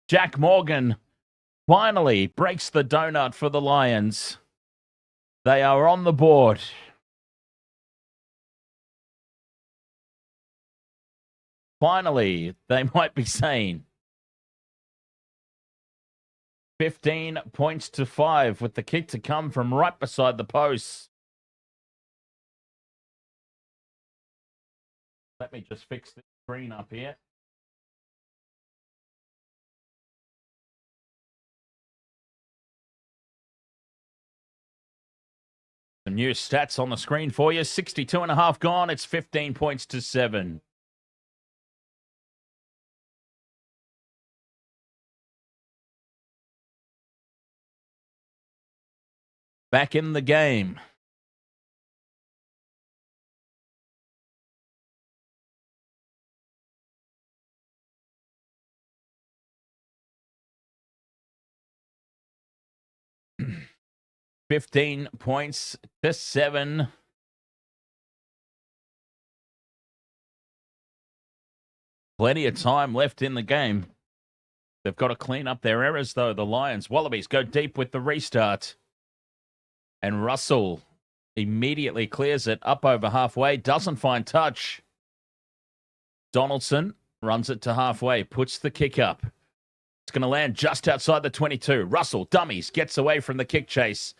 S1: Jack Morgan finally breaks the donut for the Lions. They are on the board. Finally, they might be saying 15 points to 5 with the kick to come from right beside the post. Let me just fix the screen up here. Some new stats on the screen for you. 62 and a half gone. It's 15 points to 7. Back in the game. $15 points to 7. Plenty of time left in the game. They've got to clean up their errors, though. The Lions. Wallabies go deep with the restart. And Russell immediately clears it up over halfway. Doesn't find touch. Donaldson runs it to halfway. Puts the kick up. It's going to land just outside the 22. Russell dummies. Gets away from the kick chase.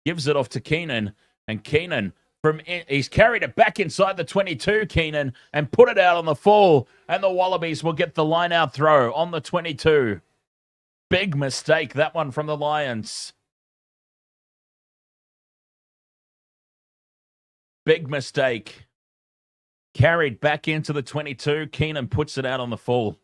S1: Gives it off to Keenan. And Keenan, he's carried it back inside the 22, Keenan, and put it out on the full. And the Wallabies will get the line-out throw on the 22. Big mistake, that one from the Lions. Big mistake. Carried back into the 22. Keenan puts it out on the full.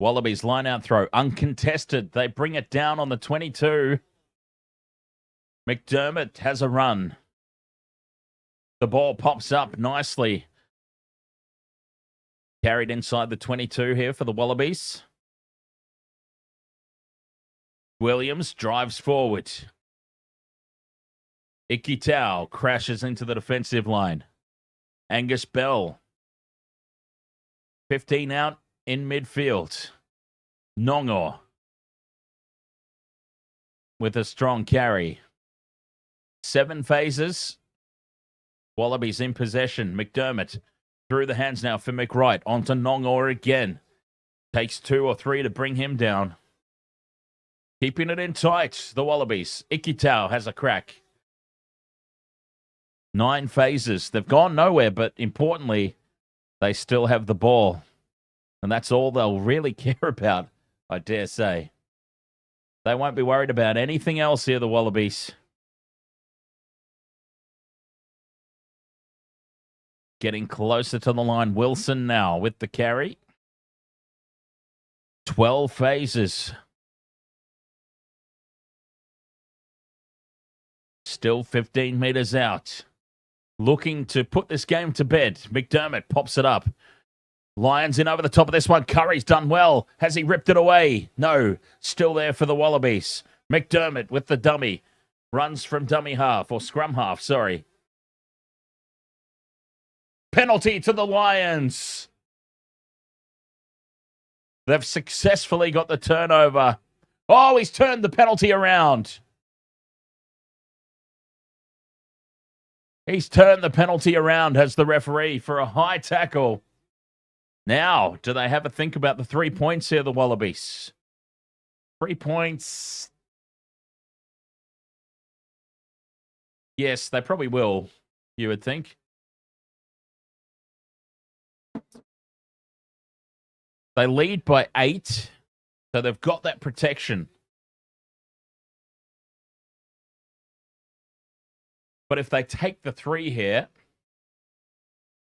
S1: Wallabies line-out throw. Uncontested. They bring it down on the 22. McDermott has a run. The ball pops up nicely. Carried inside the 22 here for the Wallabies. Williams drives forward. Ikitau crashes into the defensive line. Angus Bell. 15 out in midfield. Nongor with a strong carry. 7 phases. Wallabies in possession. McDermott through the hands now for Nic White. Onto Nongor again. Takes 2 or 3 to bring him down. Keeping it in tight, the Wallabies. Ikitau has a crack. 9 phases. They've gone nowhere, but importantly, they still have the ball. And that's all they'll really care about, I dare say. They won't be worried about anything else here, the Wallabies. Getting closer to the line. Wilson now with the carry. 12 phases. Still 15 meters out. Looking to put this game to bed. McDermott pops it up. Lions in over the top of this one. Curry's done well. Has he ripped it away? No. Still there for the Wallabies. McDermott with the dummy. Runs from dummy half, or scrum half, sorry. Penalty to the Lions. They've successfully got the turnover. Oh, he's turned the penalty around. He's turned the penalty around, has the referee, for a high tackle. Now, do they have a think about the 3 points here, the Wallabies? 3 points. Yes, they probably will, you would think. They lead by 8, so they've got that protection. But if they take the 3 here,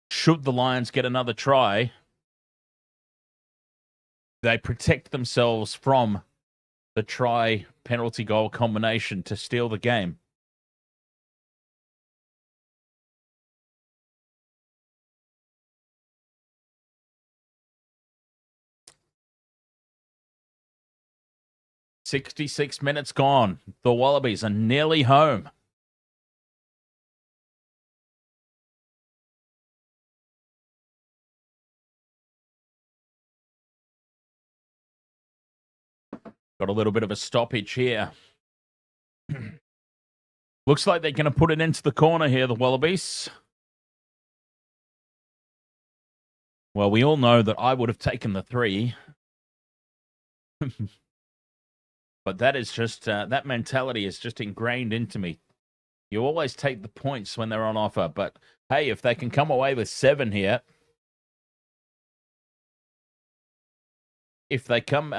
S1: should the Lions get another try, they protect themselves from the try penalty goal combination to steal the game. "66 minutes gone. The Wallabies are nearly home. Got a little bit of a stoppage here. Looks like they're going to put it into the corner here, the Wallabies. Well, we all know that I would have taken the 3. But that is just, that mentality is just ingrained into me. You always take the points when they're on offer. But hey, if they can come away with 7 here, if they come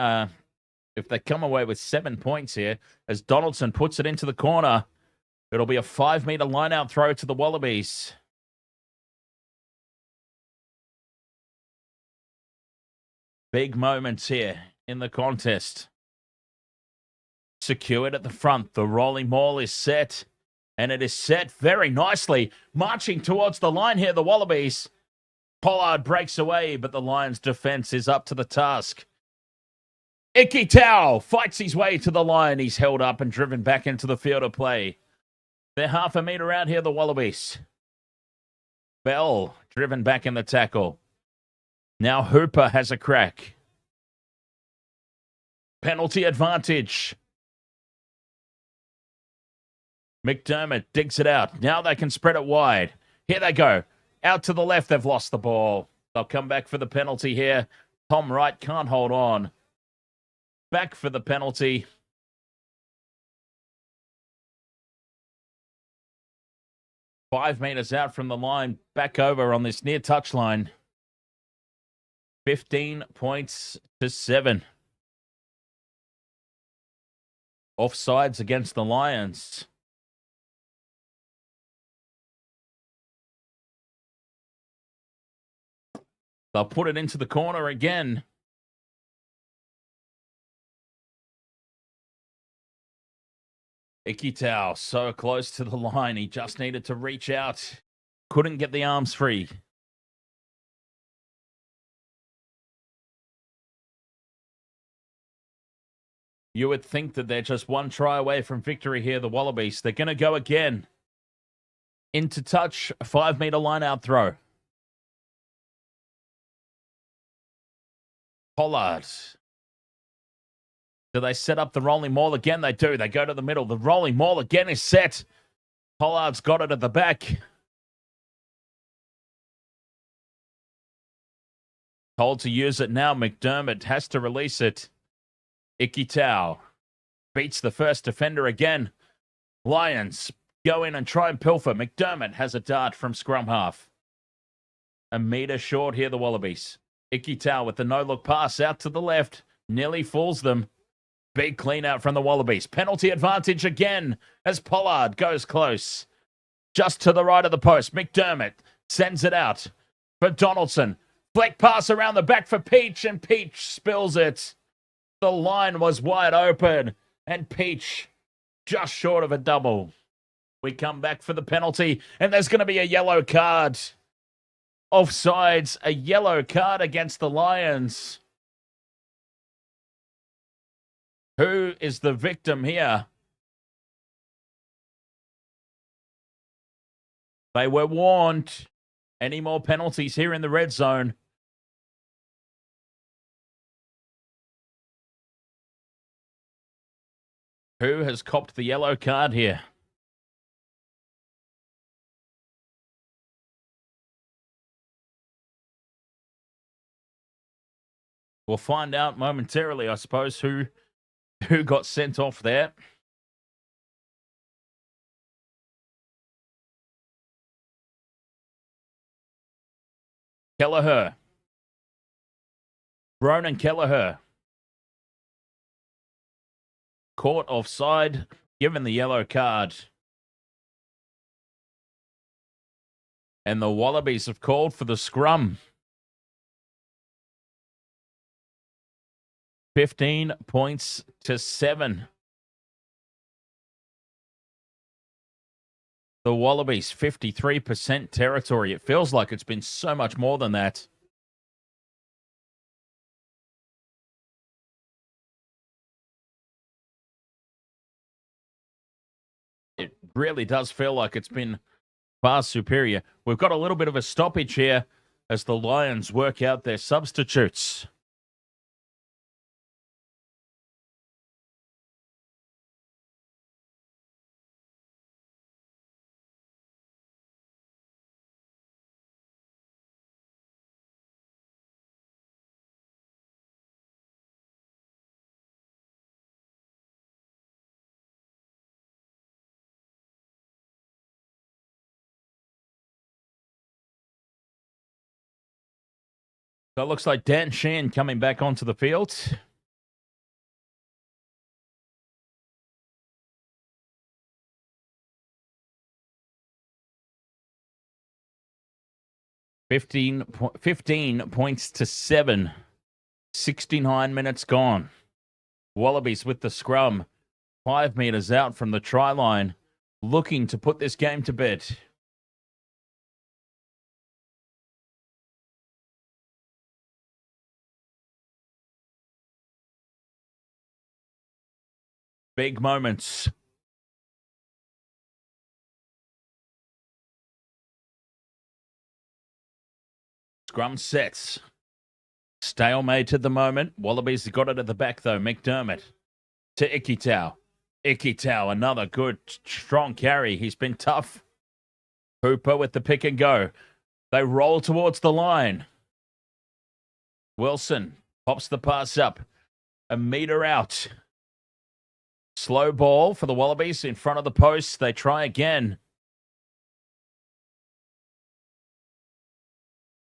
S1: away with 7 points here, as Donaldson puts it into the corner, it'll be a 5-meter line-out throw to the Wallabies. Big moments here in the contest. Secured at the front. The rolling maul is set. And it is set very nicely. Marching towards the line here, the Wallabies. Pollard breaks away, but the Lions' defense is up to the task. Ikitau fights his way to the line. He's held up and driven back into the field of play. They're half a meter out here, the Wallabies. Bell driven back in the tackle. Now Hooper has a crack. Penalty advantage. McDermott digs it out. Now they can spread it wide. Here they go. Out to the left, they've lost the ball. They'll come back for the penalty here. Tom Wright can't hold on. Back for the penalty. Five meters out from the line. Back over on this near touchline. 15 points to 7. Offsides against the Lions. They'll put it into the corner again. Ikitau so close to the line. He just needed to reach out. Couldn't get the arms free. You would think that they're just one try away from victory here, the Wallabies. They're going to go again. Into touch, a 5-meter line-out throw. Pollard. Do they set up the rolling maul again? They do. They go to the middle. The rolling maul again is set. Pollard's got it at the back. Told to use it now. McDermott has to release it. Ikitau. beats the first defender again. Lions go in and try and pilfer. McDermott has a dart from scrum half. A metre short here, the Wallabies. Ikitau with the no-look pass out to the left. Nearly fools them. Big clean out from the Wallabies. Penalty advantage again as Pollard goes close. Just to the right of the post. McDermott sends it out for Donaldson. Fleck pass around the back for Peach, and Peach spills it. The line was wide open, and Peach just short of a double. We come back for the penalty, and there's going to be a yellow card. Offsides, a yellow card against the Lions. Who is the victim here? They were warned. Any more penalties here in the red zone? Who has copped the yellow card here? We'll find out momentarily, I suppose, who got sent off there. Kelleher. Ronan Kelleher. Caught offside, given the yellow card. And the Wallabies have called for the scrum. 15 points to 7. The Wallabies, 53% territory. It feels like it's been so much more than that. It really does feel like it's been far superior. We've got a little bit of a stoppage here as the Lions work out their substitutes. So it looks like Dan Sheehan coming back onto the field. Fifteen points to 7. 69 minutes gone. Wallabies with the scrum. 5 meters out from the try line. Looking to put this game to bed. Big moments. Scrum sets. Stalemate at the moment. Wallabies got it at the back, though. McDermott to Ikitau. Ikitau, another good, strong carry. He's been tough. Hooper with the pick and go. They roll towards the line. Wilson pops the pass up. A meter out. Slow ball for the Wallabies in front of the post. They try again.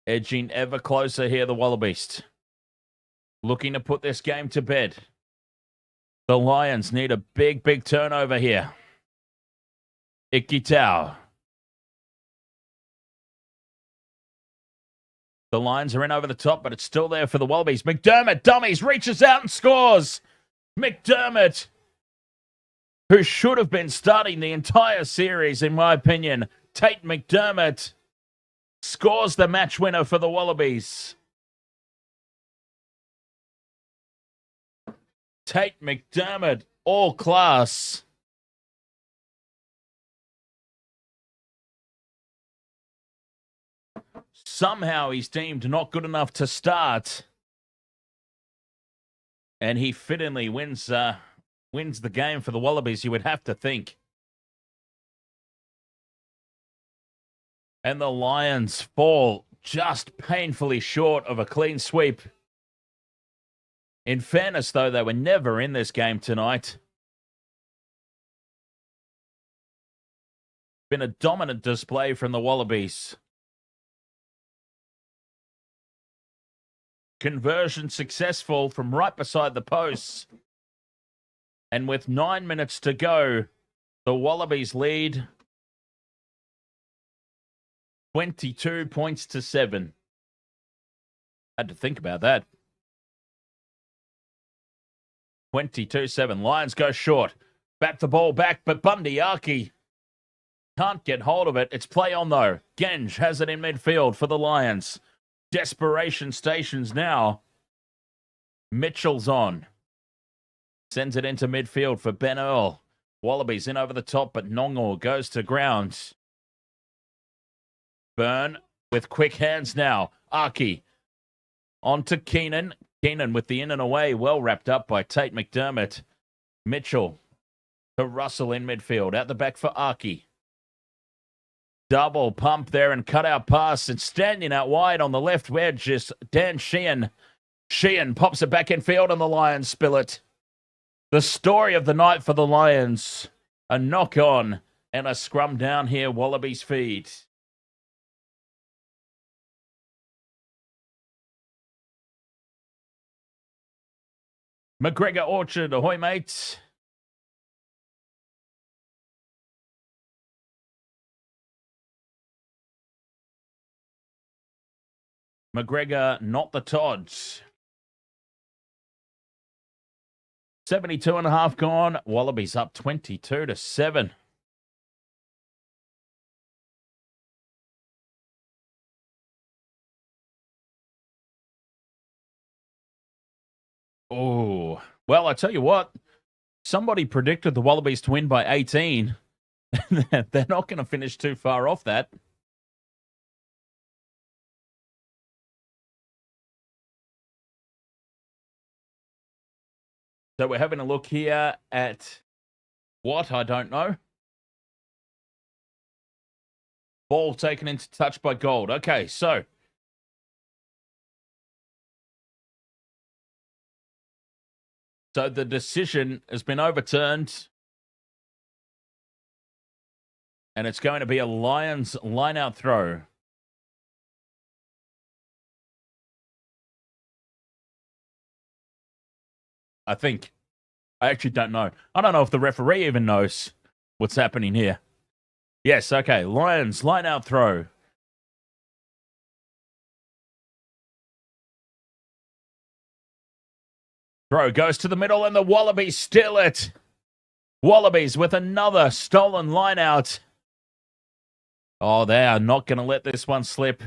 S1: Edging ever closer here, the Wallabies. Looking to put this game to bed. The Lions need a big, big turnover here. Ikitau. The Lions are in over the top, but it's still there for the Wallabies. McDermott, dummies, reaches out and scores. McDermott, who should have been starting the entire series, in my opinion. Tate McDermott scores the match winner for the Wallabies. Tate McDermott, all class. Somehow he's deemed not good enough to start. And he fittingly wins the game for the Wallabies, you would have to think. And the Lions fall just painfully short of a clean sweep. In fairness, though, they were never in this game tonight. Been a dominant display from the Wallabies. Conversion successful from right beside the posts. And with 9 minutes to go, the Wallabies lead 22 points to 7. Had to think about that. 22-7. Lions go short. Bat the ball back, but Bundyaki can't get hold of it. It's play on, though. Genge has it in midfield for the Lions. Desperation stations now. Mitchell's on. Sends it into midfield for Ben Earl. Wallabies in over the top, but Nongor goes to ground. Byrne with quick hands now. Aki on to Keenan. Keenan with the in and away, well wrapped up by Tate McDermott. Mitchell to Russell in midfield. Out the back for Aki. Double pump there and cut out pass, and standing out wide on the left wedge is Dan Sheehan. Sheehan pops it back in field and the Lions spill it. The story of the night for the Lions. A knock on and a scrum down here, Wallabies feed. McGregor Orchard, ahoy mates. McGregor, not the Todds. 72.5 gone. Wallabies up 22-7. Oh, well, I tell you what. Somebody predicted the Wallabies to win by 18. They're not going to finish too far off that. So we're having a look here at what? I don't know. Ball taken into touch by Gold. Okay, so the decision has been overturned. And it's going to be a Lions line-out throw. I think. I actually don't know. I don't know if the referee even knows what's happening here. Yes, okay. Lions, line-out throw. Throw goes to the middle and the Wallabies steal it. Wallabies with another stolen line-out. Oh, they are not going to let this one slip.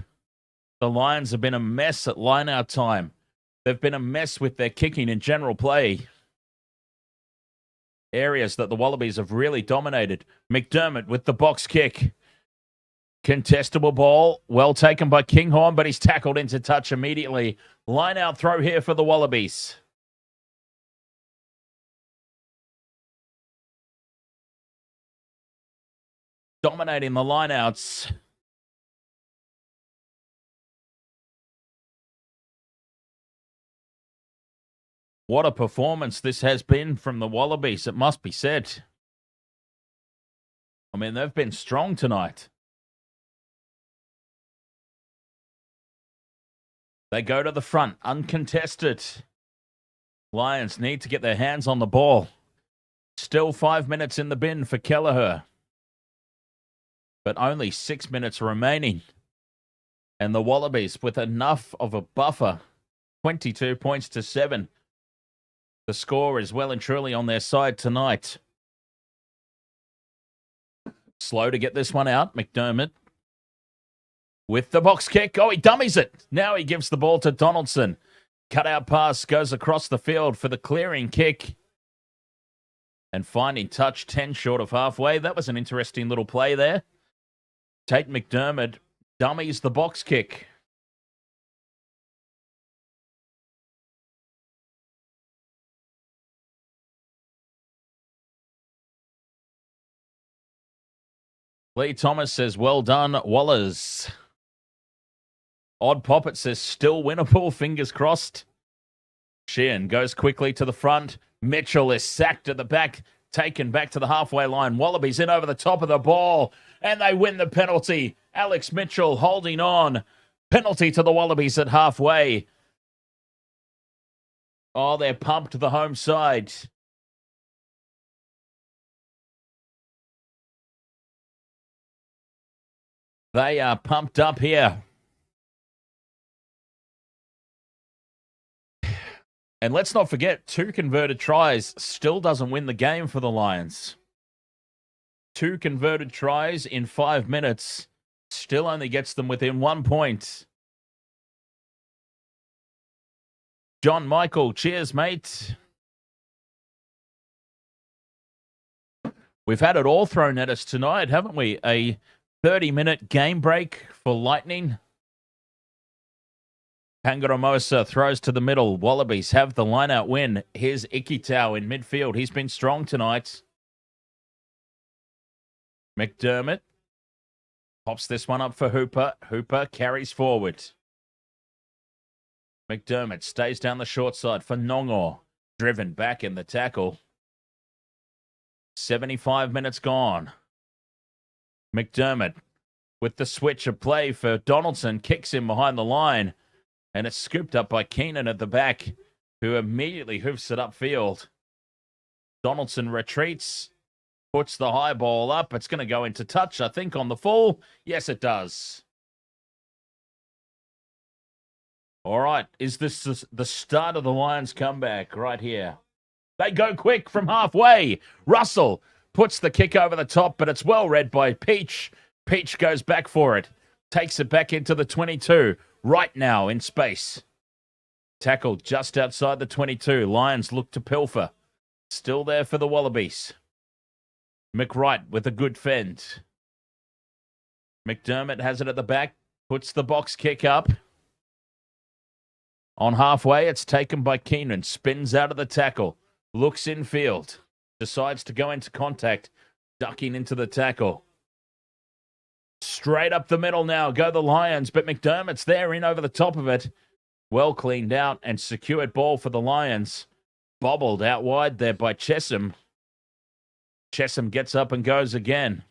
S1: The Lions have been a mess at line-out time. They've been a mess with their kicking in general play. Areas that the Wallabies have really dominated. McDermott with the box kick. Contestable ball. Well taken by Kinghorn, but he's tackled into touch immediately. Line out throw here for the Wallabies. Dominating the lineouts. What a performance this has been from the Wallabies, it must be said. I mean, they've been strong tonight. They go to the front, uncontested. Lions need to get their hands on the ball. Still 5 minutes in the bin for Kelleher. But only 6 minutes remaining. And the Wallabies with enough of a buffer. 22 points to 7. The score is well and truly on their side tonight. Slow to get this one out. McDermott with the box kick. Oh, he dummies it. Now he gives the ball to Donaldson. Cutout pass goes across the field for the clearing kick. And finding touch 10 short of halfway. That was an interesting little play there. Tate McDermott dummies the box kick. Lee Thomas says, well done, Wallers. Odd Poppet says, still winnable, fingers crossed. Sheehan goes quickly to the front. Mitchell is sacked at the back. taken back to the halfway line. Wallabies in over the top of the ball, and they win the penalty. Alex Mitchell holding on. Penalty to the Wallabies at halfway. Oh, they're pumped to the home side. They are pumped up here. And let's not forget, 2 converted tries still doesn't win the game for the Lions. 2 converted tries in 5 minutes still only gets them within 1 point. John Michael, cheers, mate. We've had it all thrown at us tonight, haven't we? A 30-minute game break for Lightning. Pangaramosa throws to the middle. Wallabies have the line-out win. Here's Ikitau in midfield. He's been strong tonight. McDermott pops this one up for Hooper. Hooper carries forward. McDermott stays down the short side for Nongor. Driven back in the tackle. 75 minutes gone. McDermott with the switch of play for Donaldson. Kicks him behind the line. And it's scooped up by Keenan at the back, who immediately hoofs it upfield. Donaldson retreats, puts the high ball up. It's going to go into touch, I think, on the full. Yes, it does. All right, is this the start of the Lions' comeback right here? They go quick from halfway. Russell puts the kick over the top, but it's well read by Peach. Peach goes back for it, takes it back into the 22. Right now in space. Tackled just outside the 22. Lions look to pilfer. Still there for the Wallabies. Nic White with a good fend. McDermott has it at the back. Puts the box kick up. On halfway, it's taken by Keenan. Spins out of the tackle. Looks infield. Decides to go into contact. Ducking into the tackle. Straight up the middle now, go the Lions, but McDermott's there in over the top of it. Well cleaned out and secured ball for the Lions. Bobbled out wide there by Chesham. Chesham gets up and goes again.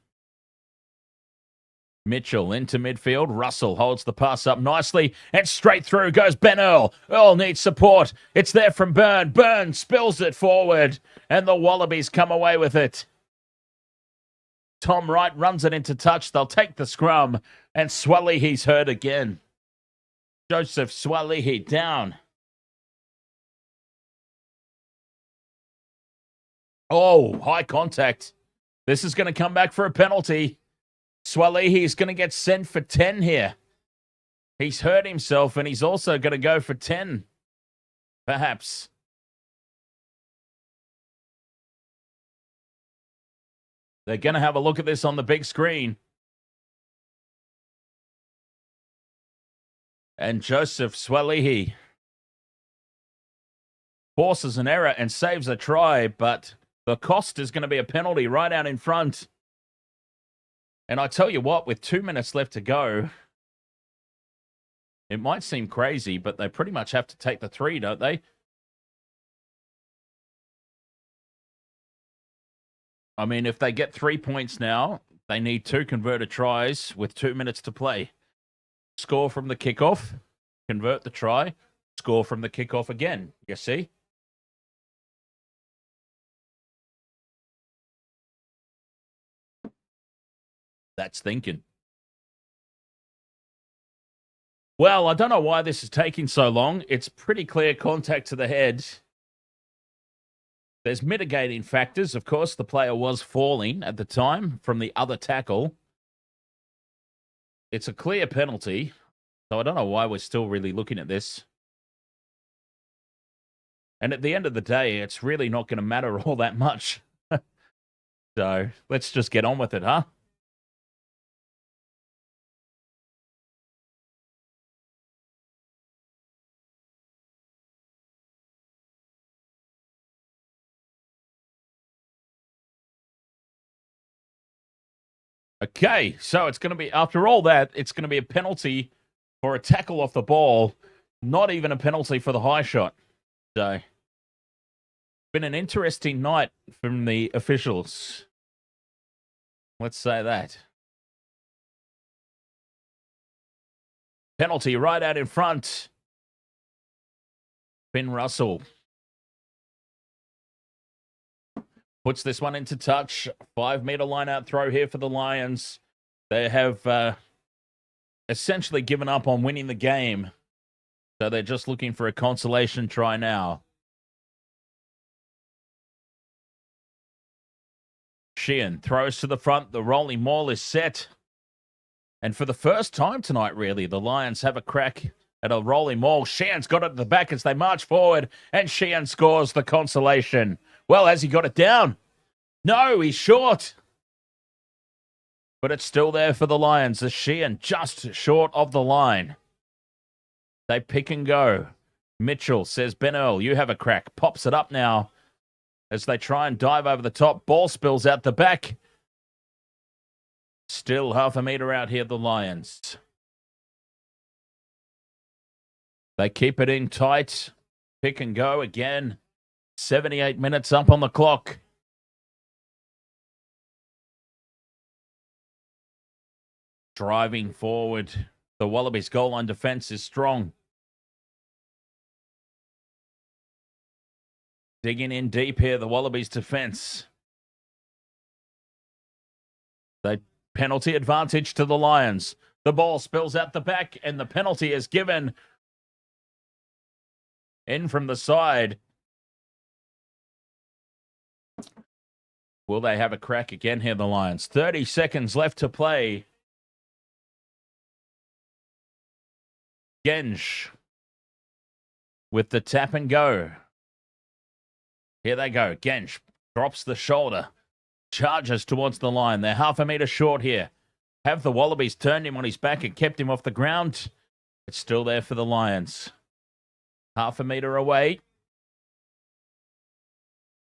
S1: Mitchell into midfield. Russell holds the pass up nicely and straight through goes Ben Earl. Earl needs support. It's there from Byrne. Byrne spills it forward and the Wallabies come away with it. Tom Wright runs it into touch. They'll take the scrum. And Swalihi's hurt again. Joseph Swalihi down. Oh, high contact. This is going to come back for a penalty. Swalihi is going to get sent for 10 here. He's hurt himself and he's also going to go for 10. Perhaps. They're going to have a look at this on the big screen. And Joseph Swalihi forces an error and saves a try, but the cost is going to be a penalty right out in front. And I tell you what, with 2 minutes left to go, it might seem crazy, but they pretty much have to take the 3, don't they? I mean, if they get 3 points now, they need 2 converted tries with 2 minutes to play. Score from the kickoff, convert the try, score from the kickoff again. You see? That's thinking. Well, I don't know why this is taking so long. It's pretty clear contact to the head. There's mitigating factors. Of course, the player was falling at the time from the other tackle. It's a clear penalty. So I don't know why we're still really looking at this. And at the end of the day, it's really not going to matter all that much. So let's just get on with it, huh? Okay, so it's going to be, after all that, it's going to be a penalty for a tackle off the ball, not even a penalty for the high shot. So Been an interesting night from the officials. Let's say that. Penalty right out in front. Finn Russell puts this one into touch. 5 meter line out throw here for the Lions. They have essentially given up on winning the game. So they're just looking for a consolation try now. Sheehan throws to the front. The rolling maul is set. And for the first time tonight, really, the Lions have a crack at a rolling maul. Sheehan's got it at the back as they march forward. And Sheehan scores the consolation. Well, has he got it down? No, he's short. But it's still there for the Lions. The Sheehan just short of the line. They pick and go. Mitchell says, Ben Earl, you have a crack. Pops it up now as they try and dive over the top. Ball spills out the back. Still half a meter out here, the Lions. They keep it in tight. Pick and go again. 78 minutes up on the clock. Driving forward. The Wallabies goal line defense is strong. Digging in deep here, the Wallabies defense. They penalty advantage to the Lions. The ball spills out the back and the penalty is given in from the side. Will they have a crack again here, the Lions? 30 seconds left to play. Genge with the tap and go. Here they go. Genge drops the shoulder. Charges towards the line. They're half a meter short here. Have the Wallabies turned him on his back and kept him off the ground? It's still there for the Lions. Half a meter away.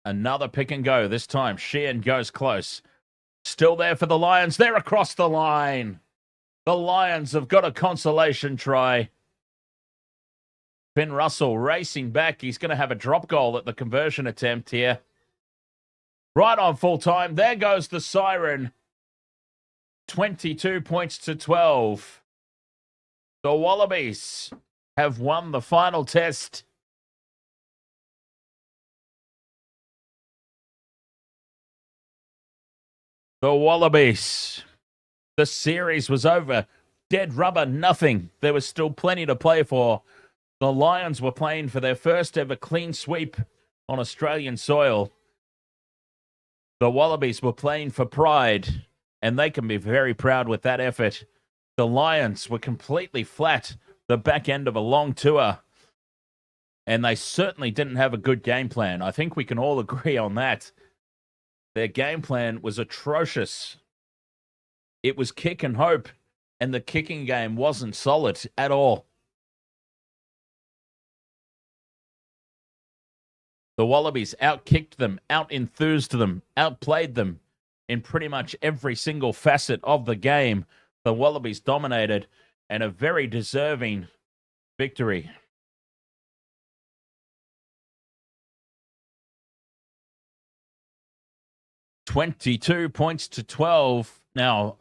S1: Another pick and go. This time, Sheehan goes close. Still there for the Lions. They're across the line. The Lions have got a consolation try. Finn Russell racing back. He's going to have a drop goal at the conversion attempt here. Right on full time. There goes the siren. 22 points to 12. The Wallabies have won the final test. The Wallabies. The series was over. Dead rubber, nothing. There was still plenty to play for. The Lions were playing for their first ever clean sweep on Australian soil. The Wallabies were playing for pride, and they can be very proud with that effort. The Lions were completely flat, the back end of a long tour, and they certainly didn't have a good game plan. I think we can all agree on that. Their game plan was atrocious. It was kick and hope, and the kicking game wasn't solid at all. The Wallabies outkicked them, out-enthused them, outplayed them in pretty much every single facet of the game. The Wallabies dominated, and a very deserving victory. $22 points to 12. Now,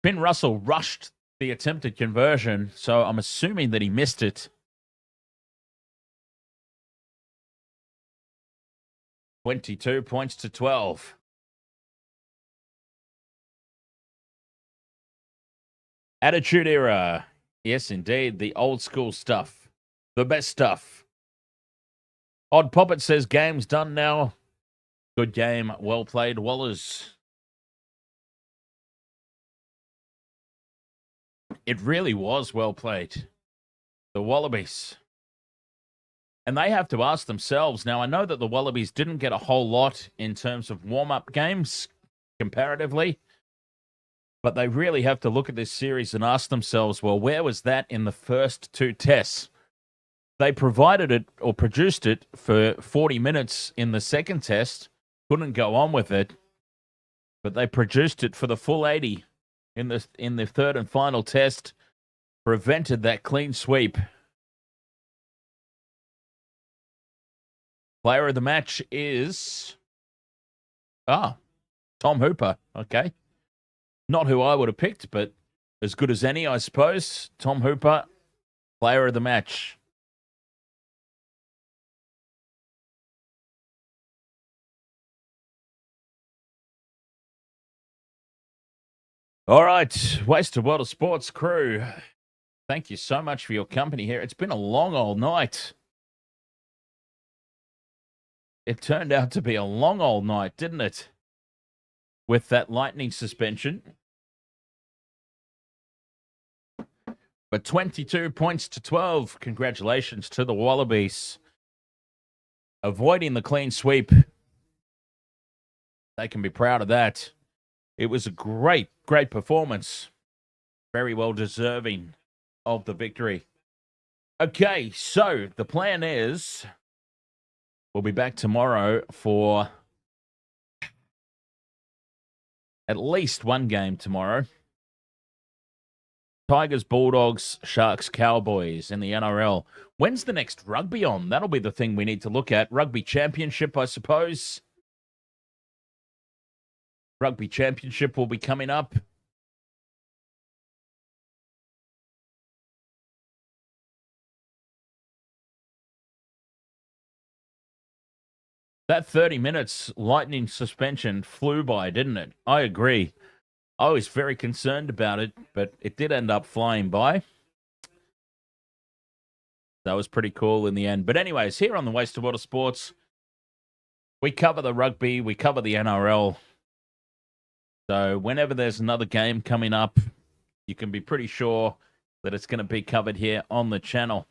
S1: Finn Russell rushed the attempted conversion, so I'm assuming that he missed it. 22 points to 12. Attitude Era. Yes, indeed. The old school stuff. The best stuff. Odd Poppet says, game's done now. Good game. Well played, Wallers. It really was well played. The Wallabies. And they have to ask themselves. Now, I know that the Wallabies didn't get a whole lot in terms of warm-up games comparatively, but they really have to look at this series and ask themselves, well, where was that in the first two tests? They provided it or produced it for 40 minutes in the second test, couldn't go on with it, but they produced it for the full 80 in the third and final test, prevented that clean sweep. Player of the match is Tom Hooper. Okay. Not who I would have picked, but as good as any, I suppose. Tom Hooper, player of the match. All right, Wasted World of Sports crew. Thank you so much for your company here. It's been a long old night. It turned out to be a long old night, didn't it? With that lightning suspension. But 22 points to 12. Congratulations to the Wallabies. Avoiding the clean sweep. They can be proud of that. It was a great performance. Very well deserving of the victory. Okay, so the plan is we'll be back tomorrow for at least one game tomorrow. Tigers, Bulldogs, Sharks, Cowboys in the NRL. When's the next rugby on? That'll be the thing we need to look at. Rugby Championship, I suppose. Rugby Championship will be coming up. That 30 minutes lightning suspension flew by, didn't it? I agree. I was very concerned about it, but it did end up flying by. That was pretty cool in the end. But anyways, here on the Wasted World of Sports, we cover the rugby, we cover the NRL. So whenever there's another game coming up, you can be pretty sure that it's going to be covered here on the channel.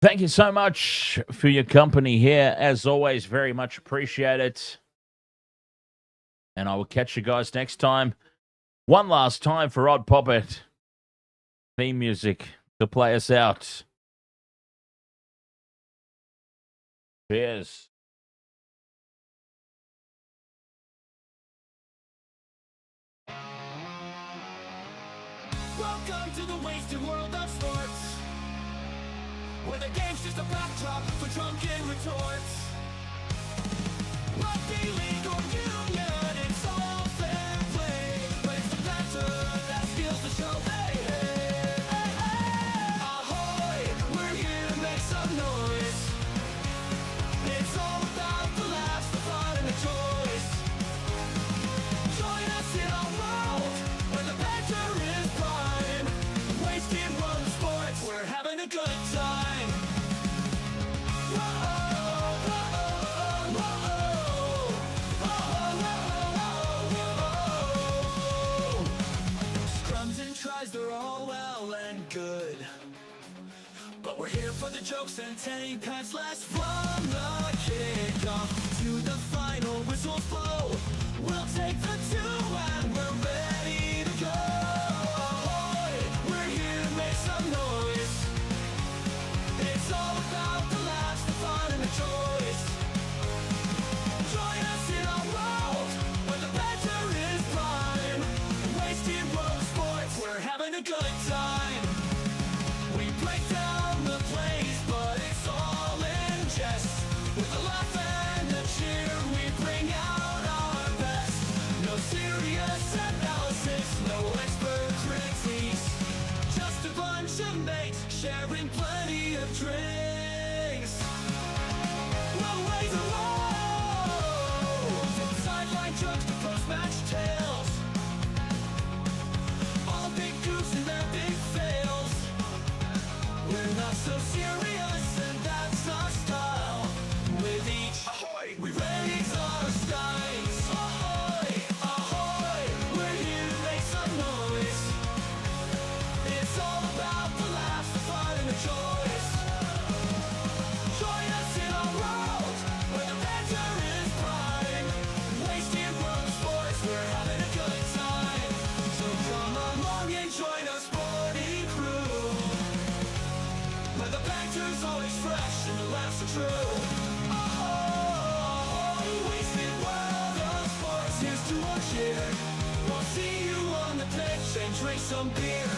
S1: Thank you so much for your company here. As always, very much appreciate it. And I will catch you guys next time. One last time for Odd Poppet. Theme music to play us out. Cheers.
S2: Welcome to the wasted world of sports, where the game's just a backdrop for drunken retorts. Rugby league or union, it's all fair play. But it's the banter that steals the show. Hey, hey, hey, hey. Ahoy, we're here to make some noise. It's all about the laughs, the fun, and the joys. Join us in our world where the banter is prime. Wasted world of sports, we're having a good time. Scrums and tries, they're all well and good, but we're here for the jokes and 10 pence less from the kickoff to the final whistle blow. We'll take the 2 and we're ready to go. Ahoy, we're here to make some noise. It's all about the laughs, the fun, and the joys. Join us in our world where the banter is prime. Wasted world of sports, we're having a good time. We break down the plays, but it's all in jest. With a laugh and a cheer, we bring out our best. No serious analysis, no expert critiques. Just a bunch of mates sharing plenty of drinks. We'll raise the road, from sideline jokes to post-match tales. All big goofs and their big fails. We're not so serious, and that's our style. With each ahoy, we raise our steins. Ahoy, ahoy, we're here to make some noise. It's all about the laughs, the fun, and the joys. Join us in our world where the banter is prime. Wasted world of sports, we're having a good time. So come along and join our sporty crew, where the banter's always fresh and the laughs are true. Oh, wasted world of sports, here's to our cheer. We'll see you on the pitch and drink some beer.